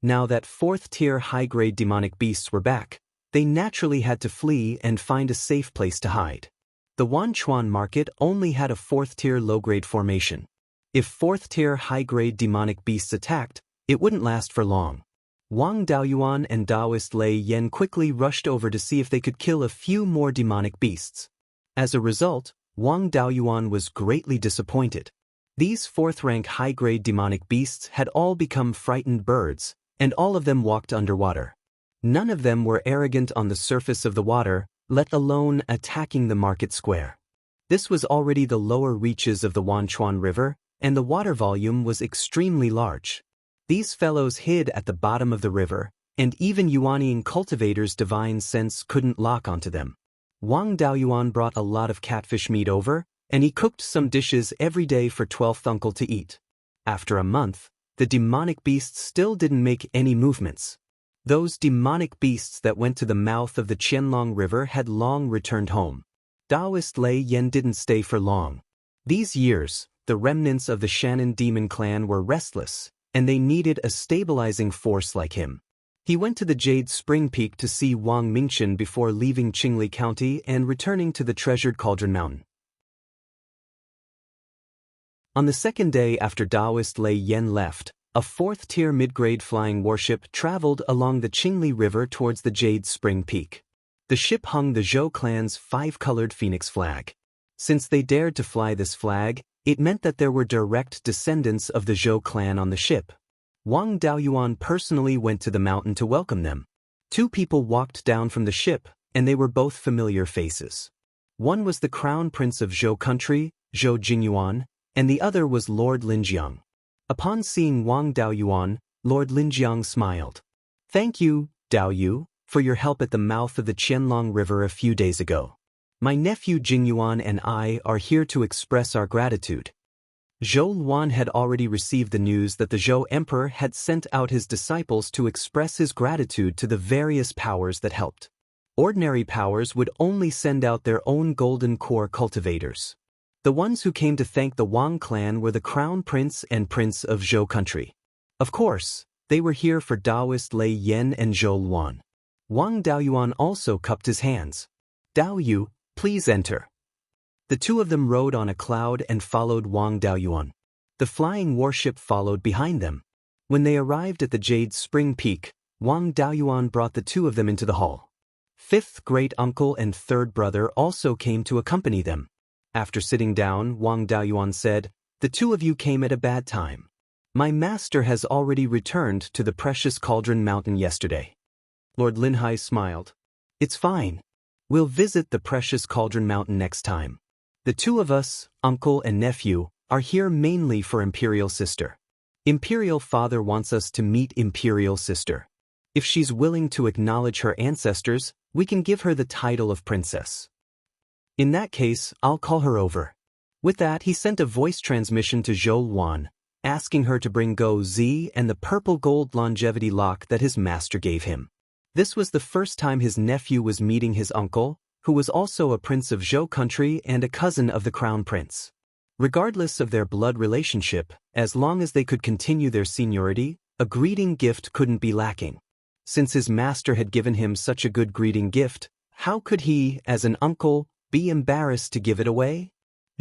Now that 4th tier high-grade demonic beasts were back, they naturally had to flee and find a safe place to hide. The Wanchuan market only had a 4th-tier low-grade formation. If 4th-tier high-grade demonic beasts attacked, it wouldn't last for long. Wang Daoyuan and Daoist Lei Yan quickly rushed over to see if they could kill a few more demonic beasts. As a result, Wang Daoyuan was greatly disappointed. These 4th-rank high-grade demonic beasts had all become frightened birds, and all of them walked underwater. None of them were arrogant on the surface of the water, let alone attacking the market square. This was already the lower reaches of the Wanchuan River, and the water volume was extremely large. These fellows hid at the bottom of the river, and even Yuanian cultivators' divine sense couldn't lock onto them. Wang Daoyuan brought a lot of catfish meat over, and he cooked some dishes every day for 12th uncle to eat. After a month, the demonic beasts still didn't make any movements. Those demonic beasts that went to the mouth of the Qianlong River had long returned home. Daoist Lei Yan didn't stay for long. These years, the remnants of the Shannon demon clan were restless, and they needed a stabilizing force like him. He went to the Jade Spring Peak to see Wang Mingchen before leaving Qingli County and returning to the treasured Cauldron Mountain. On the second day after Daoist Lei Yan left, a 4th-tier mid-grade flying warship traveled along the Qingli River towards the Jade Spring Peak. The ship hung the Zhou clan's 5-colored phoenix flag. Since they dared to fly this flag, it meant that there were direct descendants of the Zhou clan on the ship. Wang Daoyuan personally went to the mountain to welcome them. 2 people walked down from the ship, and they were both familiar faces. One was the crown prince of Zhou country, Zhou Jingyuan, and the other was Lord Linjiang. Upon seeing Wang Daoyuan, Lord Linjiang smiled. "Thank you, Daoyu, for your help at the mouth of the Qianlong River a few days ago. My nephew Jingyuan and I are here to express our gratitude." Zhou Luan had already received the news that the Zhou Emperor had sent out his disciples to express his gratitude to the various powers that helped. Ordinary powers would only send out their own golden core cultivators. The ones who came to thank the Wang clan were the Crown Prince and Prince of Zhou country. Of course, they were here for Daoist Lei Yan and Zhou Luan. Wang Daoyuan also cupped his hands. "Daoyu, please enter." The 2 of them rode on a cloud and followed Wang Daoyuan. The flying warship followed behind them. When they arrived at the Jade Spring Peak, Wang Daoyuan brought the 2 of them into the hall. 5th great uncle and 3rd brother also came to accompany them. After sitting down, Wang Daoyuan said, "The 2 of you came at a bad time. My master has already returned to the precious Cauldron Mountain yesterday." Lord Linhai smiled. "It's fine. We'll visit the precious Cauldron Mountain next time. The 2 of us, uncle and nephew, are here mainly for Imperial Sister. Imperial Father wants us to meet Imperial Sister. If she's willing to acknowledge her ancestors, we can give her the title of princess. In that case, I'll call her over." With that, he sent a voice transmission to Zhou Luan, asking her to bring Go Zi and the purple gold longevity lock that his master gave him. This was the first time his nephew was meeting his uncle, who was also a prince of Zhou country and a cousin of the crown prince. Regardless of their blood relationship, as long as they could continue their seniority, a greeting gift couldn't be lacking. Since his master had given him such a good greeting gift, how could he, as an uncle, be embarrassed to give it away?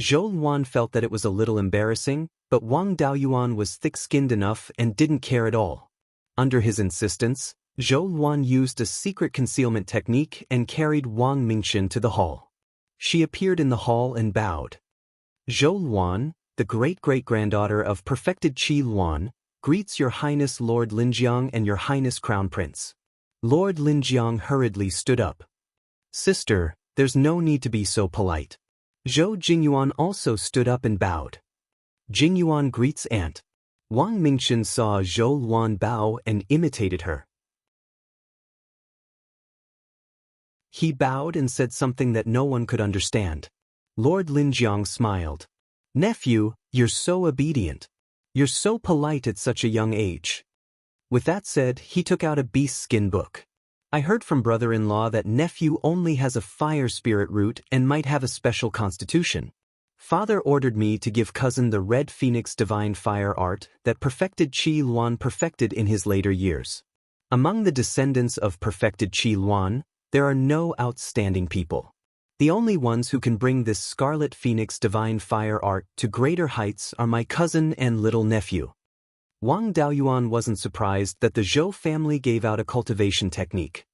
Zhou Luan felt that it was a little embarrassing, but Wang Daoyuan was thick-skinned enough and didn't care at all. Under his insistence, Zhou Luan used a secret concealment technique and carried Wang Mingchen to the hall. She appeared in the hall and bowed. "Zhou Luan, the great-great-granddaughter of perfected Qi Luan, greets Your Highness Lord Linjiang and Your Highness Crown Prince." Lord Linjiang hurriedly stood up. "Sister, there's no need to be so polite." Zhou Jingyuan also stood up and bowed. "Jingyuan greets aunt." Wang Mingchen saw Zhou Luan bow and imitated her. He bowed and said something that no one could understand. Lord Linjiang smiled. "Nephew, you're so obedient. You're so polite at such a young age." With that said, he took out a beast skin book. "I heard from brother-in-law that nephew only has a fire spirit root and might have a special constitution. Father ordered me to give cousin the red phoenix divine fire art that perfected Qi Luan perfected in his later years. Among the descendants of perfected Qi Luan, there are no outstanding people. The only ones who can bring this Scarlet Phoenix divine fire art to greater heights are my cousin and little nephew. Wang Daoyuan wasn't surprised that the Zhou family gave out a cultivation technique.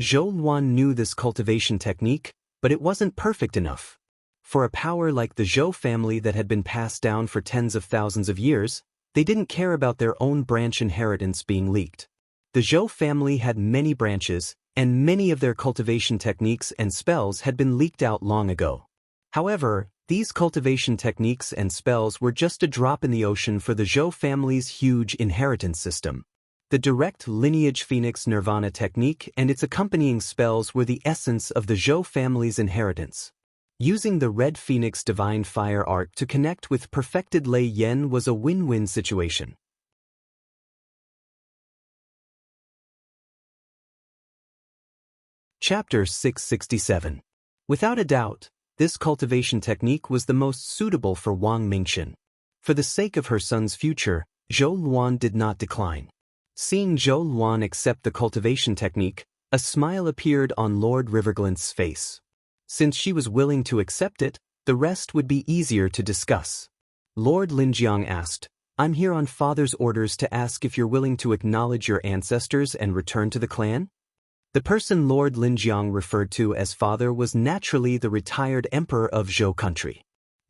Zhou Luan knew this cultivation technique, but it wasn't perfect enough. For a power like the Zhou family that had been passed down for tens of thousands of years, they didn't care about their own branch inheritance being leaked. The Zhou family had many branches, and many of their cultivation techniques and spells had been leaked out long ago. However, these cultivation techniques and spells were just a drop in the ocean for the Zhou family's huge inheritance system. The direct lineage Phoenix Nirvana technique and its accompanying spells were the essence of the Zhou family's inheritance. Using the Red Phoenix Divine Fire art to connect with perfected Lei Yen was a win-win situation. Chapter 667. Without a doubt, this cultivation technique was the most suitable for Wang Mingqian. For the sake of her son's future, Zhou Luan did not decline. Seeing Zhou Luan accept the cultivation technique, a smile appeared on Lord Riverglant's face. Since she was willing to accept it, the rest would be easier to discuss. Lord Linjiang asked, "I'm here on father's orders to ask if you're willing to acknowledge your ancestors and return to the clan?" The person Lord Linjiang referred to as father was naturally the retired emperor of Zhou country.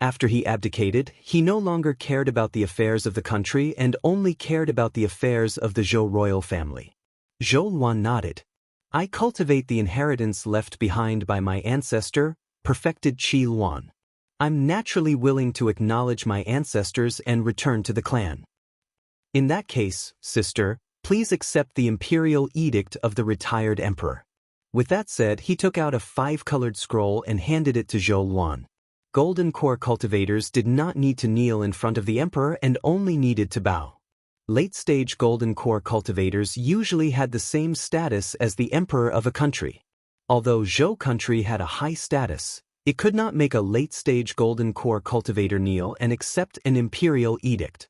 After he abdicated, he no longer cared about the affairs of the country and only cared about the affairs of the Zhou royal family. Zhou Luan nodded. "I cultivate the inheritance left behind by my ancestor, perfected Qi Luan. I'm naturally willing to acknowledge my ancestors and return to the clan." "In that case, sister, please accept the imperial edict of the retired emperor." With that said, he took out a 5-colored scroll and handed it to Zhou Luan. Golden core cultivators did not need to kneel in front of the emperor and only needed to bow. Late-stage golden core cultivators usually had the same status as the emperor of a country. Although Zhou country had a high status, it could not make a late-stage golden core cultivator kneel and accept an imperial edict.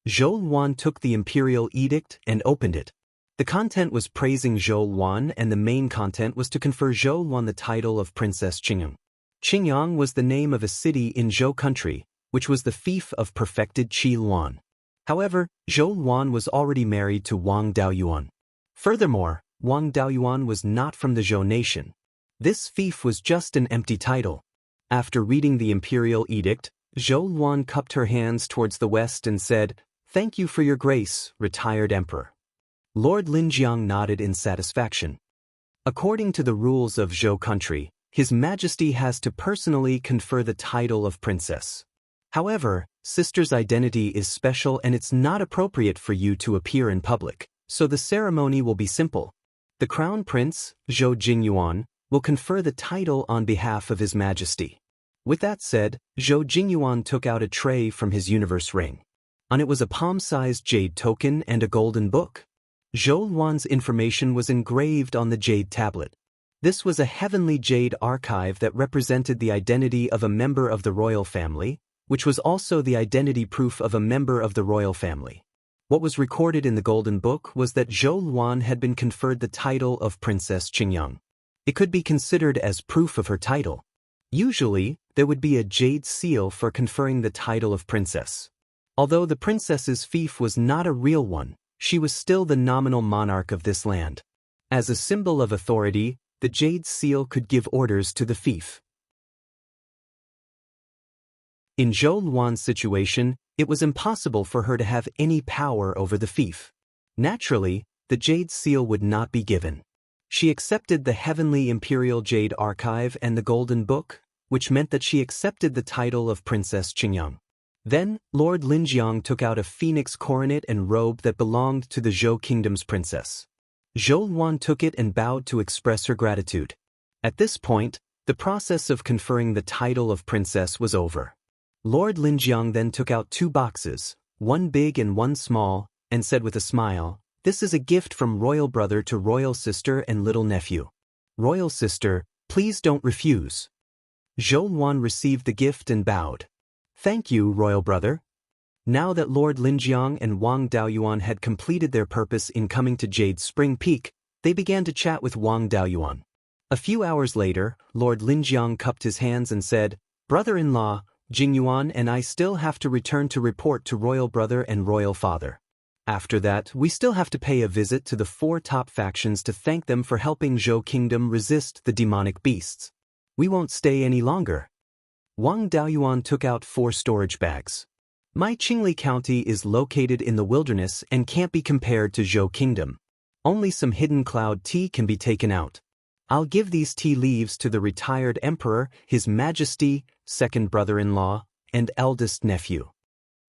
Zhou Luan took the imperial edict and opened it. The content was praising Zhou Luan, and the main content was to confer Zhou Luan the title of Princess Qingyang. Qingyang was the name of a city in Zhou country, which was the fief of perfected Qi Luan. However, Zhou Luan was already married to Wang Daoyuan. Furthermore, Wang Daoyuan was not from the Zhou nation. This fief was just an empty title. After reading the imperial edict, Zhou Luan cupped her hands towards the west and said, "Thank you for your grace, retired emperor." Lord Linjiang nodded in satisfaction. According to the rules of Zhou country, His Majesty has to personally confer the title of princess. However, sister's identity is special and it's not appropriate for you to appear in public, so the ceremony will be simple. The Crown Prince, Zhou Jingyuan, will confer the title on behalf of His Majesty. With that said, Zhou Jingyuan took out a tray from his universe ring. On it was a palm-sized jade token and a golden book. Zhou Luan's information was engraved on the jade tablet. This was a heavenly jade archive that represented the identity of a member of the royal family, which was also the identity proof of a member of the royal family. What was recorded in the golden book was that Zhou Luan had been conferred the title of Princess Qingyang. It could be considered as proof of her title. Usually, there would be a jade seal for conferring the title of princess. Although the princess's fief was not a real one, she was still the nominal monarch of this land. As a symbol of authority, the jade seal could give orders to the fief. In Zhou Luan's situation, it was impossible for her to have any power over the fief. Naturally, the jade seal would not be given. She accepted the heavenly imperial jade archive and the golden book, which meant that she accepted the title of Princess Qingyang. Then, Lord Linjiang took out a phoenix coronet and robe that belonged to the Zhou kingdom's princess. Zhou Luan took it and bowed to express her gratitude. At this point, the process of conferring the title of princess was over. Lord Linjiang then took out 2 boxes, one big and one small, and said with a smile, "This is a gift from royal brother to royal sister and little nephew. Royal sister, please don't refuse." Zhou Luan received the gift and bowed. "Thank you, royal brother." Now that Lord Linjiang and Wang Daoyuan had completed their purpose in coming to Jade Spring Peak, they began to chat with Wang Daoyuan. A few hours later, Lord Linjiang cupped his hands and said, "Brother-in-law, Jingyuan and I still have to return to report to royal brother and royal father. After that, we still have to pay a visit to the 4 top factions to thank them for helping Zhou Kingdom resist the demonic beasts. We won't stay any longer." Wang Daoyuan took out 4 storage bags. "My Qingli County is located in the wilderness and can't be compared to Zhou Kingdom. Only some hidden cloud tea can be taken out. I'll give these tea leaves to the retired emperor, his majesty, second brother-in-law, and eldest nephew."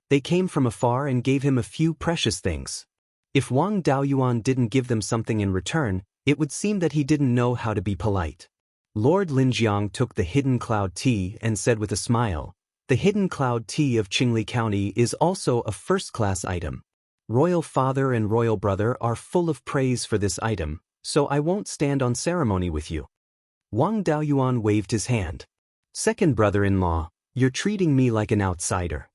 They came from afar and gave him a few precious things. If Wang Daoyuan didn't give them something in return, it would seem that he didn't know how to be polite. Lord Linjiang took the hidden cloud tea and said with a smile, "The hidden cloud tea of Qingli County is also a first-class item. Royal father and royal brother are full of praise for this item, so I won't stand on ceremony with you." Wang Daoyuan waved his hand. "Second brother-in-law, you're treating me like an outsider."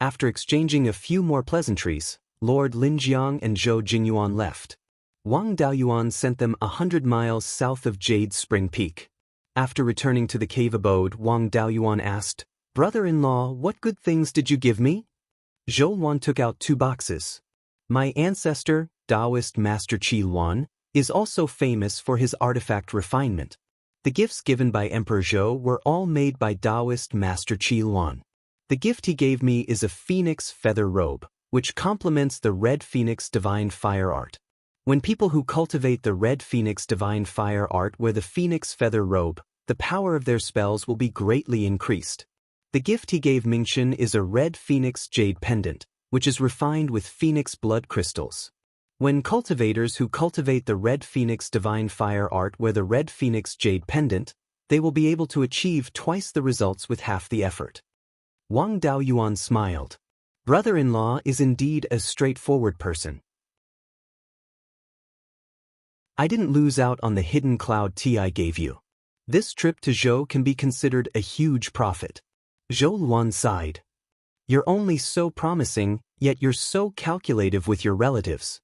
After exchanging a few more pleasantries, Lord Linjiang and Zhou Jingyuan left. Wang Daoyuan sent them 100 miles south of Jade Spring Peak. After returning to the cave abode, Wang Daoyuan asked, "Brother-in-law, what good things did you give me?" Zhou Luan took out 2 boxes. "My ancestor, Daoist Master Qi Luan, is also famous for his artifact refinement. The gifts given by Emperor Zhou were all made by Daoist Master Qi Luan. The gift he gave me is a phoenix feather robe, which complements the red phoenix divine fire art. When people who cultivate the red phoenix divine fire art wear the phoenix feather robe, the power of their spells will be greatly increased. The gift he gave Mingchen is a red phoenix jade pendant, which is refined with phoenix blood crystals. When cultivators who cultivate the red phoenix divine fire art wear the red phoenix jade pendant, they will be able to achieve twice the results with half the effort." Wang Daoyuan smiled. "Brother-in-law is indeed a straightforward person. I didn't lose out on the hidden cloud tea I gave you. This trip to Zhou can be considered a huge profit." Zhou Luan sighed. "You're only so promising, yet you're so calculative with your relatives.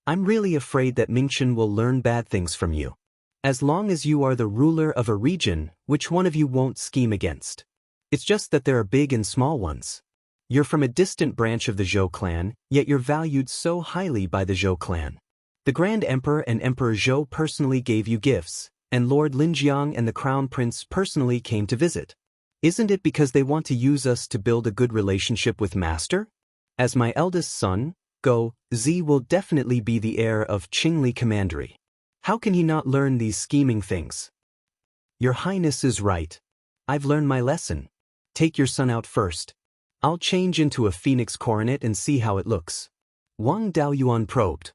I'm really afraid that Mingchen will learn bad things from you. As long as you are the ruler of a region, which one of you won't scheme against? It's just that there are big and small ones. You're from a distant branch of the Zhou clan, yet you're valued so highly by the Zhou clan. The Grand Emperor and Emperor Zhou personally gave you gifts, and Lord Linjiang and the Crown Prince personally came to visit. Isn't it because they want to use us to build a good relationship with Master? As my eldest son, Go Zi will definitely be the heir of Qingli Commandery. How can he not learn these scheming things?" "Your Highness is right. I've learned my lesson. Take your son out first. I'll change into a phoenix coronet and see how it looks." Wang Daoyuan probed.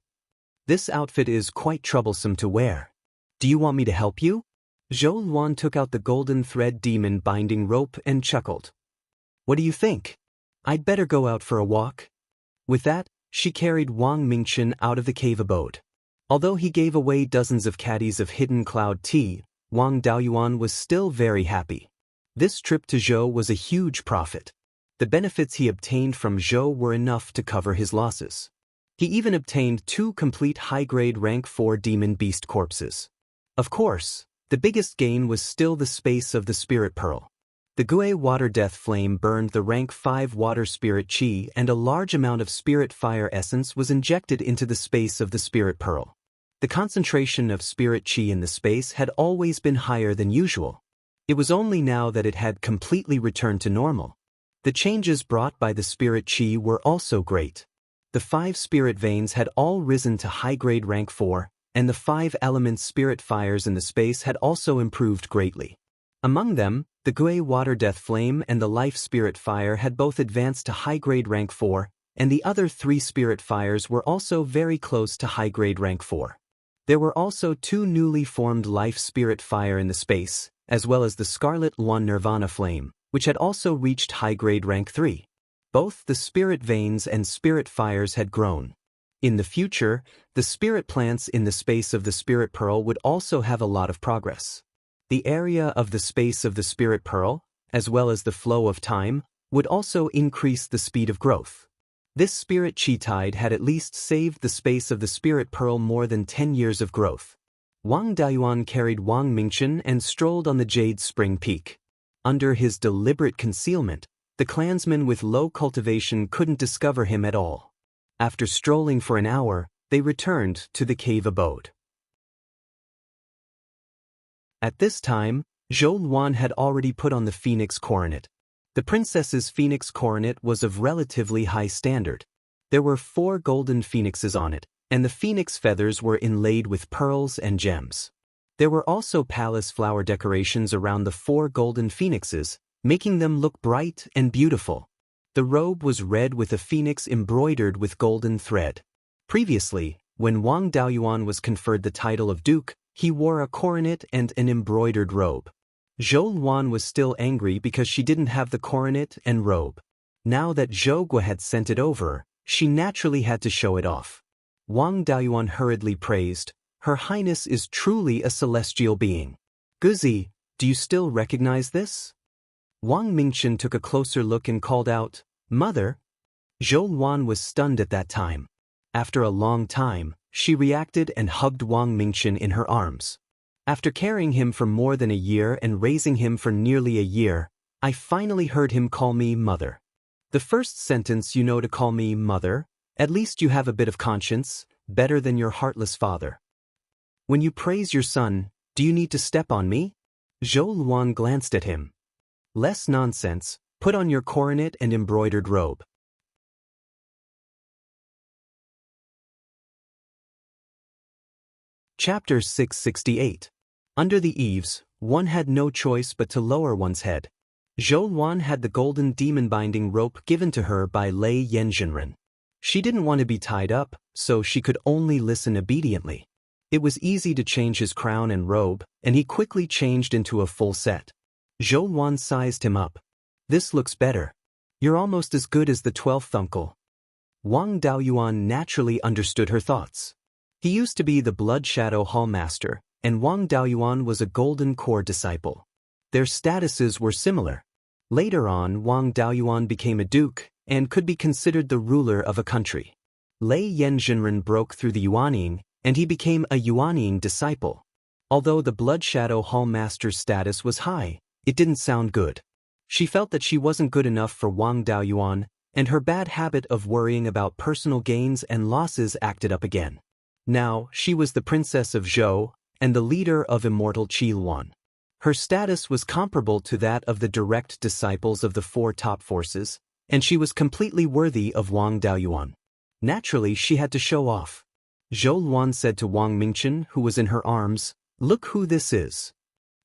"This outfit is quite troublesome to wear. Do you want me to help you?" Zhou Luan took out the golden thread demon binding rope and chuckled. "What do you think? I'd better go out for a walk." With that, she carried Wang Mingchen out of the cave abode. Although he gave away dozens of caddies of hidden cloud tea, Wang Daoyuan was still very happy. This trip to Zhou was a huge profit. The benefits he obtained from Zhou were enough to cover his losses. He even obtained 2 complete high-grade rank 4 demon beast corpses. Of course, the biggest gain was still the space of the spirit pearl. The Gui water death flame burned the rank 5 water spirit chi, and a large amount of spirit fire essence was injected into the space of the spirit pearl. The concentration of spirit chi in the space had always been higher than usual. It was only now that it had completely returned to normal. The changes brought by the spirit chi were also great. The 5 spirit veins had all risen to high-grade rank 4, and the 5 element spirit fires in the space had also improved greatly. Among them, the Gui water death flame and the life spirit fire had both advanced to high-grade rank 4, and the other 3 spirit fires were also very close to high-grade rank 4. There were also 2 newly formed life spirit fire in the space, as well as the scarlet Luan nirvana flame, which had also reached high-grade rank 3. Both the spirit veins and spirit fires had grown. In the future, the spirit plants in the space of the spirit pearl would also have a lot of progress. The area of the space of the spirit pearl, as well as the flow of time, would also increase the speed of growth. This spirit chi tide had at least saved the space of the spirit pearl more than 10 years of growth. Wang Daoist carried Wang Mingchen and strolled on the Jade Spring Peak. Under his deliberate concealment, the clansmen with low cultivation couldn't discover him at all. After strolling for an hour, they returned to the cave abode. At this time, Zhou Luan had already put on the phoenix coronet. The princess's phoenix coronet was of relatively high standard. There were 4 golden phoenixes on it, and the phoenix feathers were inlaid with pearls and gems. There were also palace flower decorations around the 4 golden phoenixes, making them look bright and beautiful. The robe was red with a phoenix embroidered with golden thread. Previously, when Wang Daoist was conferred the title of duke, he wore a coronet and an embroidered robe. Zhou Luan was still angry because she didn't have the coronet and robe. Now that Zhou Gua had sent it over, she naturally had to show it off. Wang Daoist hurriedly praised, "Her Highness is truly a celestial being. Guzi, do you still recognize this?" Wang Mingchen took a closer look and called out, "Mother?" Zhou Luan was stunned at that time. After a long time, she reacted and hugged Wang Mingchen in her arms. "After carrying him for more than a year and raising him for nearly a year, I finally heard him call me mother. The first sentence you know to call me mother, at least you have a bit of conscience, better than your heartless father. When you praise your son, do you need to step on me?" Zhou Luan glanced at him. "Less nonsense, put on your coronet and embroidered robe." Chapter 668. Under the eaves, one had no choice but to lower one's head. Zhou Luan had the golden demon-binding rope given to her by Lei Yanzhenren. She didn't want to be tied up, so she could only listen obediently. It was easy to change his crown and robe, and he quickly changed into a full set. Zhou Luan sized him up. "This looks better. You're almost as good as the 12th uncle." Wang Daoist naturally understood her thoughts. He used to be the Blood Shadow Hallmaster, and Wang Daoist was a Golden Core disciple. Their statuses were similar. Later on, Wang Daoist became a duke and could be considered the ruler of a country. Lei Yanzhenren broke through the Yuanying, and he became a Yuanying disciple. Although the Blood Shadow Hallmaster's status was high, it didn't sound good. She felt that she wasn't good enough for Wang Daoist, and her bad habit of worrying about personal gains and losses acted up again. Now, she was the princess of Zhou, and the leader of Immortal Qi. Her status was comparable to that of the direct disciples of the 4 top forces, and she was completely worthy of Wang Daoist. Naturally, she had to show off. Zhou Luan said to Wang Mingchen, who was in her arms, "Look who this is."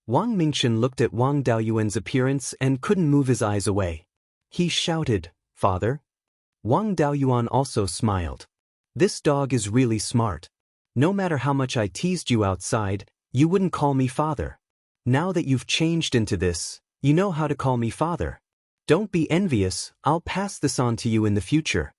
Wang Mingchen looked at Wang Daoyuan's appearance and couldn't move his eyes away. He shouted, "Father?" Wang Daoyuan also smiled. "This dog is really smart. No matter how much I teased you outside, you wouldn't call me father. Now that you've changed into this, you know how to call me father. Don't be envious, I'll pass this on to you in the future."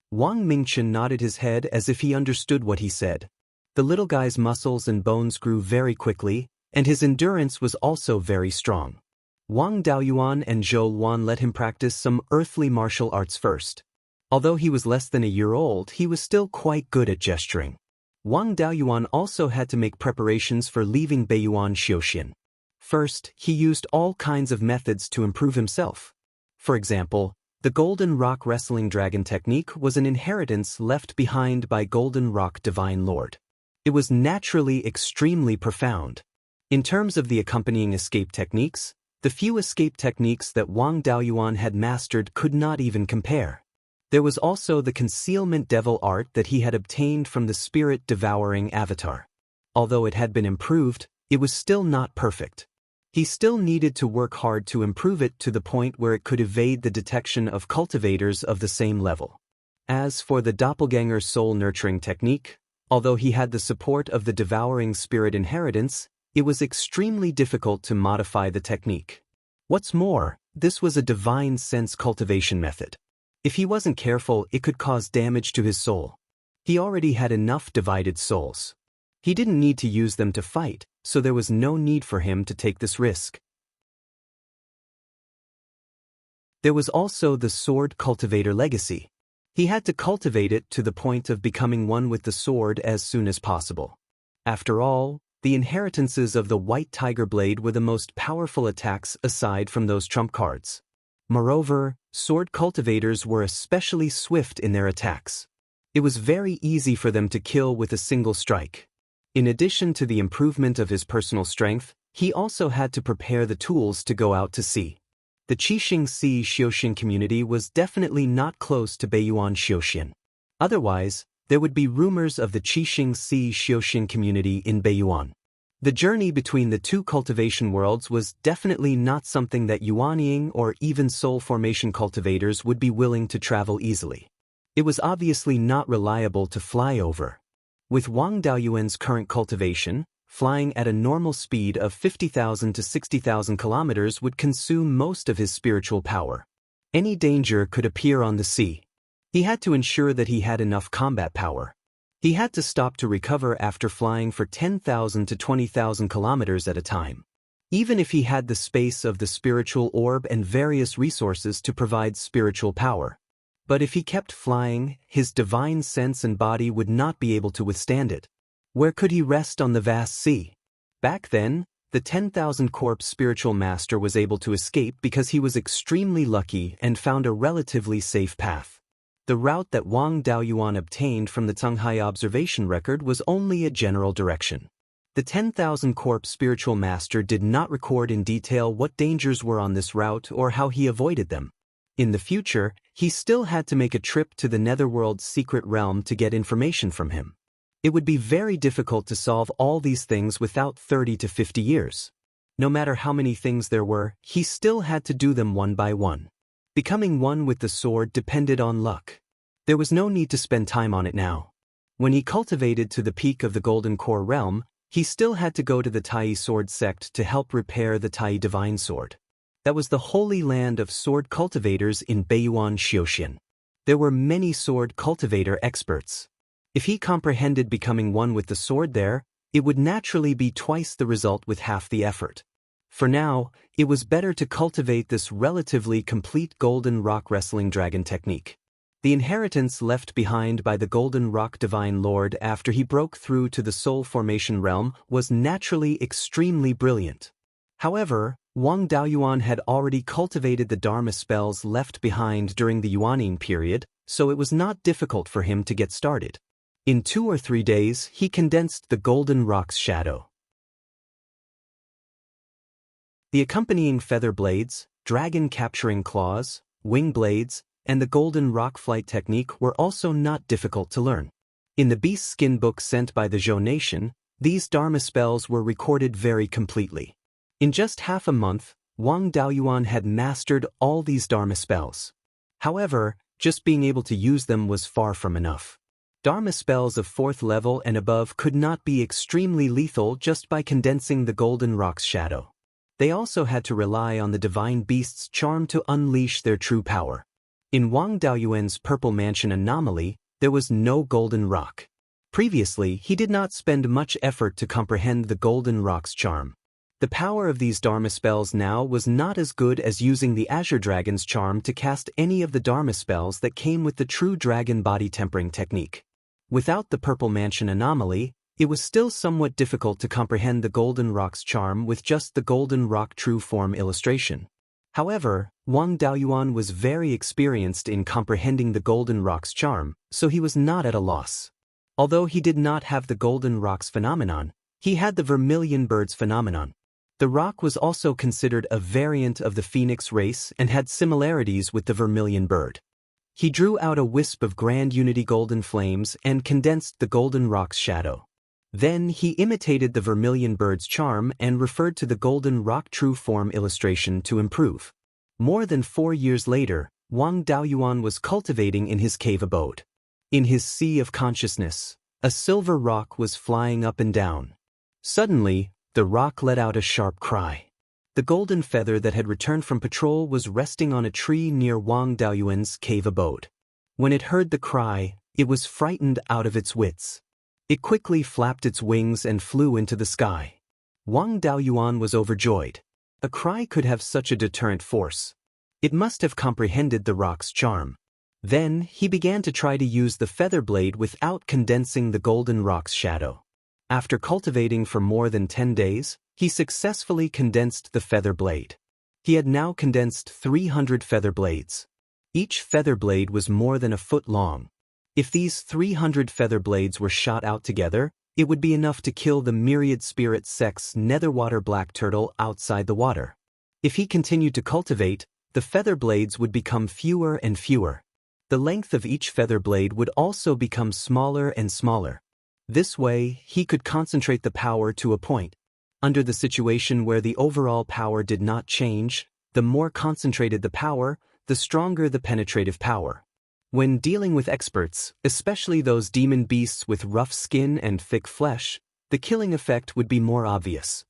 Wang Mingchen nodded his head as if he understood what he said. The little guy's muscles and bones grew very quickly, and his endurance was also very strong. Wang Daoyuan and Zhou Luan let him practice some earthly martial arts first. Although he was less than a year old, he was still quite good at gesturing. Wang Daoyuan also had to make preparations for leaving Beiyuan Xiuxian. First, he used all kinds of methods to improve himself. For example, the Golden Rock Wrestling Dragon technique was an inheritance left behind by Golden Rock Divine Lord. It was naturally extremely profound. In terms of the accompanying escape techniques, the few escape techniques that Wang Daoyuan had mastered could not even compare. There was also the concealment devil art that he had obtained from the spirit-devouring avatar. Although it had been improved, it was still not perfect. He still needed to work hard to improve it to the point where it could evade the detection of cultivators of the same level. As for the doppelganger soul-nurturing technique, although he had the support of the devouring spirit inheritance, it was extremely difficult to modify the technique. What's more, this was a divine sense cultivation method. If he wasn't careful, it could cause damage to his soul. He already had enough divided souls. He didn't need to use them to fight, so there was no need for him to take this risk. There was also the sword cultivator legacy. He had to cultivate it to the point of becoming one with the sword as soon as possible. After all, The inheritances of the White Tiger Blade were the most powerful attacks aside from those trump cards. Moreover, sword cultivators were especially swift in their attacks. It was very easy for them to kill with a single strike. In addition to the improvement of his personal strength, he also had to prepare the tools to go out to sea. The Qixing Sea Xiuxian community was definitely not close to Beiyuan Xiuxian. Otherwise, there would be rumors of the Qixing Sea Xiuxian community in Beiyuan. The journey between the two cultivation worlds was definitely not something that Yuanying or even soul formation cultivators would be willing to travel easily. It was obviously not reliable to fly over. With Wang Daoyuan's current cultivation, flying at a normal speed of 50,000 to 60,000 kilometers would consume most of his spiritual power. Any danger could appear on the sea. He had to ensure that he had enough combat power. He had to stop to recover after flying for 10,000 to 20,000 kilometers at a time. Even if he had the space of the spiritual orb and various resources to provide spiritual power. But if he kept flying, his divine sense and body would not be able to withstand it. Where could he rest on the vast sea? Back then, the 10,000 corpse spiritual master was able to escape because he was extremely lucky and found a relatively safe path. The route that Wang Daoyuan obtained from the Tonghae observation record was only a general direction. The 10,000 corpse spiritual master did not record in detail what dangers were on this route or how he avoided them. In the future, he still had to make a trip to the Netherworld's secret realm to get information from him. It would be very difficult to solve all these things without 30 to 50 years. No matter how many things there were, he still had to do them one by one. Becoming one with the sword depended on luck. There was no need to spend time on it now. When he cultivated to the peak of the Golden Core realm, he still had to go to the Tai Sword sect to help repair the Tai Divine Sword. That was the holy land of sword cultivators in Beiyuan Xiuxian. There were many sword cultivator experts. If he comprehended becoming one with the sword there, it would naturally be twice the result with half the effort. For now, it was better to cultivate this relatively complete Golden Rock Wrestling Dragon technique. The inheritance left behind by the Golden Rock Divine Lord after he broke through to the Soul Formation realm was naturally extremely brilliant. However, Wang Daoyuan had already cultivated the Dharma spells left behind during the Yuanying period, so it was not difficult for him to get started. In 2 or 3 days, he condensed the Golden Rock's shadow. The accompanying feather blades, dragon capturing claws, wing blades, and the Golden Rock flight technique were also not difficult to learn. In the Beast Skin book sent by the Zhou Nation, these Dharma spells were recorded very completely. In just half a month, Wang Daoyuan had mastered all these Dharma spells. However, just being able to use them was far from enough. Dharma spells of 4th level and above could not be extremely lethal just by condensing the Golden Rock's shadow. They also had to rely on the Divine Beast's charm to unleash their true power. In Wang Daoyuan's Purple Mansion anomaly, there was no Golden Rock. Previously, he did not spend much effort to comprehend the Golden Rock's charm. The power of these Dharma spells now was not as good as using the Azure Dragon's charm to cast any of the Dharma spells that came with the true dragon body tempering technique. Without the Purple Mansion anomaly, it was still somewhat difficult to comprehend the Golden Rock's charm with just the Golden Rock True Form illustration. However, Wang Daoyuan was very experienced in comprehending the Golden Rock's charm, so he was not at a loss. Although he did not have the Golden Rock's phenomenon, he had the Vermilion Bird's phenomenon. The rock was also considered a variant of the Phoenix race and had similarities with the Vermilion Bird. He drew out a wisp of Grand Unity golden flames and condensed the Golden Rock's shadow. Then he imitated the Vermilion Bird's charm and referred to the Golden Rock True Form illustration to improve. More than 4 years later, Wang Daoyuan was cultivating in his cave abode. In his sea of consciousness, a silver rock was flying up and down. Suddenly, the rock let out a sharp cry. The golden feather that had returned from patrol was resting on a tree near Wang Daoyuan's cave abode. When it heard the cry, it was frightened out of its wits. It quickly flapped its wings and flew into the sky. Wang Daoyuan was overjoyed. A cry could have such a deterrent force. It must have comprehended the rock's charm. Then, he began to try to use the feather blade without condensing the Golden Rock's shadow. After cultivating for more than 10 days, he successfully condensed the feather blade. He had now condensed 300 feather blades. Each feather blade was more than a foot long. If these 300 feather blades were shot out together, it would be enough to kill the myriad spirit sex netherwater black turtle outside the water. If he continued to cultivate, the feather blades would become fewer and fewer. The length of each feather blade would also become smaller and smaller. This way, he could concentrate the power to a point. Under the situation where the overall power did not change, the more concentrated the power, the stronger the penetrative power. When dealing with experts, especially those demon beasts with rough skin and thick flesh, the killing effect would be more obvious.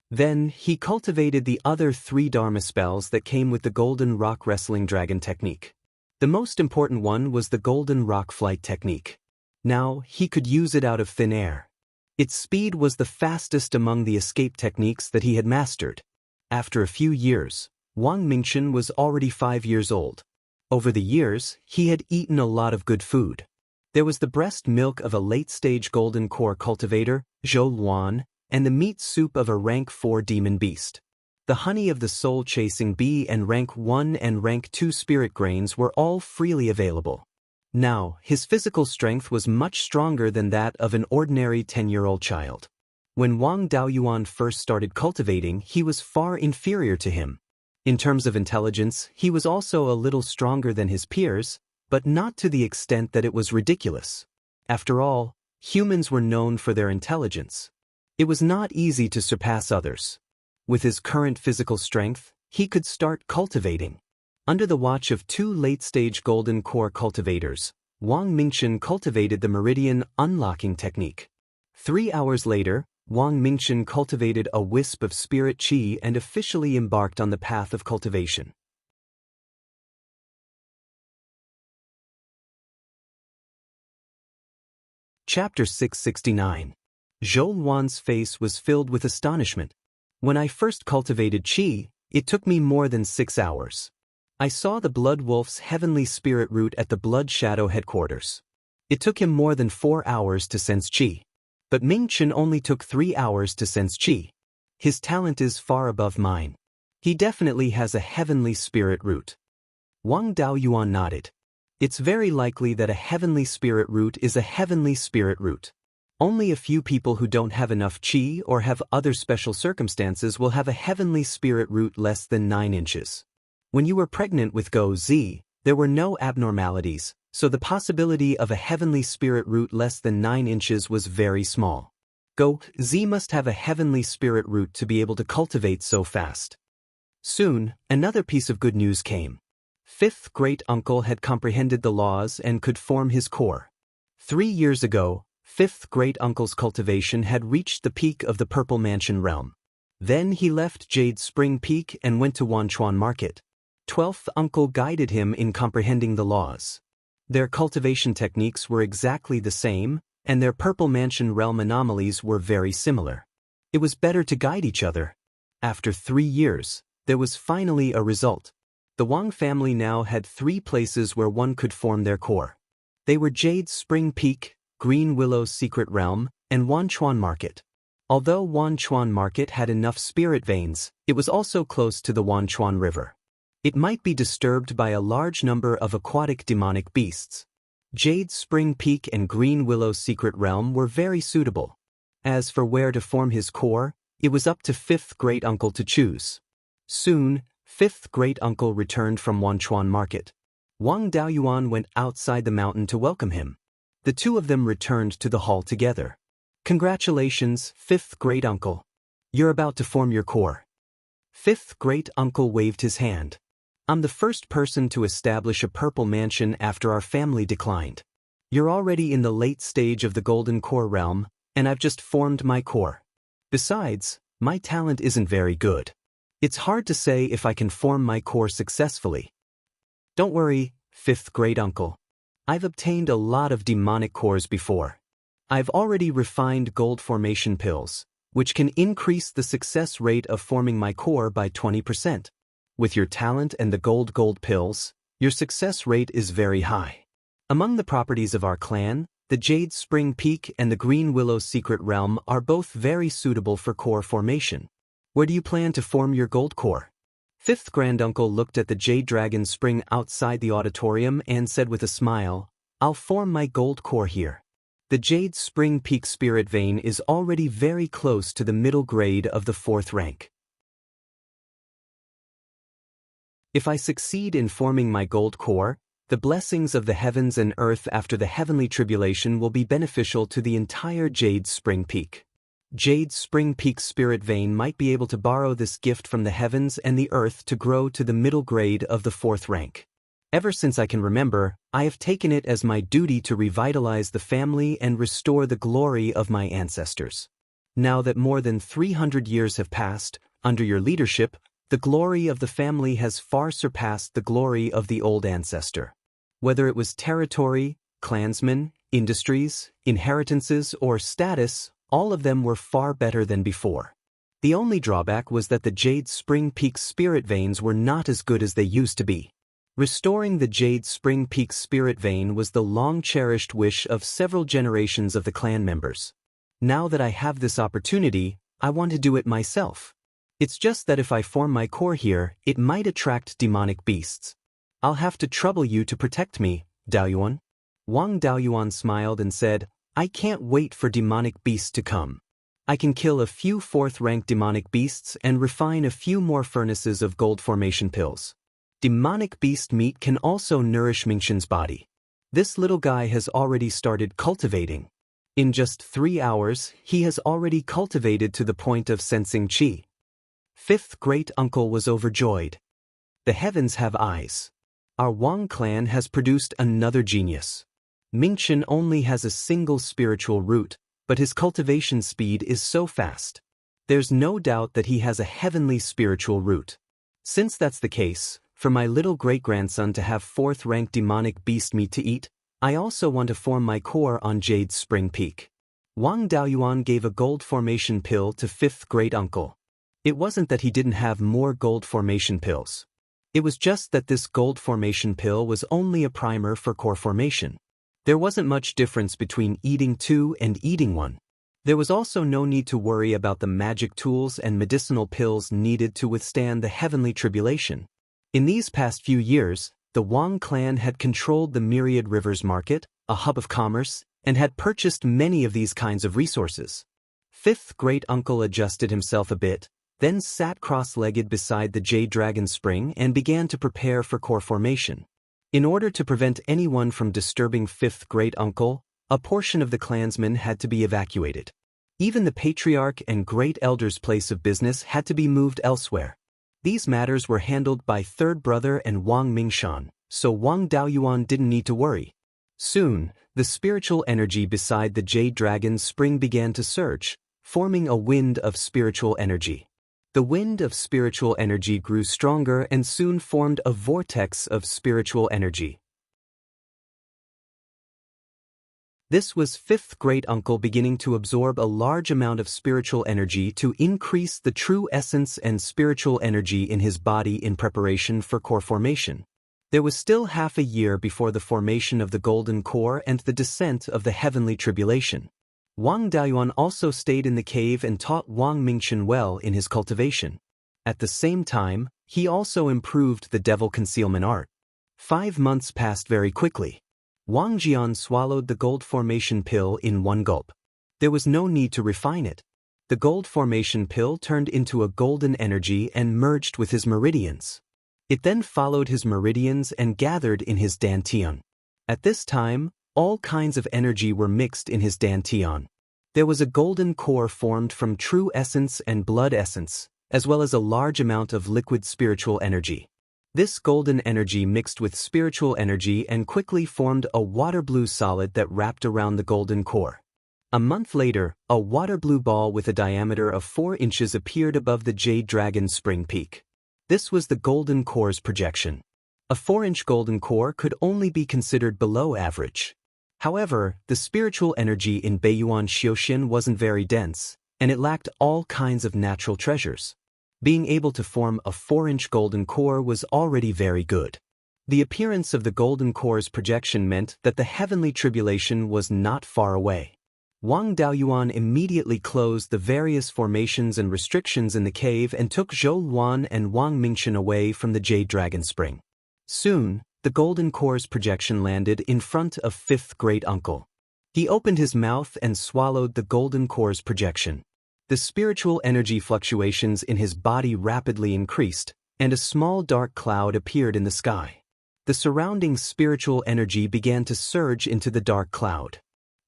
Then, he cultivated the other 3 Dharma spells that came with the Golden Rock Wrestling Dragon technique. The most important one was the Golden Rock Flight technique. Now, he could use it out of thin air. Its speed was the fastest among the escape techniques that he had mastered. After a few years, Wang Mingchen was already 5 years old. Over the years, he had eaten a lot of good food. There was the breast milk of a late-stage golden core cultivator, Zhou Luan, and the meat soup of a rank 4 demon beast. The honey of the soul-chasing bee and rank 1 and rank 2 spirit grains were all freely available. Now, his physical strength was much stronger than that of an ordinary 10-year-old child. When Wang Daoyuan first started cultivating, he was far inferior to him. In terms of intelligence, he was also a little stronger than his peers, but not to the extent that it was ridiculous. After all, humans were known for their intelligence. It was not easy to surpass others. With his current physical strength, he could start cultivating. Under the watch of 2 late-stage golden core cultivators, Wang Mingchen cultivated the meridian unlocking technique. 3 hours later, Wang Mingchen cultivated a wisp of spirit qi and officially embarked on the path of cultivation. Chapter 669. Zhou Luan's face was filled with astonishment. When I first cultivated qi, it took me more than 6 hours. I saw the Blood Wolf's heavenly spirit root at the Blood Shadow headquarters. It took him more than 4 hours to sense qi. But Mingchen only took 3 hours to sense qi. His talent is far above mine. He definitely has a heavenly spirit root. Wang Daoyuan nodded. It's very likely that a heavenly spirit root is a heavenly spirit root. Only a few people who don't have enough qi or have other special circumstances will have a heavenly spirit root less than 9 inches. When you were pregnant with Go Z, there were no abnormalities, so the possibility of a heavenly spirit root less than 9 inches was very small. Go Z must have a heavenly spirit root to be able to cultivate so fast. Soon, another piece of good news came. 5th great-uncle had comprehended the laws and could form his core. 3 years ago, 5th great-uncle's cultivation had reached the peak of the Purple Mansion realm. Then he left Jade Spring Peak and went to Wanchuan Market. 12th uncle guided him in comprehending the laws. Their cultivation techniques were exactly the same, and their Purple Mansion realm anomalies were very similar. It was better to guide each other. After 3 years, there was finally a result. The Wang family now had 3 places where one could form their core. They were Jade Spring Peak, Green Willow's Secret Realm, and Wanchuan Market. Although Wanchuan Market had enough spirit veins, it was also close to the Wanchuan River. It might be disturbed by a large number of aquatic demonic beasts. Jade Spring Peak and Green Willow's Secret Realm were very suitable. As for where to form his core, it was up to 5th great-uncle to choose. Soon, 5th great-uncle returned from Wanchuan Market. Wang Daoyuan went outside the mountain to welcome him. The 2 of them returned to the hall together. Congratulations, 5th great-uncle. You're about to form your core. 5th great-uncle waved his hand. I'm the first person to establish a Purple Mansion after our family declined. You're already in the late stage of the Golden Core realm, and I've just formed my core. Besides, my talent isn't very good. It's hard to say if I can form my core successfully. Don't worry, 5th great-uncle. I've obtained a lot of demonic cores before. I've already refined gold formation pills, which can increase the success rate of forming my core by 20%. With your talent and the gold pills, your success rate is very high. Among the properties of our clan, The Jade Spring Peak and the Green Willow Secret Realm are both very suitable for core formation. Where do you plan to form your gold core? Fifth Granduncle looked at the Jade Dragon Spring outside the auditorium and said with a smile, "I'll form my gold core here." The Jade Spring Peak Spirit Vein is already very close to the middle grade of the 4th rank. If I succeed in forming my gold core, the blessings of the heavens and earth after the heavenly tribulation will be beneficial to the entire Jade Spring Peak. Jade Spring Peak Spirit Vein might be able to borrow this gift from the heavens and the earth to grow to the middle grade of the 4th rank. Ever since I can remember, I have taken it as my duty to revitalize the family and restore the glory of my ancestors. Now that more than 300 years have passed, under your leadership, the glory of the family has far surpassed the glory of the old ancestor. Whether it was territory, clansmen, industries, inheritances, or status, all of them were far better than before. The only drawback was that the Jade Spring Peak Spirit Veins were not as good as they used to be. Restoring the Jade Spring Peak Spirit Vein was the long-cherished wish of several generations of the clan members. Now that I have this opportunity, I want to do it myself. It's just that if I form my core here, it might attract demonic beasts. I'll have to trouble you to protect me, Daoyuan. Wang Daoyuan smiled and said, "I can't wait for demonic beasts to come. I can kill a few 4th-rank demonic beasts and refine a few more furnaces of gold formation pills. Demonic beast meat can also nourish Mingxin's body. This little guy has already started cultivating. In just 3 hours, he has already cultivated to the point of sensing qi." 5th Great Uncle was overjoyed. The heavens have eyes. Our Wang clan has produced another genius. Mingxin only has a single spiritual root, but his cultivation speed is so fast. There's no doubt that he has a heavenly spiritual root. Since that's the case, for my little great-grandson to have 4th-rank demonic beast meat to eat, I also want to form my core on Jade Spring Peak. Wang Daoyuan gave a gold formation pill to 5th Great Uncle. It wasn't that he didn't have more gold formation pills. It was just that this gold formation pill was only a primer for core formation. There wasn't much difference between eating 2 and eating 1. There was also no need to worry about the magic tools and medicinal pills needed to withstand the heavenly tribulation. In these past few years, the Wang clan had controlled the Myriad Rivers market, a hub of commerce, and had purchased many of these kinds of resources. 5th Great Uncle adjusted himself a bit, then sat cross-legged beside the Jade Dragon Spring and began to prepare for core formation. In order to prevent anyone from disturbing 5th Great Uncle, a portion of the clansmen had to be evacuated. Even the Patriarch and Great Elder's place of business had to be moved elsewhere. These matters were handled by 3rd Brother and Wang Mingshan, so Wang Daoyuan didn't need to worry. Soon, the spiritual energy beside the Jade Dragon Spring began to surge, forming a wind of spiritual energy. The wind of spiritual energy grew stronger and soon formed a vortex of spiritual energy. This was 5th Great Uncle beginning to absorb a large amount of spiritual energy to increase the true essence and spiritual energy in his body in preparation for core formation. There was still half a year before the formation of the Golden Core and the descent of the heavenly tribulation. Wang Daoyuan also stayed in the cave and taught Wang Mingxin well in his cultivation. At the same time, he also improved the devil concealment art. 5 months passed very quickly. Wang Jian swallowed the gold formation pill in one gulp. There was no need to refine it. The gold formation pill turned into a golden energy and merged with his meridians. It then followed his meridians and gathered in his dantian. At this time, all kinds of energy were mixed in his dantian. There was a golden core formed from true essence and blood essence, as well as a large amount of liquid spiritual energy. This golden energy mixed with spiritual energy and quickly formed a water blue solid that wrapped around the golden core. A month later, a water blue ball with a diameter of 4 inches appeared above the Jade Dragon Spring Peak. This was the golden core's projection. A 4-inch golden core could only be considered below average. However, the spiritual energy in Beiyuan Xiaoxian wasn't very dense, and it lacked all kinds of natural treasures. Being able to form a 4-inch golden core was already very good. The appearance of the golden core's projection meant that the heavenly tribulation was not far away. Wang Daoyuan immediately closed the various formations and restrictions in the cave and took Zhou Luan and Wang Mingchen away from the Jade Dragon Spring. Soon, the golden core's projection landed in front of fifth great uncle. He opened his mouth and swallowed the golden core's projection. The spiritual energy fluctuations in his body rapidly increased, and a small dark cloud appeared in the sky. The surrounding spiritual energy began to surge into the dark cloud.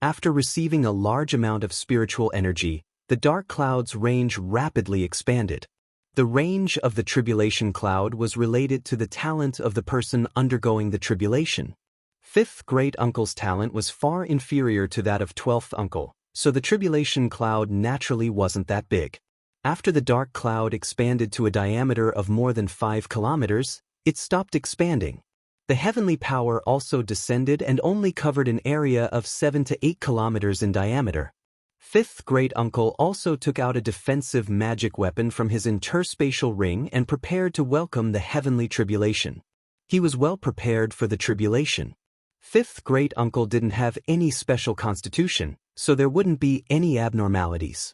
After receiving a large amount of spiritual energy, the dark cloud's range rapidly expanded. The range of the tribulation cloud was related to the talent of the person undergoing the tribulation. Fifth great uncle's talent was far inferior to that of 12th uncle, so the tribulation cloud naturally wasn't that big. After the dark cloud expanded to a diameter of more than 5 kilometers, it stopped expanding. The heavenly power also descended and only covered an area of 7 to 8 kilometers in diameter. Fifth great uncle also took out a defensive magic weapon from his interspatial ring and prepared to welcome the heavenly tribulation. He was well prepared for the tribulation. Fifth great uncle didn't have any special constitution, so there wouldn't be any abnormalities.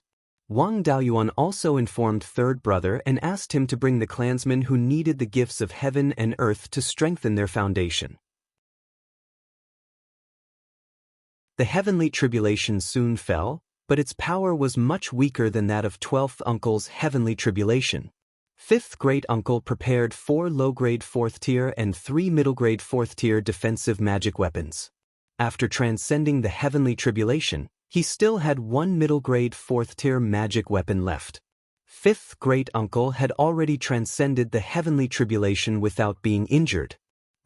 Wang Daoyuan also informed third brother and asked him to bring the clansmen who needed the gifts of heaven and earth to strengthen their foundation. The heavenly tribulation soon fell, but its power was much weaker than that of 12th uncle's heavenly tribulation. Fifth great uncle prepared 4 low-grade 4th tier and 3 middle-grade 4th tier defensive magic weapons. After transcending the heavenly tribulation, he still had 1 middle-grade 4th tier magic weapon left. Fifth great uncle had already transcended the heavenly tribulation without being injured.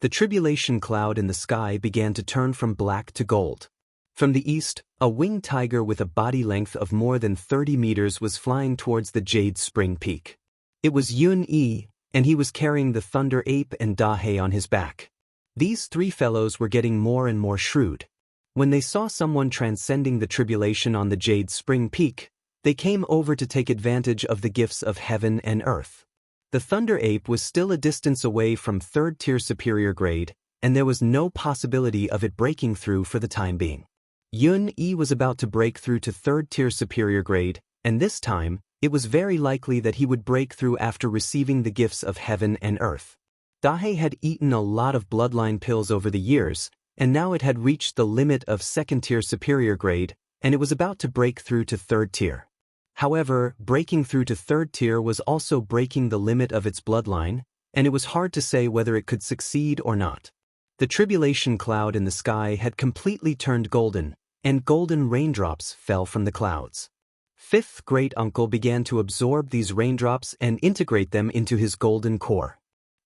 The tribulation cloud in the sky began to turn from black to gold. From the east, a winged tiger with a body length of more than 30 meters was flying towards the Jade Spring Peak. It was Yun Yi, and he was carrying the Thunder Ape and Dahe on his back. These 3 fellows were getting more and more shrewd. When they saw someone transcending the tribulation on the Jade Spring Peak, they came over to take advantage of the gifts of heaven and earth. The Thunder Ape was still a distance away from 3rd tier superior grade, and there was no possibility of it breaking through for the time being. Yun Yi was about to break through to 3rd tier superior grade, and this time, it was very likely that he would break through after receiving the gifts of heaven and earth. Dahe had eaten a lot of bloodline pills over the years, and now it had reached the limit of 2nd tier superior grade, and it was about to break through to 3rd tier. However, breaking through to 3rd tier was also breaking the limit of its bloodline, and it was hard to say whether it could succeed or not. The tribulation cloud in the sky had completely turned golden, and golden raindrops fell from the clouds. Fifth great uncle began to absorb these raindrops and integrate them into his golden core.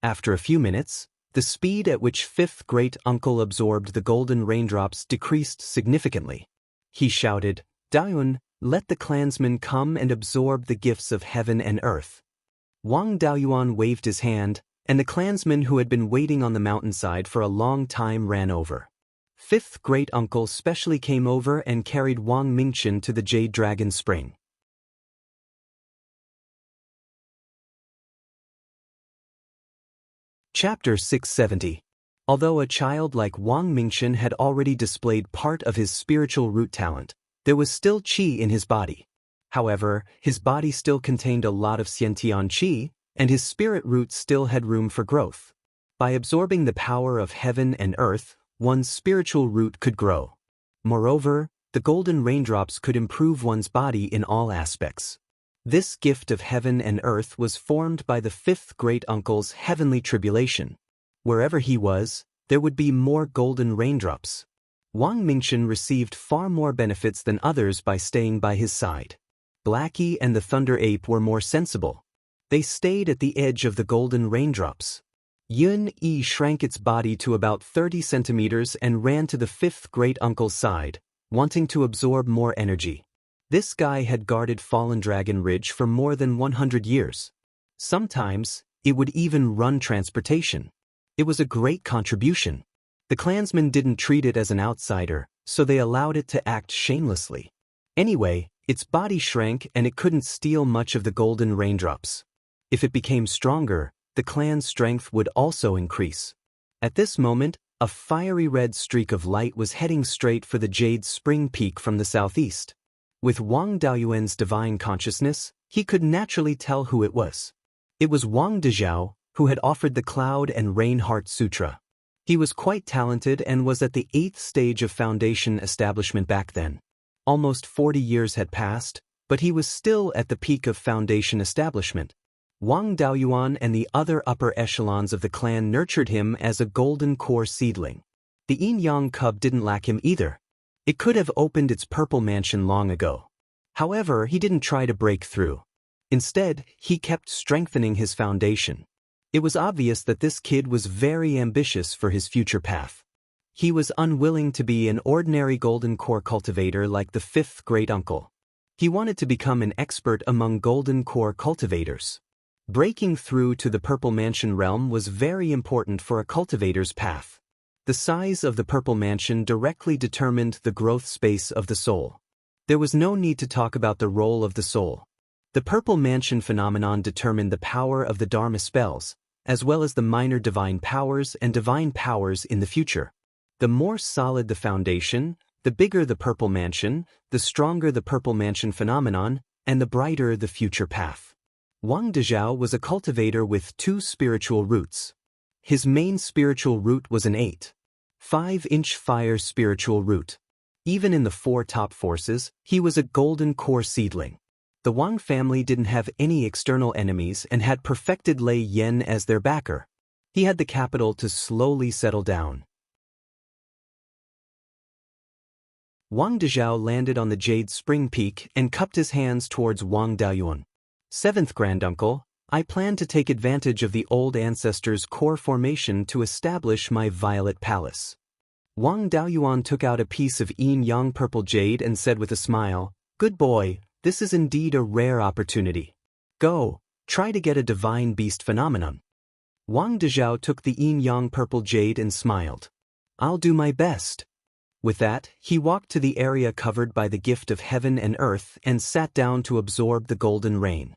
After a few minutes, the speed at which fifth great uncle absorbed the golden raindrops decreased significantly. He shouted, "Daoyuan, let the clansmen come and absorb the gifts of heaven and earth." Wang Daoyuan waved his hand, and the clansmen who had been waiting on the mountainside for a long time ran over. Fifth great uncle specially came over and carried Wang Mingchen to the Jade Dragon Spring. Chapter 670. Although a child like Wang Mingchen had already displayed part of his spiritual root talent, there was still qi in his body. However, his body still contained a lot of Xiantian qi, and his spirit root still had room for growth. By absorbing the power of heaven and earth, one's spiritual root could grow. Moreover, the golden raindrops could improve one's body in all aspects. This gift of heaven and earth was formed by the fifth great uncle's heavenly tribulation. Wherever he was, there would be more golden raindrops. Wang Mingchen received far more benefits than others by staying by his side. Blackie and the Thunder Ape were more sensible. They stayed at the edge of the golden raindrops. Yun Yi shrank its body to about 30 centimeters and ran to the fifth great uncle's side, wanting to absorb more energy. This guy had guarded Fallen Dragon Ridge for more than 100 years. Sometimes, it would even run transportation. It was a great contribution. The clansmen didn't treat it as an outsider, so they allowed it to act shamelessly. Anyway, its body shrank and it couldn't steal much of the golden raindrops. If it became stronger, the clan's strength would also increase. At this moment, a fiery red streak of light was heading straight for the Jade Spring Peak from the southeast. With Wang Daoyuan's divine consciousness, he could naturally tell who it was. It was Wang Dezhao, who had offered the Cloud and Rain Heart Sutra. He was quite talented and was at the 8th stage of Foundation establishment back then. Almost 40 years had passed, but he was still at the peak of Foundation establishment. Wang Daoyuan and the other upper echelons of the clan nurtured him as a golden core seedling. The yin-yang cub didn't lack him either. It could have opened its purple mansion long ago. However, he didn't try to break through. Instead, he kept strengthening his foundation. It was obvious that this kid was very ambitious for his future path. He was unwilling to be an ordinary golden core cultivator like the 5th great uncle. He wanted to become an expert among golden core cultivators. Breaking through to the Purple Mansion realm was very important for a cultivator's path. The size of the Purple Mansion directly determined the growth space of the soul. There was no need to talk about the role of the soul. The Purple Mansion phenomenon determined the power of the Dharma spells, as well as the minor divine powers and divine powers in the future. The more solid the foundation, the bigger the Purple Mansion, the stronger the Purple Mansion phenomenon, and the brighter the future path. Wang Dezhao was a cultivator with 2 spiritual roots. His main spiritual root was an 8.5-inch fire spiritual root. Even in the 4 top forces, he was a golden core seedling. The Wang family didn't have any external enemies and had perfected Lei Yan as their backer. He had the capital to slowly settle down. Wang Dezhao landed on the Jade Spring Peak and cupped his hands towards Wang Daoyuan. 7th Granduncle, I plan to take advantage of the old ancestors' core formation to establish my Violet Palace. Wang Daoyuan took out a piece of yin-yang purple jade and said with a smile, "Good boy, this is indeed a rare opportunity. Go, try to get a divine beast phenomenon." Wang Dezhao took the yin-yang purple jade and smiled. "I'll do my best." With that, he walked to the area covered by the gift of heaven and earth and sat down to absorb the golden rain.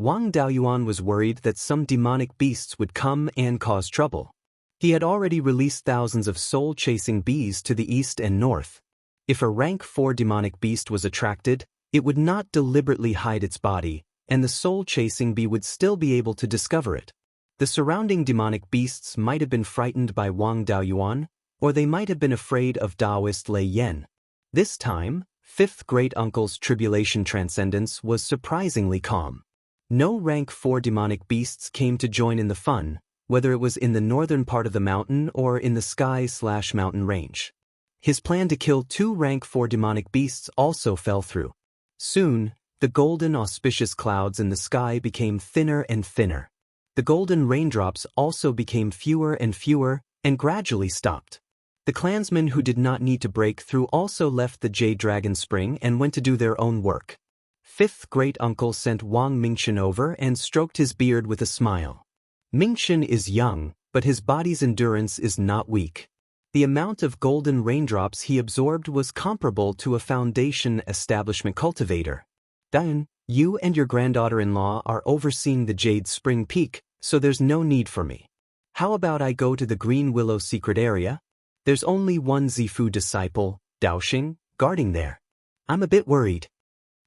Wang Daoyuan was worried that some demonic beasts would come and cause trouble. He had already released thousands of soul-chasing bees to the east and north. If a rank 4 demonic beast was attracted, it would not deliberately hide its body, and the soul-chasing bee would still be able to discover it. The surrounding demonic beasts might have been frightened by Wang Daoyuan, or they might have been afraid of Daoist Lei Yan. This time, 5th great uncle's tribulation transcendence was surprisingly calm. No rank 4 demonic beasts came to join in the fun, whether it was in the northern part of the mountain or in the sky/mountain range. His plan to kill 2 rank 4 demonic beasts also fell through. Soon, the golden auspicious clouds in the sky became thinner and thinner. The golden raindrops also became fewer and fewer, and gradually stopped. The clansmen who did not need to break through also left the Jade Dragon Spring and went to do their own work. 5th great uncle sent Wang Mingchen over and stroked his beard with a smile. Mingchen is young, but his body's endurance is not weak. The amount of golden raindrops he absorbed was comparable to a foundation establishment cultivator. "Daoyuan, you and your granddaughter-in-law are overseeing the Jade Spring Peak, so there's no need for me. How about I go to the Green Willow secret area? There's only one Zifu disciple, Daoxing, guarding there. I'm a bit worried."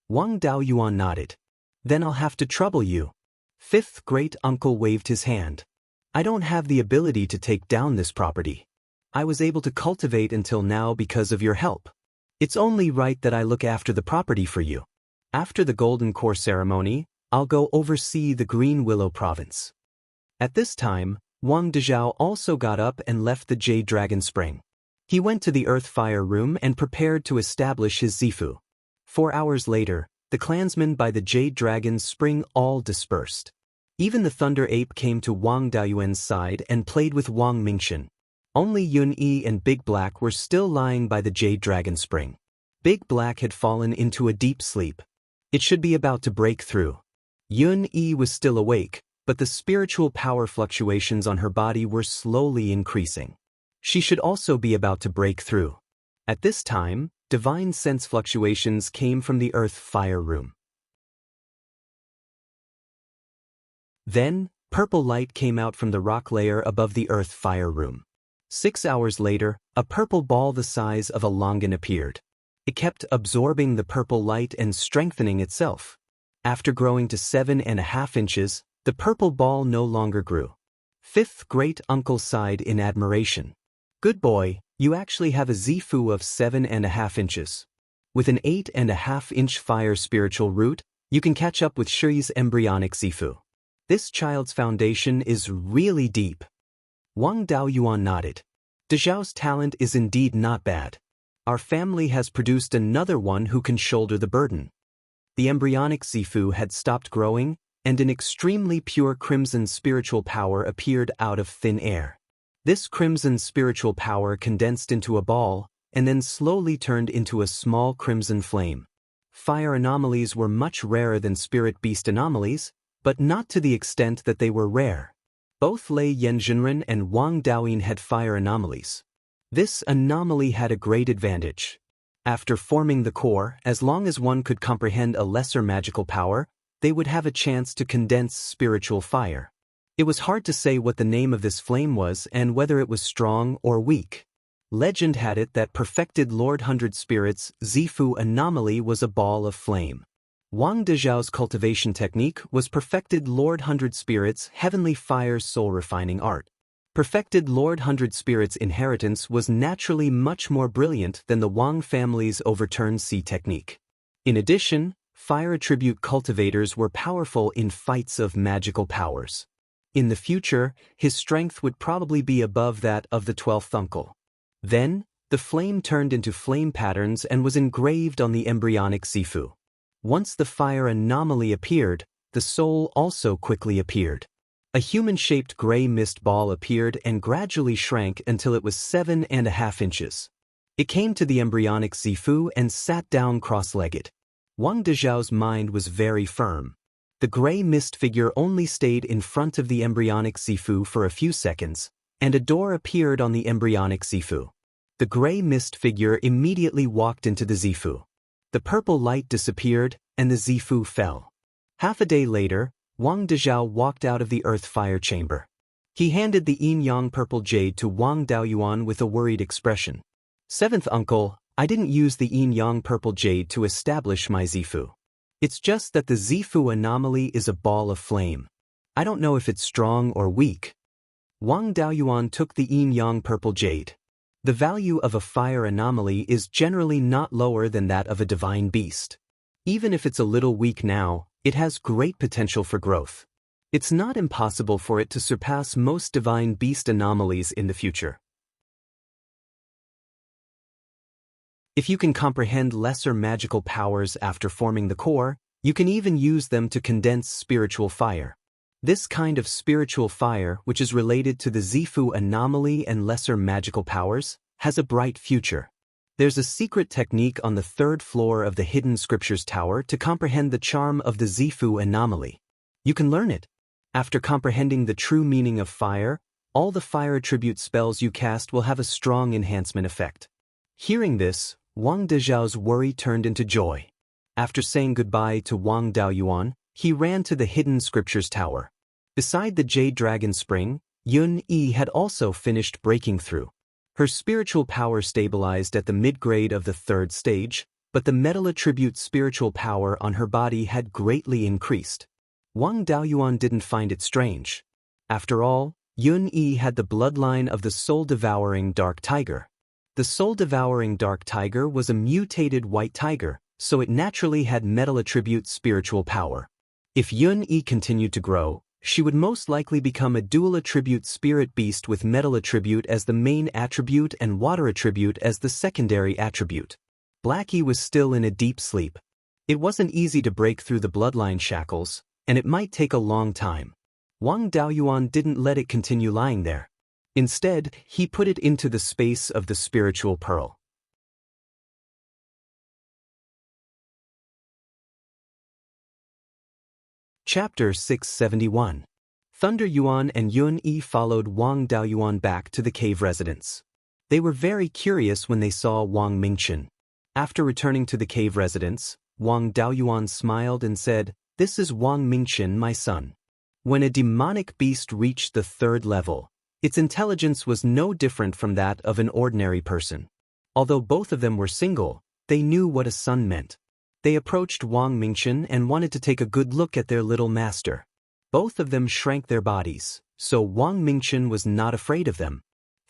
Wang Daoyuan nodded. "Then I'll have to trouble you." 5th great uncle waved his hand. "I don't have the ability to take down this property. I was able to cultivate until now because of your help. It's only right that I look after the property for you. After the Golden Core ceremony, I'll go oversee the Green Willow province." At this time, Wang Dezhao also got up and left the Jade Dragon Spring. He went to the Earth Fire Room and prepared to establish his Zifu. 4 hours later, the clansmen by the Jade Dragon's Spring all dispersed. Even the Thunder Ape came to Wang Daoyuan's side and played with Wang Mingchen. Only Yun Yi and Big Black were still lying by the Jade Dragon Spring. Big Black had fallen into a deep sleep. It should be about to break through. Yun Yi was still awake, but the spiritual power fluctuations on her body were slowly increasing. She should also be about to break through. At this time, divine sense fluctuations came from the Earth Fire Room. Then, purple light came out from the rock layer above the Earth Fire Room. 6 hours later, a purple ball the size of a longan appeared. It kept absorbing the purple light and strengthening itself. After growing to 7.5 inches, the purple ball no longer grew. Fifth great uncle sighed in admiration. Good boy, you actually have a Zifu of 7.5 inches. With an 8.5-inch fire spiritual root, you can catch up with Shi's embryonic Zifu. This child's foundation is really deep. Wang Daoyuan nodded. Dezhao's talent is indeed not bad. Our family has produced another one who can shoulder the burden. The embryonic Zifu had stopped growing, and an extremely pure crimson spiritual power appeared out of thin air. This crimson spiritual power condensed into a ball, and then slowly turned into a small crimson flame. Fire anomalies were much rarer than spirit beast anomalies, but not to the extent that they were rare. Both Lei Yanjunren and Wang Daoyin had fire anomalies. This anomaly had a great advantage. After forming the core, as long as one could comprehend a lesser magical power, they would have a chance to condense spiritual fire. It was hard to say what the name of this flame was and whether it was strong or weak. Legend had it that perfected Lord Hundred Spirits' Zifu anomaly was a ball of flame. Wang Dezhao's cultivation technique was perfected Lord Hundred Spirits' heavenly fire's soul refining art. Perfected Lord Hundred Spirits' inheritance was naturally much more brilliant than the Wang family's overturned sea technique. In addition, fire attribute cultivators were powerful in fights of magical powers. In the future, his strength would probably be above that of the 12th uncle. Then, the flame turned into flame patterns and was engraved on the embryonic Zifu. Once the fire anomaly appeared, the soul also quickly appeared. A human-shaped gray mist ball appeared and gradually shrank until it was 7.5 inches. It came to the embryonic Zifu and sat down cross-legged. Wang Dezhao's mind was very firm. The gray mist figure only stayed in front of the embryonic Zifu for a few seconds, and a door appeared on the embryonic Zifu. The gray mist figure immediately walked into the Zifu. The purple light disappeared, and the Zifu fell. Half a day later, Wang Dezhao walked out of the earth fire chamber. He handed the yin-yang purple jade to Wang Daoyuan with a worried expression. Seventh uncle, I didn't use the yin-yang purple jade to establish my Zifu. It's just that the Zifu anomaly is a ball of flame. I don't know if it's strong or weak. Wang Daoyuan took the yin-yang purple jade. The value of a fire anomaly is generally not lower than that of a divine beast. Even if it's a little weak now, it has great potential for growth. It's not impossible for it to surpass most divine beast anomalies in the future. If you can comprehend lesser magical powers after forming the core, you can even use them to condense spiritual fire. This kind of spiritual fire, which is related to the Zifu anomaly and lesser magical powers, has a bright future. There's a secret technique on the 3rd floor of the Hidden Scriptures Tower to comprehend the charm of the Zifu anomaly. You can learn it. After comprehending the true meaning of fire, all the fire attribute spells you cast will have a strong enhancement effect. Hearing this, Wang Dezhao's worry turned into joy. After saying goodbye to Wang Daoyuan, he ran to the Hidden Scriptures Tower. Beside the Jade Dragon Spring, Yun Yi had also finished breaking through. Her spiritual power stabilized at the mid-grade of the 3rd stage, but the metal attribute spiritual power on her body had greatly increased. Wang Daoyuan didn't find it strange. After all, Yun Yi had the bloodline of the soul-devouring dark tiger. The soul-devouring dark tiger was a mutated white tiger, so it naturally had metal attribute spiritual power. If Yun Yi continued to grow, she would most likely become a dual attribute spirit beast with metal attribute as the main attribute and water attribute as the secondary attribute. Blackie was still in a deep sleep. It wasn't easy to break through the bloodline shackles, and it might take a long time. Wang Daoyuan didn't let it continue lying there. Instead, he put it into the space of the spiritual pearl. Chapter 671. Thunder Yuan and Yun Yi followed Wang Daoyuan back to the cave residence. They were very curious when they saw Wang Mingchen. After returning to the cave residence, Wang Daoyuan smiled and said, "This is Wang Mingchen, my son." When a demonic beast reached the 3rd level, Its intelligence was no different from that of an ordinary person. Although both of them were single, they knew what a son meant. They approached Wang Mingchen and wanted to take a good look at their little master. Both of them shrank their bodies, so Wang Mingchen was not afraid of them.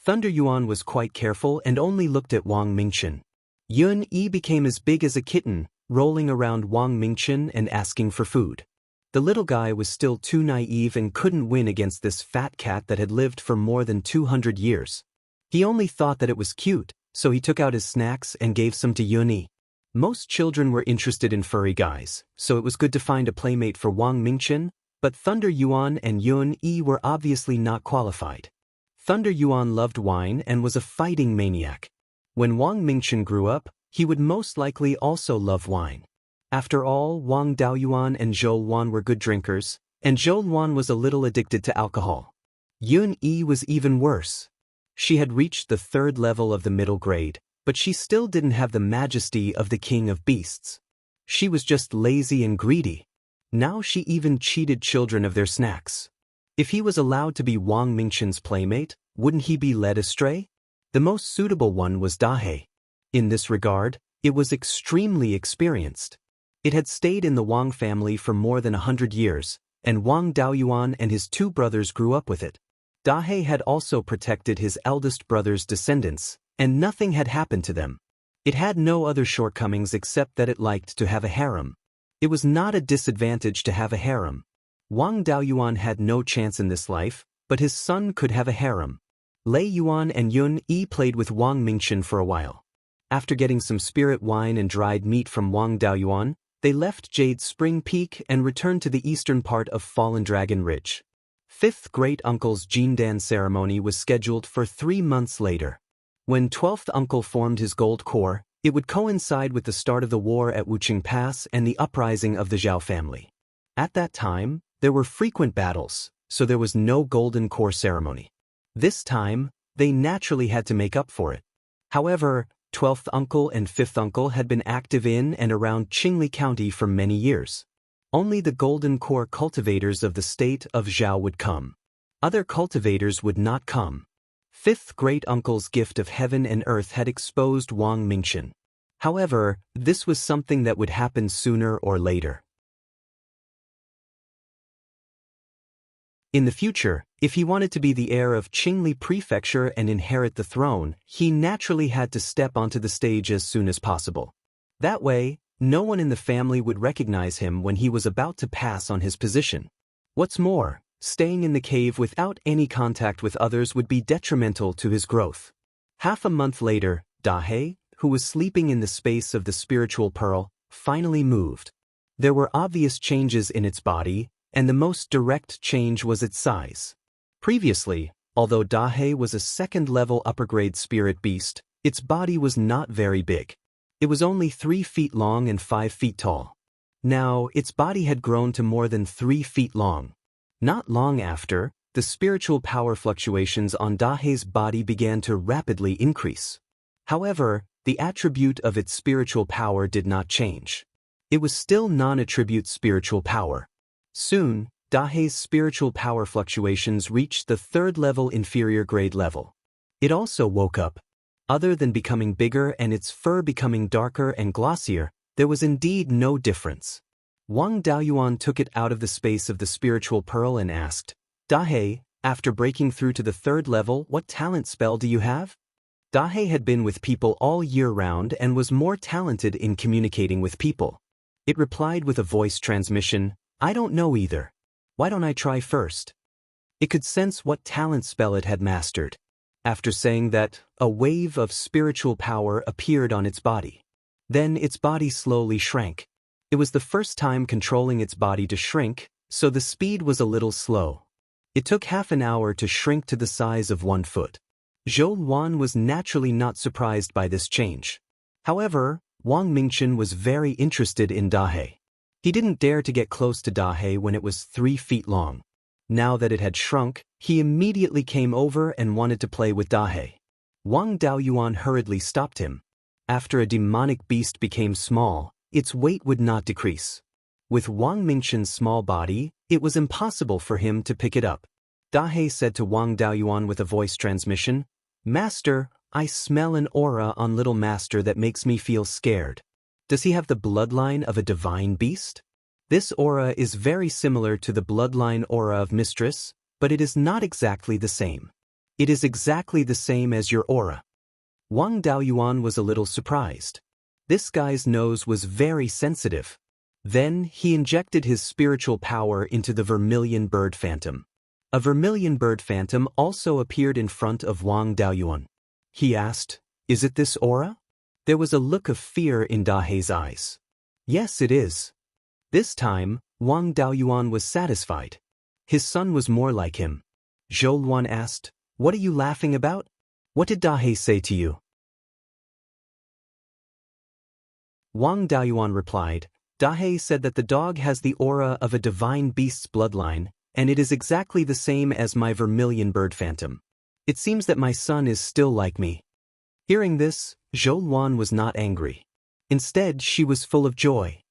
Thunder Yuan was quite careful and only looked at Wang Mingchen. Yun Yi became as big as a kitten, rolling around Wang Mingchen and asking for food. The little guy was still too naive and couldn't win against this fat cat that had lived for more than 200 years. He only thought that it was cute, so he took out his snacks and gave some to Yun Yi. Most children were interested in furry guys, so it was good to find a playmate for Wang Mingchen, but Thunder Yuan and Yun Yi were obviously not qualified. Thunder Yuan loved wine and was a fighting maniac. When Wang Mingchen grew up, he would most likely also love wine. After all, Wang Daoyuan and Zhou Luan were good drinkers, and Zhou Luan was a little addicted to alcohol. Yun Yi was even worse. She had reached the 3rd level of the middle grade, but she still didn't have the majesty of the king of beasts. She was just lazy and greedy. Now she even cheated children of their snacks. If he was allowed to be Wang Mingchen's playmate, wouldn't he be led astray? The most suitable one was Dahe. In this regard, it was extremely experienced. It had stayed in the Wang family for more than 100 years, and Wang Daoyuan and his 2 brothers grew up with it. Dahe had also protected his eldest brother's descendants, and nothing had happened to them. It had no other shortcomings except that it liked to have a harem. It was not a disadvantage to have a harem. Wang Daoyuan had no chance in this life, but his son could have a harem. Lei Yuan and Yun Yi played with Wang Mingchen for a while. After getting some spirit wine and dried meat from Wang Daoyuan, they left Jade Spring Peak and returned to the eastern part of Fallen Dragon Ridge. 5th great-uncle's Jindan ceremony was scheduled for 3 months later. When 12th uncle formed his gold core, it would coincide with the start of the war at Wuqing Pass and the uprising of the Zhao family. At that time, there were frequent battles, so there was no golden core ceremony. This time, they naturally had to make up for it. However, 12th uncle and 5th uncle had been active in and around Qingli County for many years. Only the golden core cultivators of the state of Zhao would come. Other cultivators would not come. 5th great-uncle's gift of heaven and earth had exposed Wang Mingchen. However, this was something that would happen sooner or later. In the future, if he wanted to be the heir of Qingli Prefecture and inherit the throne, he naturally had to step onto the stage as soon as possible. That way, no one in the family would recognize him when he was about to pass on his position. What's more, staying in the cave without any contact with others would be detrimental to his growth. Half a month later, Dahe, who was sleeping in the space of the spiritual pearl, finally moved. There were obvious changes in its body, and the most direct change was its size. Previously, although Dahe was a 2nd-level upper-grade spirit beast, its body was not very big. It was only 3 feet long and 5 feet tall. Now, its body had grown to more than 3 feet long. Not long after, the spiritual power fluctuations on Dahe's body began to rapidly increase. However, the attribute of its spiritual power did not change. It was still non-attribute spiritual power. Soon, Dahe's spiritual power fluctuations reached the 3rd-level inferior grade level. It also woke up. Other than becoming bigger and its fur becoming darker and glossier, there was indeed no difference. Wang Daoyuan took it out of the space of the spiritual pearl and asked, "Dahe, after breaking through to the 3rd level, what talent spell do you have?" Dahe had been with people all year round and was more talented in communicating with people. It replied with a voice transmission, "I don't know either. Why don't I try first?" It could sense what talent spell it had mastered. After saying that, a wave of spiritual power appeared on its body. Then its body slowly shrank. It was the first time controlling its body to shrink, so the speed was a little slow. It took half an hour to shrink to the size of 1 foot. Zhou Luan was naturally not surprised by this change. However, Wang Mingchen was very interested in Dahe. He didn't dare to get close to Dahe when it was 3 feet long. Now that it had shrunk, he immediately came over and wanted to play with Dahe. Wang Daoyuan hurriedly stopped him. After a demonic beast became small, its weight would not decrease. With Wang Mingchen's small body, it was impossible for him to pick it up. Dahe said to Wang Daoyuan with a voice transmission. Master, I smell an aura on little master that makes me feel scared. Does he have the bloodline of a divine beast? This aura is very similar to the bloodline aura of mistress, but it is not exactly the same. It is exactly the same as your aura. Wang Daoyuan was a little surprised. This guy's nose was very sensitive. Then he injected his spiritual power into the vermilion bird phantom. A vermilion bird phantom also appeared in front of Wang Daoyuan. He asked, "Is it this aura?" There was a look of fear in Dahe's eyes. "Yes, it is." This time, Wang Daoyuan was satisfied. His son was more like him. Zhou Luan asked, "What are you laughing about? What did Dahe say to you?" Wang Daoyuan replied, "Dahe said that the dog has the aura of a divine beast's bloodline, and it is exactly the same as my vermilion bird phantom. It seems that my son is still like me." Hearing this, Zhou Luan was not angry. Instead, she was full of joy.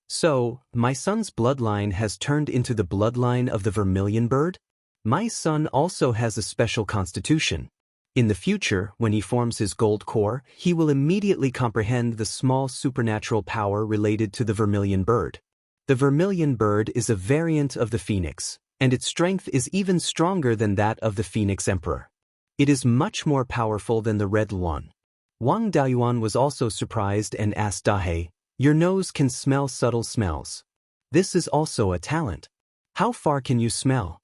"So, my son's bloodline has turned into the bloodline of the vermilion bird? My son also has a special constitution. In the future, when he forms his gold core, he will immediately comprehend the small supernatural power related to the vermilion bird. The vermilion bird is a variant of the phoenix, and its strength is even stronger than that of the phoenix emperor. It is much more powerful than the red luan." Wang Daoyuan was also surprised and asked Dahe, "Your nose can smell subtle smells. This is also a talent. How far can you smell?"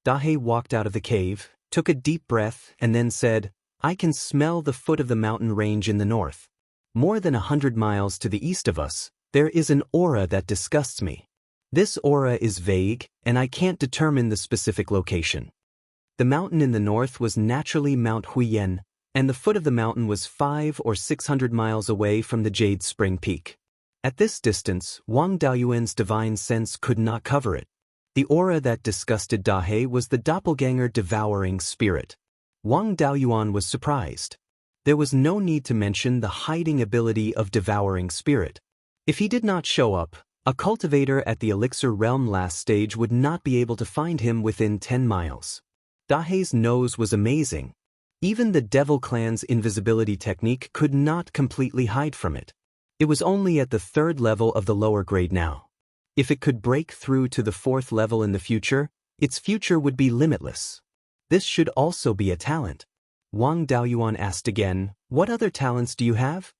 Dahe walked out of the cave, took a deep breath, and then said, "I can smell the foot of the mountain range in the north. More than 100 miles to the east of us, there is an aura that disgusts me. This aura is vague, and I can't determine the specific location." The mountain in the north was naturally Mount Huiyan, and the foot of the mountain was 500 or 600 miles away from the Jade Spring Peak. At this distance, Wang Daoyuan's divine sense could not cover it. The aura that disgusted Dahe was the doppelganger devouring spirit. Wang Daoyuan was surprised. There was no need to mention the hiding ability of devouring spirit. If he did not show up, a cultivator at the Elixir Realm last stage would not be able to find him within 10 miles. Dahe's nose was amazing. Even the Devil Clan's invisibility technique could not completely hide from it. It was only at the 3rd level of the lower grade now. If it could break through to the 4th level in the future, its future would be limitless. This should also be a talent. Wang Daoyuan asked again, "What other talents do you have?"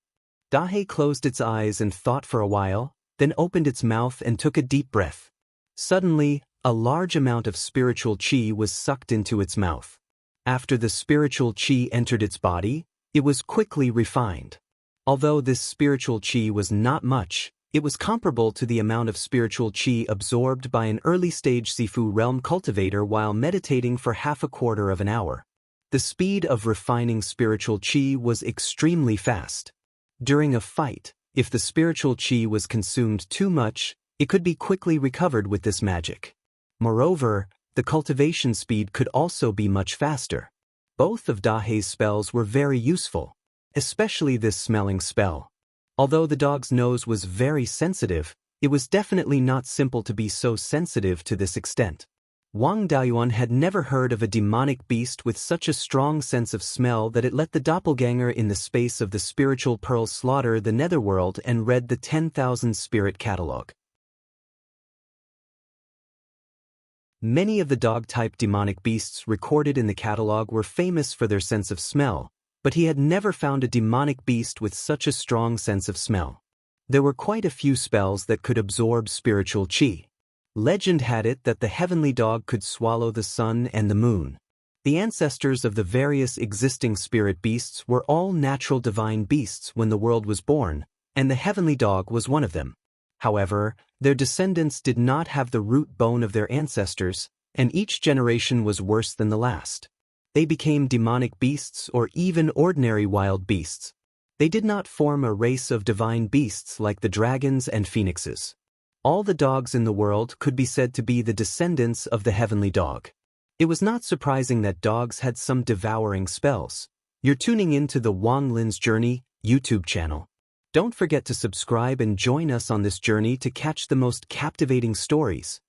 Dahe closed its eyes and thought for a while, then opened its mouth and took a deep breath. Suddenly, a large amount of spiritual qi was sucked into its mouth. After the spiritual qi entered its body, it was quickly refined. Although this spiritual qi was not much, it was comparable to the amount of spiritual qi absorbed by an early-stage Sifu realm cultivator while meditating for half a quarter of an hour. The speed of refining spiritual qi was extremely fast. During a fight, if the spiritual qi was consumed too much, it could be quickly recovered with this magic. Moreover, the cultivation speed could also be much faster. Both of Dahe's spells were very useful, especially this smelling spell. Although the dog's nose was very sensitive, it was definitely not simple to be so sensitive to this extent. Wang Daoyuan had never heard of a demonic beast with such a strong sense of smell that it let the doppelganger in the space of the spiritual pearl slaughter the netherworld and read the 10,000 spirit catalog. Many of the dog-type demonic beasts recorded in the catalog were famous for their sense of smell, but he had never found a demonic beast with such a strong sense of smell. There were quite a few spells that could absorb spiritual qi. Legend had it that the heavenly dog could swallow the sun and the moon. The ancestors of the various existing spirit beasts were all natural divine beasts when the world was born, and the heavenly dog was one of them. However, their descendants did not have the root bone of their ancestors, and each generation was worse than the last. They became demonic beasts or even ordinary wild beasts. They did not form a race of divine beasts like the dragons and phoenixes. All the dogs in the world could be said to be the descendants of the heavenly dog. It was not surprising that dogs had some devouring spells. You're tuning in to the Wang Lin's Journey YouTube channel. Don't forget to subscribe and join us on this journey to catch the most captivating stories.